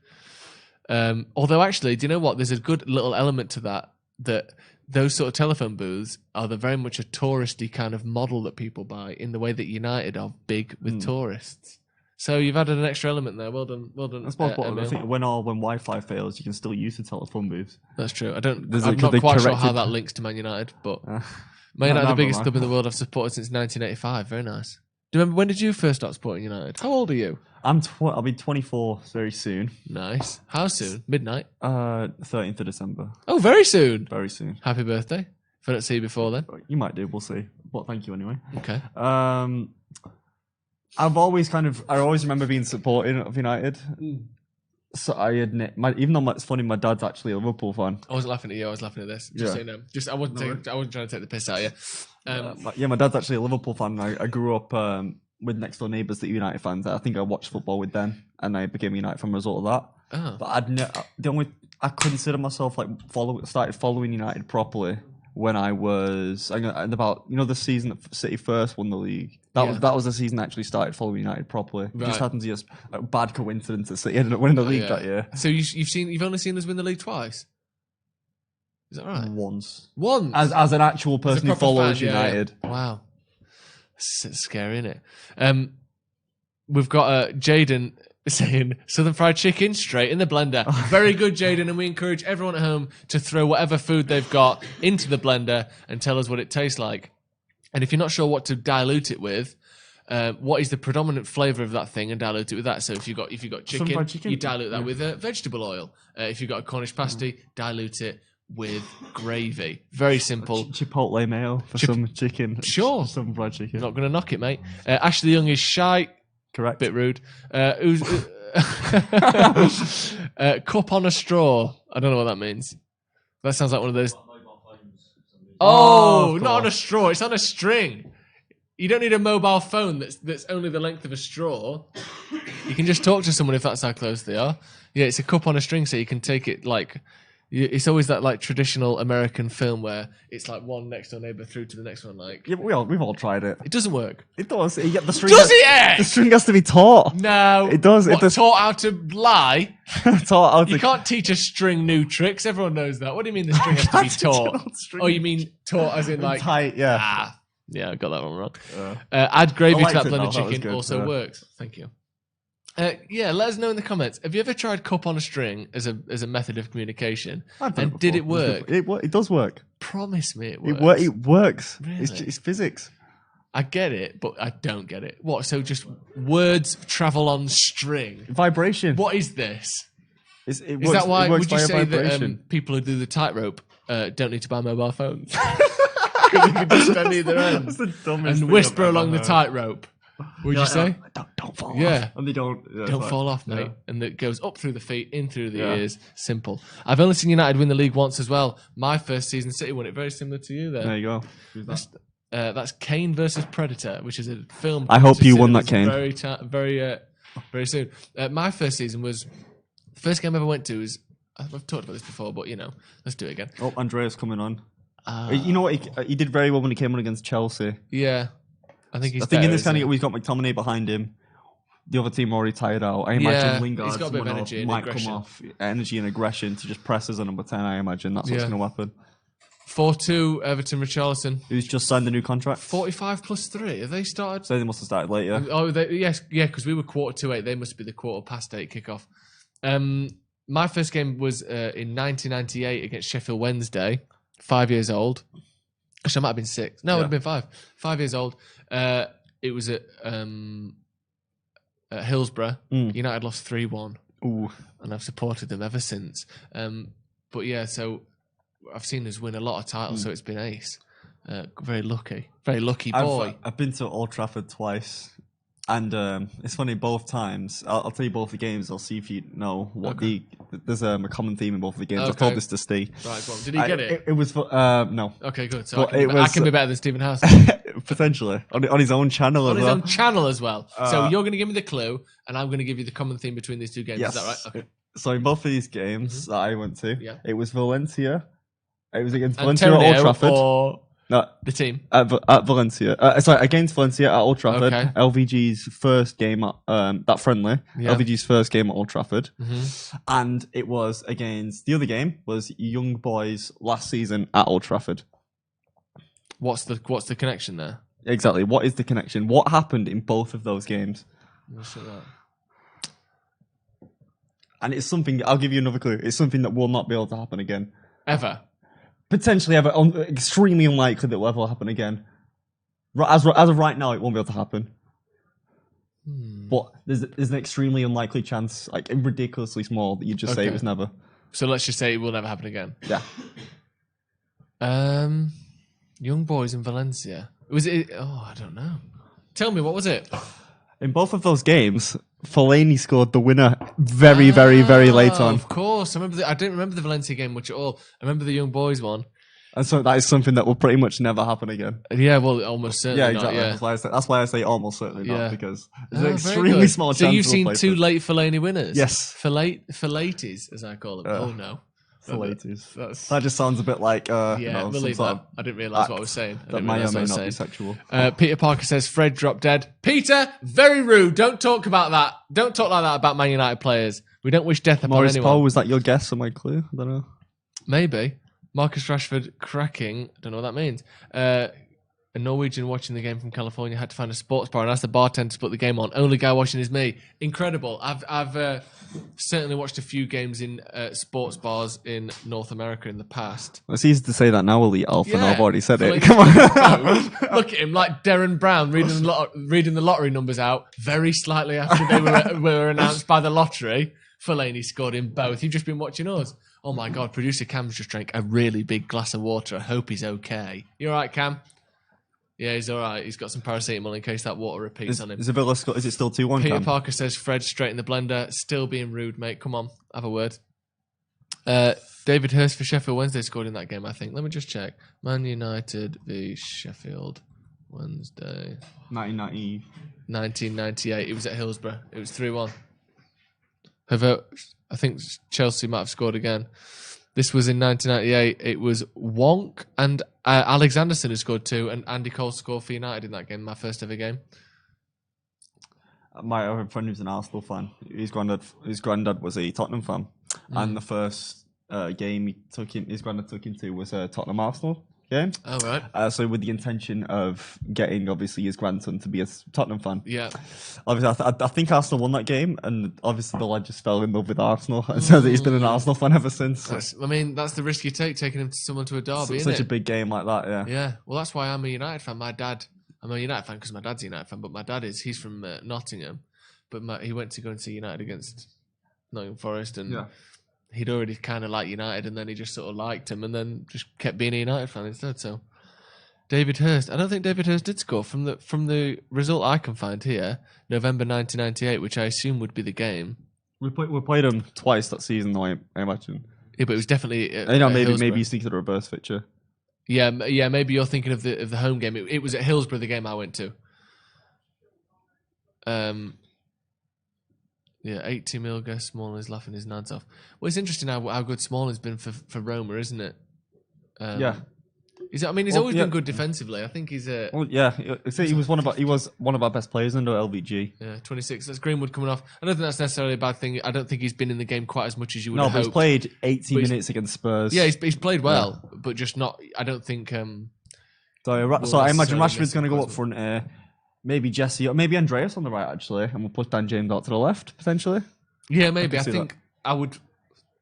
Although, actually, do you know what? There's a good little element to that those sort of telephone booths are very much a touristy kind of model that people buy in the way that United are big with tourists. So you've added an extra element there. Well done. I suppose, I think when Wi-Fi fails, you can still use the telephone booth. That's true. I'm not quite sure how that links to Man United, but Man United, the biggest club in the world I've supported since 1985. Very nice. Do you remember, when did you first start supporting United? How old are you? I'll be 24 very soon. Nice. How soon? Midnight? 13th of December. Oh, very soon. Very soon. Happy birthday. If I don't see you before then. You might do, we'll see. But thank you anyway. Okay. I always remember being supporting of United. So I admit, even though it's funny, my dad's actually a Liverpool fan. I wasn't laughing at you, I was laughing at this. Just so you know. I wasn't trying to take the piss out of you. My dad's actually a Liverpool fan. I grew up with next door neighbours that are United fans. I think I watched football with them, and I became a United fan as a result of that. Oh. But I consider myself started following United properly when I was about the season that City first won the league. That was the season I actually started following United properly. Right. It just happens to be a bad coincidence that City ended up winning the league that year. So you've only seen us win the league twice? Is that right? Once. As an actual person who follows United. Yeah. Wow. It's scary, isn't it? We've got Jaden saying Southern Fried Chicken straight in the blender. Very good, Jaden, and we encourage everyone at home to throw whatever food they've got into the blender and tell us what it tastes like. And if you're not sure what to dilute it with, what is the predominant flavour of that thing, and dilute it with that. So if you've got chicken, you dilute that with vegetable oil. If you've got a Cornish pasty, dilute it with gravy. Very simple. Chipotle mayo for some chicken. Sure. Some fried chicken. Not going to knock it, mate. Ashley Young is shy. Correct. Bit rude. Cup on a straw. I don't know what that means. That sounds like one of those. Oh, not on a straw. It's on a string. You don't need a mobile phone that's only the length of a straw. You can just talk to someone if that's how close they are. Yeah, it's a cup on a string, so you can take it like... It's always that like traditional American film where it's like one next door neighbour through to the next one. Like we've all tried it. It doesn't work. It does. The string does it? The string has to be taut. No, it does. Taught how to lie. Taught how to... You can't teach a string new tricks. Everyone knows that. What do you mean the string has to be taut? Oh, you mean taut as in like tight? Yeah. Yeah, I got that one wrong. Add gravy to that blended chicken. Good, also works. Thank you. Let us know in the comments. Have you ever tried cup on a string as a method of communication? And did it work? It does work. Promise me it works. It works. Really? It's physics. I get it, but I don't get it. What? So just words travel on string? Vibration. What is this? Is that why? Would you say that people who do the tightrope don't need to buy mobile phones? Because you can just stand either end and whisper along the tightrope. Would you say? Don't fall off. And they don't fall off, mate. Yeah. And it goes up through the feet, in through the ears. Simple. I've only seen United win the league once as well. My first season, City won it. Very similar to you there. There you go. Who's that? That's Kane versus Predator, which is a film. I hope you won that, Kane. Very soon. My first season was the first game I ever went to. I've talked about this before, but let's do it again. Oh, Andreas coming on. You know what? He did very well when he came on against Chelsea. Yeah. I think in this kind of we've got McTominay behind him. The other team already tired out. I imagine Lingard he's got a bit of energy might come off. Energy and aggression to just press as a number 10, I imagine. That's what's going to happen. 4-2, Everton, Richarlison. Who's just signed a new contract. 45 plus 3. Have they started? So they must have started late, yeah. Because we were 7:45. They must be the 8:15 kickoff. My first game was in 1998 against Sheffield Wednesday. 5 years old. Actually, I might have been 6. No, it would have been 5. 5 years old. It was at Hillsborough. United lost 3-1. Ooh. And I've supported them ever since. But yeah, so I've seen us win a lot of titles, so it's been ace. Very lucky. Very lucky boy. I've been to Old Trafford twice. And it's funny, both times. I'll tell you both the games. I'll see if you know what there's a common theme in both of the games. I've told this to Steve. Right, well, did he get it? It was no. Okay, good. So I can be better than Stephen Howson. Potentially. On his own channel as well. On his own channel as well. So you're going to give me the clue, and I'm going to give you the common theme between these two games. Yes. Is that right? Okay. So in both of these games that I went to, it was Valencia. It was against Antonio Valencia at Old Trafford. No, the team at Valencia. Against Valencia at Old Trafford. Okay. LVG's first game at that friendly. Yeah. LVG's first game at Old Trafford, and it was against the other game was Young Boys last season at Old Trafford. What's the connection there? Exactly. What is the connection? What happened in both of those games? And it's something. I'll give you another clue. It's something that will not be able to happen again. Ever. Potentially ever. Extremely unlikely that will ever happen again. As of right now, it won't be able to happen. But there's an extremely unlikely chance, like ridiculously small, that you just say it was never. So let's just say it will never happen again. Yeah. Young Boys in Valencia. Was it? Oh, I don't know. Tell me, what was it? In both of those games, Fellaini scored the winner very, very, very late on. Of course. I didn't remember the Valencia game much at all. I remember the Young Boys one. And so that is something that will pretty much never happen again. Yeah, well, almost certainly not. Exactly. That's why I say almost certainly not, because there's an extremely small chance. So you've seen two late Fellaini winners? Yes. Fellatis, as I call them. Oh, no. Fellatis. That just sounds a bit like... believe that. I didn't realise what I was saying. That may or may not be sexual. Peter Parker says, Fred dropped dead. Peter, very rude. Don't talk about that. Don't talk like that about Man United players. We don't wish death upon anyone. Paul, was that your guess or my clue? I don't know. Maybe. Marcus Rashford cracking. I don't know what that means. A Norwegian watching the game from California had to find a sports bar and ask the bartender to put the game on. Only guy watching is me. Incredible. I've certainly watched a few games in sports bars in North America in the past. It's easy to say that now, Elite Alpha. Yeah. Now I've already said it. Like, Come on. Look at him, like Darren Brown reading the lottery numbers out very slightly after they were announced by the lottery. Fellaini scored in both. You've just been watching us. Oh my God, producer Cam's just drank a really big glass of water. I hope he's okay. You all right, Cam? Yeah, he's all right. He's got some paracetamol in case that water repeats on him. Is it still 2-1, Peter Cam? Parker says, Fred, straight in the blender. Still being rude, mate. Come on, have a word. David Hurst for Sheffield Wednesday scored in that game, I think. Let me just check. Man United v Sheffield Wednesday. 1998. It was at Hillsborough. It was 3-1. I think Chelsea might have scored again. This was in 1998. It was Wonk and Alexanderson who scored 2, and Andy Cole scored for United in that game, my first ever game. My other friend who's an Arsenal fan. His granddad was a Tottenham fan, and the first game his granddad took him to was a Tottenham Arsenal game. Oh, right. So with the intention of getting, obviously, his grandson to be a Tottenham fan. Yeah. Obviously, I think Arsenal won that game, and obviously the lad just fell in love with Arsenal and says that he's been an Arsenal fan ever since. That's the risk you take, taking him to someone to a derby, isn't it? Such a big game like that, yeah. Yeah. Well, that's why I'm a United fan. I'm a United fan because my dad's a United fan, but my dad he's from Nottingham, but he went to go and see United against Nottingham Forest, and he'd already kind of liked United, and then he just sort of liked him, and then just kept being a United fan instead. So, David Hurst. I don't think David Hurst did score from the result I can find here, November 1998, which I assume would be the game. We played him twice that season, though. I imagine. Yeah, but it was definitely. Maybe you think of the reverse picture. Yeah. Maybe you're thinking of the home game. It was at Hillsborough, the game I went to. 80 mil guess Smalling's laughing his nads off. Well, it's interesting how good Smalling's been for Roma, isn't it? Yeah. He's always been good defensively. I think he's he was one of our best players under LVG. Yeah, 26. That's Greenwood coming off. I don't think that's necessarily a bad thing. I don't think he's been in the game quite as much as you would have hoped. He's played 80 minutes against Spurs. Yeah, he's played well, but just not. I don't think. So I imagine Rashford's going to go up front here. Maybe Jesse, or maybe Andreas on the right, actually, and we'll put Dan James out to the left, potentially. Yeah, maybe. I think I would.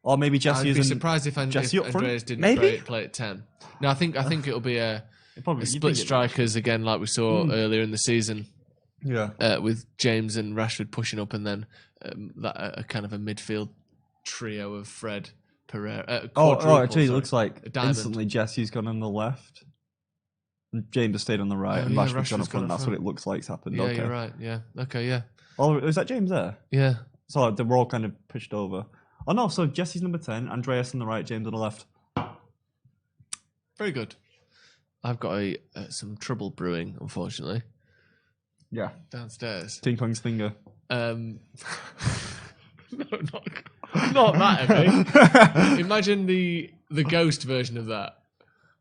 Or maybe Jesse. I'd be surprised if Andreas didn't play at 10. No, I think it'll be a split strikers again, like we saw earlier in the season. Yeah. With James and Rashford pushing up, and then a kind of a midfield trio of Fred, Pereira. Actually, it looks like instantly Jesse's gone on the left. James has stayed on the right, and Rashford's gone up front. That's what it looks like's happened. Yeah, okay. You're right. Yeah. Okay. Yeah. Oh, is that James there? Yeah. So they were all kind of pushed over. Oh no! So Jesse's number 10, Andreas on the right, James on the left. Very good. I've got some trouble brewing, unfortunately. Yeah. Downstairs. Ting Kong's finger. No, not that heavy. Imagine the ghost version of that.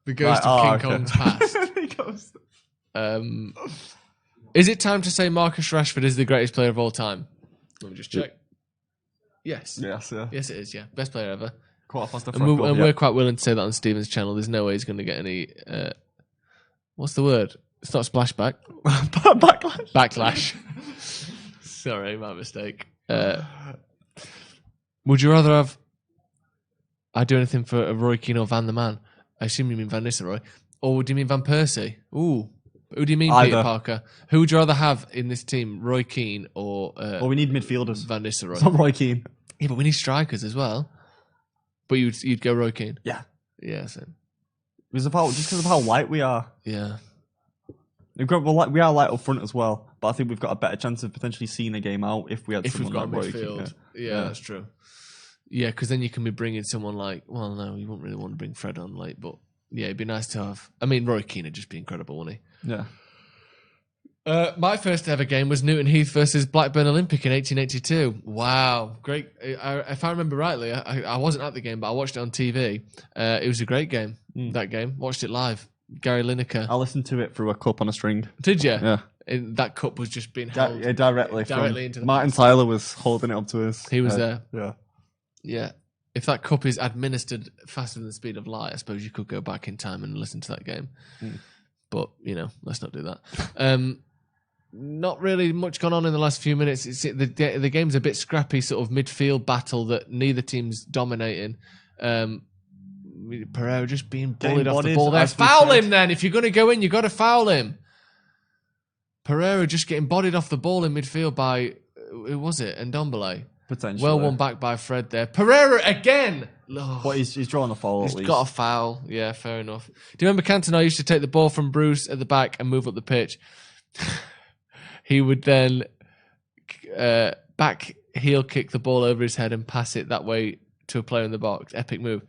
The ghost of King Kong's past. Is it time to say Marcus Rashford is the greatest player of all time? Let me just check. Yes. Yes, yeah. Yes, it is, yeah. Best player ever. We're quite willing to say that on Stephen's channel. There's no way he's going to get any... what's the word? It's not splashback. Backlash. Backlash. Sorry, my mistake. Would you rather have... I'd do anything for Roy Keane or Van der Man? I assume you mean Van Nistelrooy. Or do you mean Van Persie? Ooh. Who do you mean, Peter Parker? Who would you rather have in this team, Roy Keane or... we need midfielders. Van Nistelrooy. It's not Roy Keane. Yeah, but we need strikers as well. But you'd go Roy Keane? Yeah. Yeah, same. Just because of how light we are. Yeah. We are light up front as well, but I think we've got a better chance of potentially seeing a game out if we had someone like Roy Keane. Yeah, that's true. Yeah, because then you can be bringing someone like... Well, no, you wouldn't really want to bring Fred on late, but... Yeah, it'd be nice to have... I mean, Roy Keane would just be incredible, wouldn't he? Yeah. My first ever game was Newton Heath versus Blackburn Olympic in 1882. Wow. Great. If I remember rightly, I wasn't at the game, but I watched it on TV. It was a great game, that game. Watched it live. Gary Lineker. I listened to it through a cup on a string. Did you? Yeah. That cup was just being held directly into the Martin Tyler was holding it up to us. He was there. Yeah. Yeah. If that cup is administered faster than the speed of light, I suppose you could go back in time and listen to that game. But, let's not do that. Not really much gone on in the last few minutes. The game's a bit scrappy, sort of midfield battle that neither team's dominating. Pereira just being bullied off the ball there. Foul him then. If you're going to go in, you've got to foul him. Pereira just getting bodied off the ball in midfield by, who was it? Ndombele. Potentially. Well won back by Fred there. Pereira again. But he's drawing a foul at least. He's got a foul. Yeah, fair enough. Do you remember Cantona used to take the ball from Bruce at the back and move up the pitch? He would then back heel kick the ball over his head and pass it that way to a player in the box. Epic move.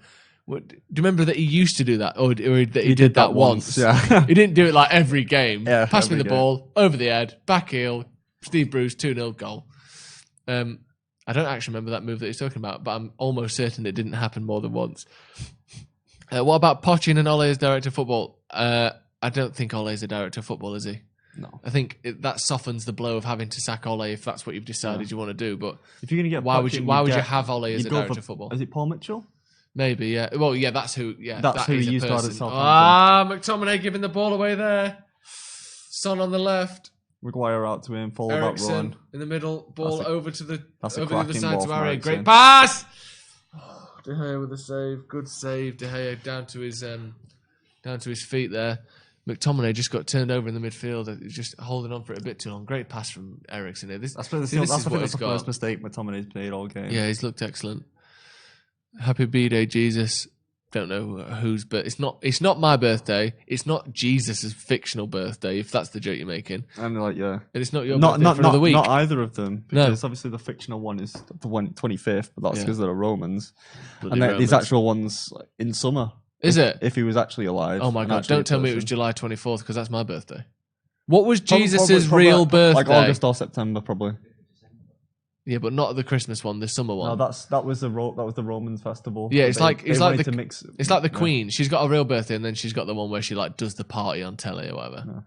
Do you remember that he used to do that? Or that he did that once? Yeah. He didn't do it like every game. Yeah, Pass me the ball, over the head, back heel, Steve Bruce, 2-0 goal. I don't actually remember that move that he's talking about, but I'm almost certain it didn't happen more than once. What about Pochettino and Ole as director of football? I don't think Ole is a director of football, is he? No. I think that softens the blow of having to sack Ole if that's what you've decided you want to do. But if you're going to get why would you have Ole as a director of football? Is it Paul Mitchell? Maybe, yeah. Well, yeah, that's who. Yeah, that's who he used to have at Southampton. McTominay giving the ball away there. Son on the left. Maguire out to him. Follow that run in the middle. Ball over to the other side to Area. Great pass. De Gea with a save. Good save. De Gea down to his feet there. McTominay just got turned over in the midfield. He's just holding on for it a bit too long. Great pass from Eriksen here. That's the first mistake McTominay's made all game. Yeah, he's looked excellent. Happy B-Day, Jesus. Don't know whose, but it's not my birthday. It's not Jesus' fictional birthday, if that's the joke you're making. And yeah. And it's not your birthday for another week. Not either of them. Because obviously the fictional one is the 25th, but that's because they're Romans. Bloody and these actual ones in summer. Is it? If he was actually alive. Oh my God, don't tell me it was July 24th, because that's my birthday. What was Jesus' real birthday? Like August or September, probably. Yeah, but not the Christmas one, the summer one. No, that was the Romans festival. Yeah, it's like the Queen. She's got a real birthday, and then she's got the one where she does the party on telly or whatever. No.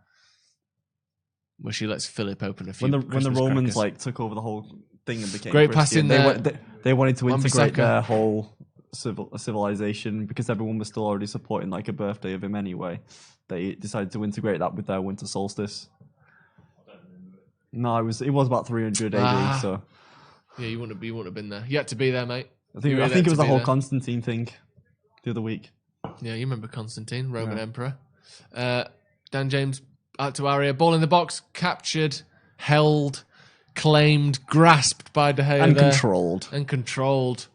Where she lets Philip open a few. When the Romans took over the whole thing and became great pass in there. They wanted to integrate their whole civilization because everyone was still already supporting a birthday of him anyway. They decided to integrate that with their winter solstice. No, it was about 300 AD. So. Yeah, you wouldn't have been there. You had to be there, mate. I think it was the whole Constantine thing the other week. Yeah, you remember Constantine, Roman Emperor. Dan James out to Area, ball in the box, captured, held, claimed, grasped by De Gea and there. controlled.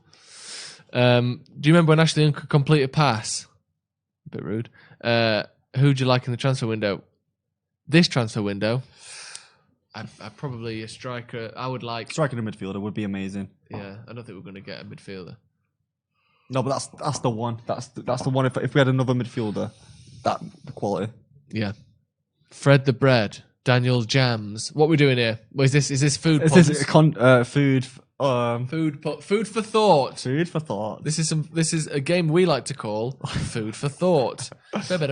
Do you remember when Ashley Young could complete a pass? A bit rude. Who'd you like in the transfer window? This transfer window. I'd probably a striker. I would like striker and midfielder would be amazing. Yeah, I don't think we're going to get a midfielder. No, but that's the one. That's the one. If we had another midfielder, that quality. Yeah. Fred the Bread, Daniel Jams. What are we doing here? Is this food? Is this food? Food for thought. Food for thought. This is a game we like to call Food for Thought. Fred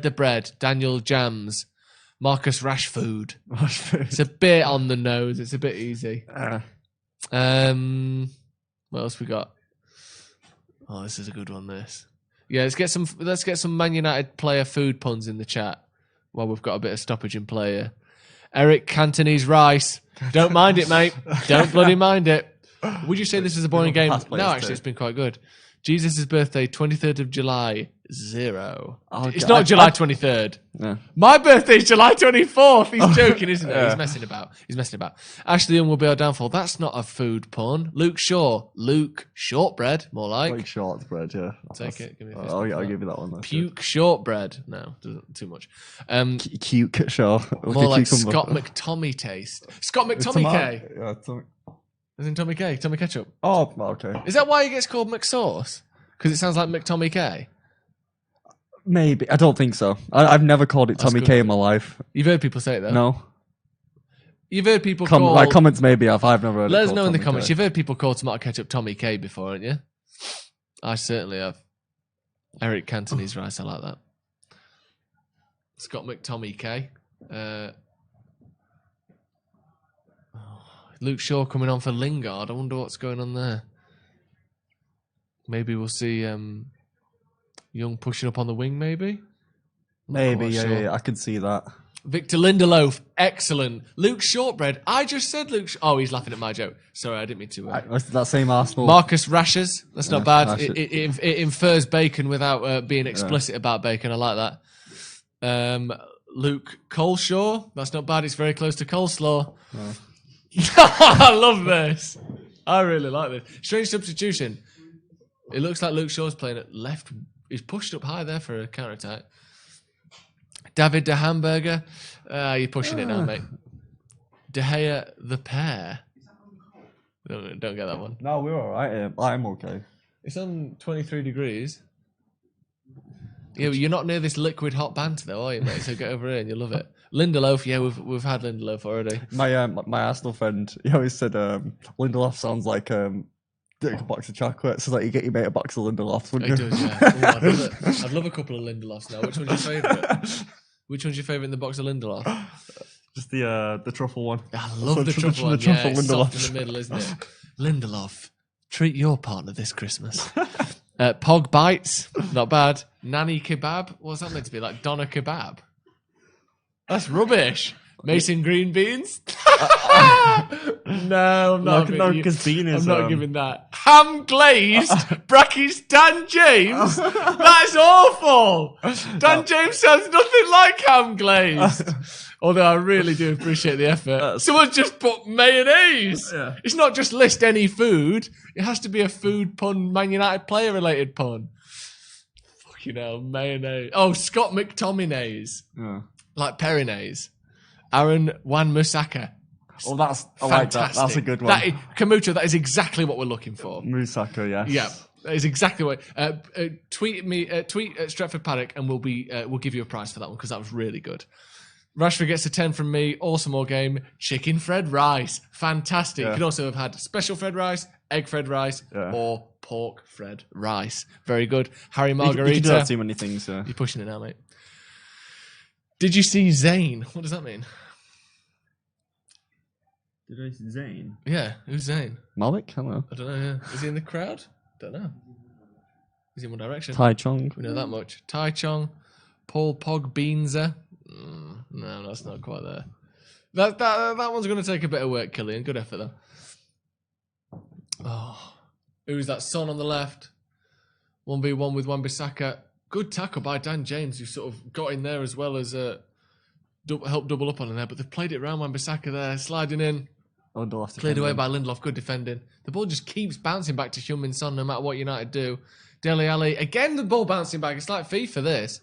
the Bread, Daniel Jams. Marcus Rashford. It's a bit on the nose. It's a bit easy. What else we got? Oh, this is a good one. This. Yeah, let's get some Man United player food puns in the chat while we've got a bit of stoppage in play here. Eric Cantonese rice. Don't mind it, mate. Don't bloody mind it. Would you say this is a boring game? No, actually, it's been quite good. Jesus' birthday, 23rd of July, 0. Oh, it's not July 23rd. No. My birthday's July 24th. He's joking, isn't he? He's messing about. Ashley Young will be our downfall. That's not a food pun. Luke Shaw. Luke Shortbread, more like. Like shortbread, yeah. Take it. Give me a fist I'll give you that one. Puke shortbread. No, too much. Cute, sure. More like Scott McTominay taste. Scott McTominay. Yeah, Tommy. As in Tommy K, Tommy Ketchup. Oh, okay. Is that why he gets called McSauce? Because it sounds like McTommy K? Maybe. I don't think so. I've never called it Tommy K in my life. You've heard people say it, though? No. You've heard people call... Like, comments maybe I've never heard Let us know in the comments. You've heard people call tomato ketchup Tommy K before, haven't you? I certainly have. Eric Cantonese rice, I like that. Scott McTommy K. Luke Shaw coming on for Lingard. I wonder what's going on there. Maybe we'll see Young pushing up on the wing, maybe? Maybe, yeah, I can see that. Victor Lindelof, excellent. Luke Shortbread, I just said Luke. Oh, he's laughing at my joke. Sorry, I didn't mean to. That same Arsenal. Marcus Rashford, that's not bad. It infers bacon without being explicit about bacon. I like that. Luke Coleshaw, that's not bad. It's very close to coleslaw. Oh. I love this. I really like this. Strange substitution. It looks like Luke Shaw's playing at left. He's pushed up high there for a counter-attack. David De Hamburger. You're pushing it now, mate. De Gea the pair. Don't get that one. No, we're all right. I'm okay. It's on 23 degrees. Yeah, but you're not near this liquid hot banter though, are you, mate? So get over here and you'll love it. Lindelof, yeah, we've had Lindelof already. My Arsenal friend, he always said Lindelof sounds like a box of chocolates. So like you get your mate a box of Lindelofs, wouldn't you? He does, yeah. I'd love a couple of Lindelofs now. Which one's your favourite? Which one's your favourite in the box of Lindelof? Just the truffle one. I love the truffle one. Yeah, it's soft in the middle, isn't it? Lindelof, treat your partner this Christmas. Pog bites, not bad. Nanny kebab, what's that meant to be? Like doner kebab? That's rubbish. Mason green beans? No, I'm not. No, because bean is. I'm not giving that. Ham glazed, brackets Dan James. That's awful. Dan James sounds nothing like ham glazed. Although I really do appreciate the effort. Someone just put mayonnaise. Yeah. It's not just list any food. It has to be a food pun, Man United player related pun. Fucking hell, mayonnaise. Oh, Scott McTominay's. Yeah. Like Perinaise. Aaron Wan-Bissaka. Oh, I like that. That's a good one. Kamucha, that is exactly what we're looking for. Musaka, yes. Yeah, that is exactly what. Tweet at Stretford Paddock, and we'll give you a prize for that one because that was really good. Rashford gets a 10 from me. Awesome all game. Chicken Fred Rice, fantastic. Yeah. Could also have had special Fred Rice, egg Fred Rice, or pork Fred Rice. Very good. Harry Margarita. You can do that too many things. You're pushing it now, mate. Did you see Zayn? What does that mean? Did I see Zayn? Yeah, who's Zayn? Malik? Hello. I don't know, yeah. Is he in the crowd? Don't know. Is he in one direction? Tai Chong. We know that much. Tai Chong. Paul Pogbeanza. No, that's not quite there. That one's going to take a bit of work, Killian. Good effort, though. Oh. Who's that? Son on the left. 1v1 with Wan-Bissaka. Good tackle by Dan James, who sort of got in there as well as helped double up on him there. But they've played it around Wan-Bissaka there, sliding in. Cleared away by Lindelof. Good defending. The ball just keeps bouncing back to Kane and Son no matter what United do. Dele Alli. Again, the ball bouncing back. It's like FIFA, this.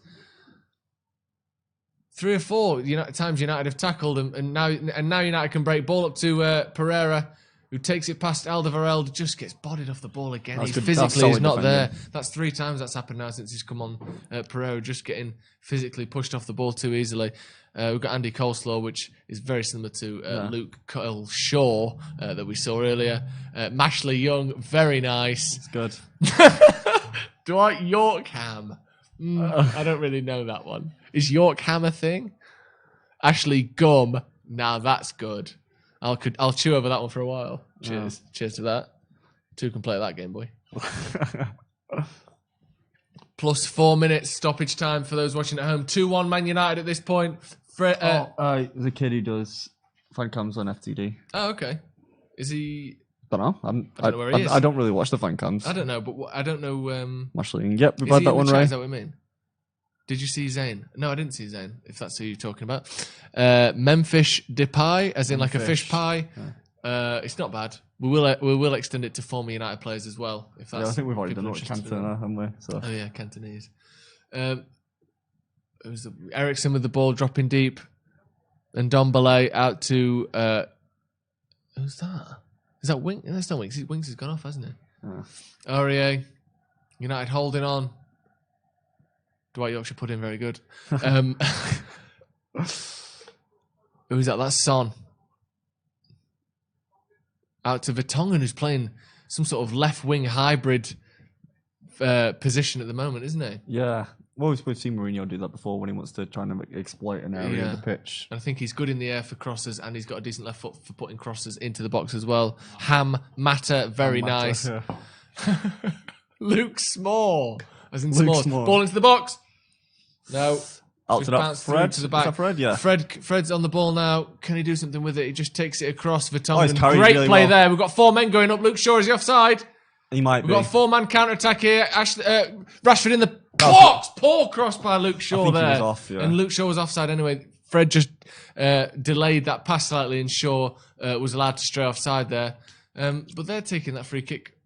3 or 4 times United have tackled and now United can break. Ball up to Pereira, who takes it past Alderweireld, just gets bodied off the ball again. He's not there. That's 3 times that's happened now since he's come on. Pereira just getting physically pushed off the ball too easily. We've got Andy Coleslaw, which is very similar to Luke Kyle Shaw that we saw earlier. Mashley Young, very nice. It's good. Dwight Yorkham. I don't really know that one. Is Yorkham a thing? Ashley Gum. Now that's good. I'll chew over that one for a while. Cheers. Cheers to that. 2 can play that game, boy. Plus 4 minutes stoppage time for those watching at home. 2-1 Man United at this point. The kid who does fan cams on FTD. Oh, okay. Is he... I don't know. I don't know where he is. I don't really watch the fan cams. I don't know, but I don't know... Actually, yep, we've had that one right. Is that what I mean? Did you see Zayn? No, I didn't see Zayn, if that's who you're talking about. Memphis Depay, as in like a fish pie. Yeah. It's not bad. We will extend it to former United players as well. If that's I think we've already done it with Cantona, haven't we? So. Oh yeah, Cantonese. It was Ericsson with the ball dropping deep, and Dombele out to who's that? Is that Wing? That's not Winks. Winks has gone off, hasn't it? Yeah. Aurier, United holding on. Dwight Yorkshire put in very good. Who's that? That's Son. Out to Vertonghen, who's playing some sort of left-wing hybrid position at the moment, isn't he? Yeah. Well, we've seen Mourinho do that before when he wants to try and exploit an area of the pitch. And I think he's good in the air for crosses, and he's got a decent left foot for putting crosses into the box as well. Matter, very nice. Yeah. Luke Small. As in Small. Ball into the box. No. Out to that Fred. To the back. Is that Fred? Yeah. Fred's on the ball now. Can he do something with it? He just takes it across for Vertonghen. Great really play there. We've got 4 men going up. Luke Shaw, is he offside? He might be. We've got a 4-man counter-attack here. Rashford in the box. Poor cross by Luke Shaw there. He was off, yeah. And Luke Shaw was offside anyway. Fred just delayed that pass slightly and Shaw was allowed to stray offside there. But they're taking that free kick.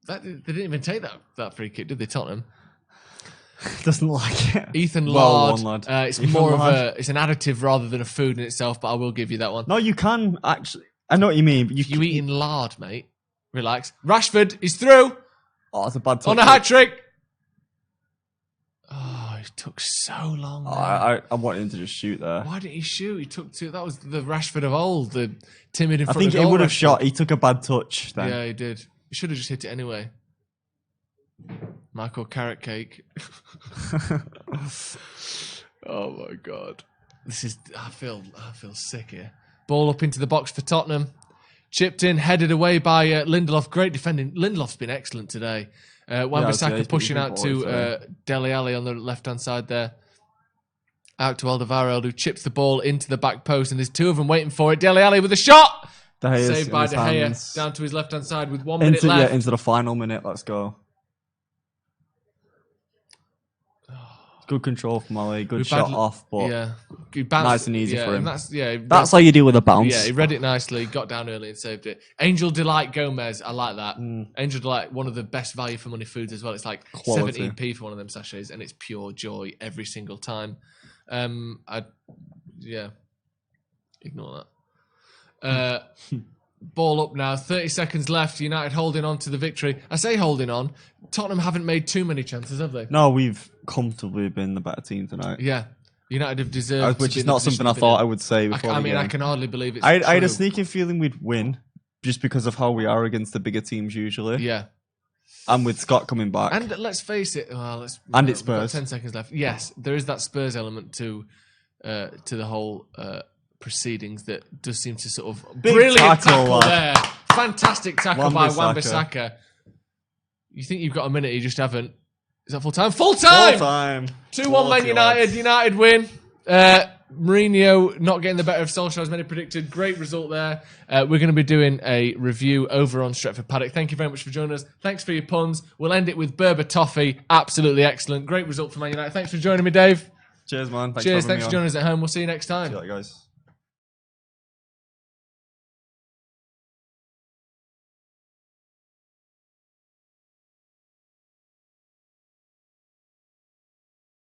They didn't even take that free kick, did they, Tottenham? Doesn't like it. Ethan Lard. Lad. It's more of it's an additive rather than a food in itself, but I will give you that one. No, you can actually. I know what you mean. But you eating lard, mate. Relax. Rashford is through. Oh, that's a bad touch. On a hat trick. Oh, it took so long. I wanted him to just shoot there. Why didn't he shoot? He took 2. That was the Rashford of old, the timid in front of goal. I think he would have shot. He took a bad touch then. Yeah, he did. He should have just hit it anyway. Michael Carrot Cake. Oh my god. I feel sick here. Ball up into the box for Tottenham. Chipped in, headed away by Lindelof. Great defending. Lindelof's been excellent today. Wan-Bissaka pushing out to Dele Alli on the left-hand side there. Out to Alderweireld, who chips the ball into the back post, and there's 2 of them waiting for it. Dele Alli with a shot! Saved by De Gea, down to his left-hand side with 1 minute left. Yeah, into the final minute. Let's go. Good control from Ali. Good shot off, but nice and easy for him. That's how you deal with a bounce. Yeah, he read it nicely, got down early and saved it. Angel Delight Gomez, I like that. Angel Delight, one of the best value for money foods as well. It's like quality. 17p for one of them sachets, and it's pure joy every single time. Ignore that. Ball up now, 30 seconds left. United holding on to the victory. I say holding on. Tottenham haven't made too many chances, have they? No, we've comfortably been the better team tonight. Yeah. United have deserved which is not something I thought I would say before the game. I can hardly believe it's I had a sneaking feeling we'd win just because of how we are against the bigger teams usually. Yeah. And with Scott coming back. And let's face it. It's Spurs. 10 seconds left. Yes, there is that Spurs element to the whole proceedings that does seem to sort of... Brilliant tackle there. Fantastic tackle by Wan-Bissaka. You think you've got a minute, you just haven't. Is that full time? Full time! Full time. 2-1 Man United. United win. Mourinho not getting the better of Solskjaer as many predicted. Great result there. We're going to be doing a review over on Stretford Paddock. Thank you very much for joining us. Thanks for your puns. We'll end it with Berber Toffee. Absolutely excellent. Great result for Man United. Thanks for joining me, Dave. Cheers, man. Thanks for joining us at home. We'll see you next time. See you later, guys.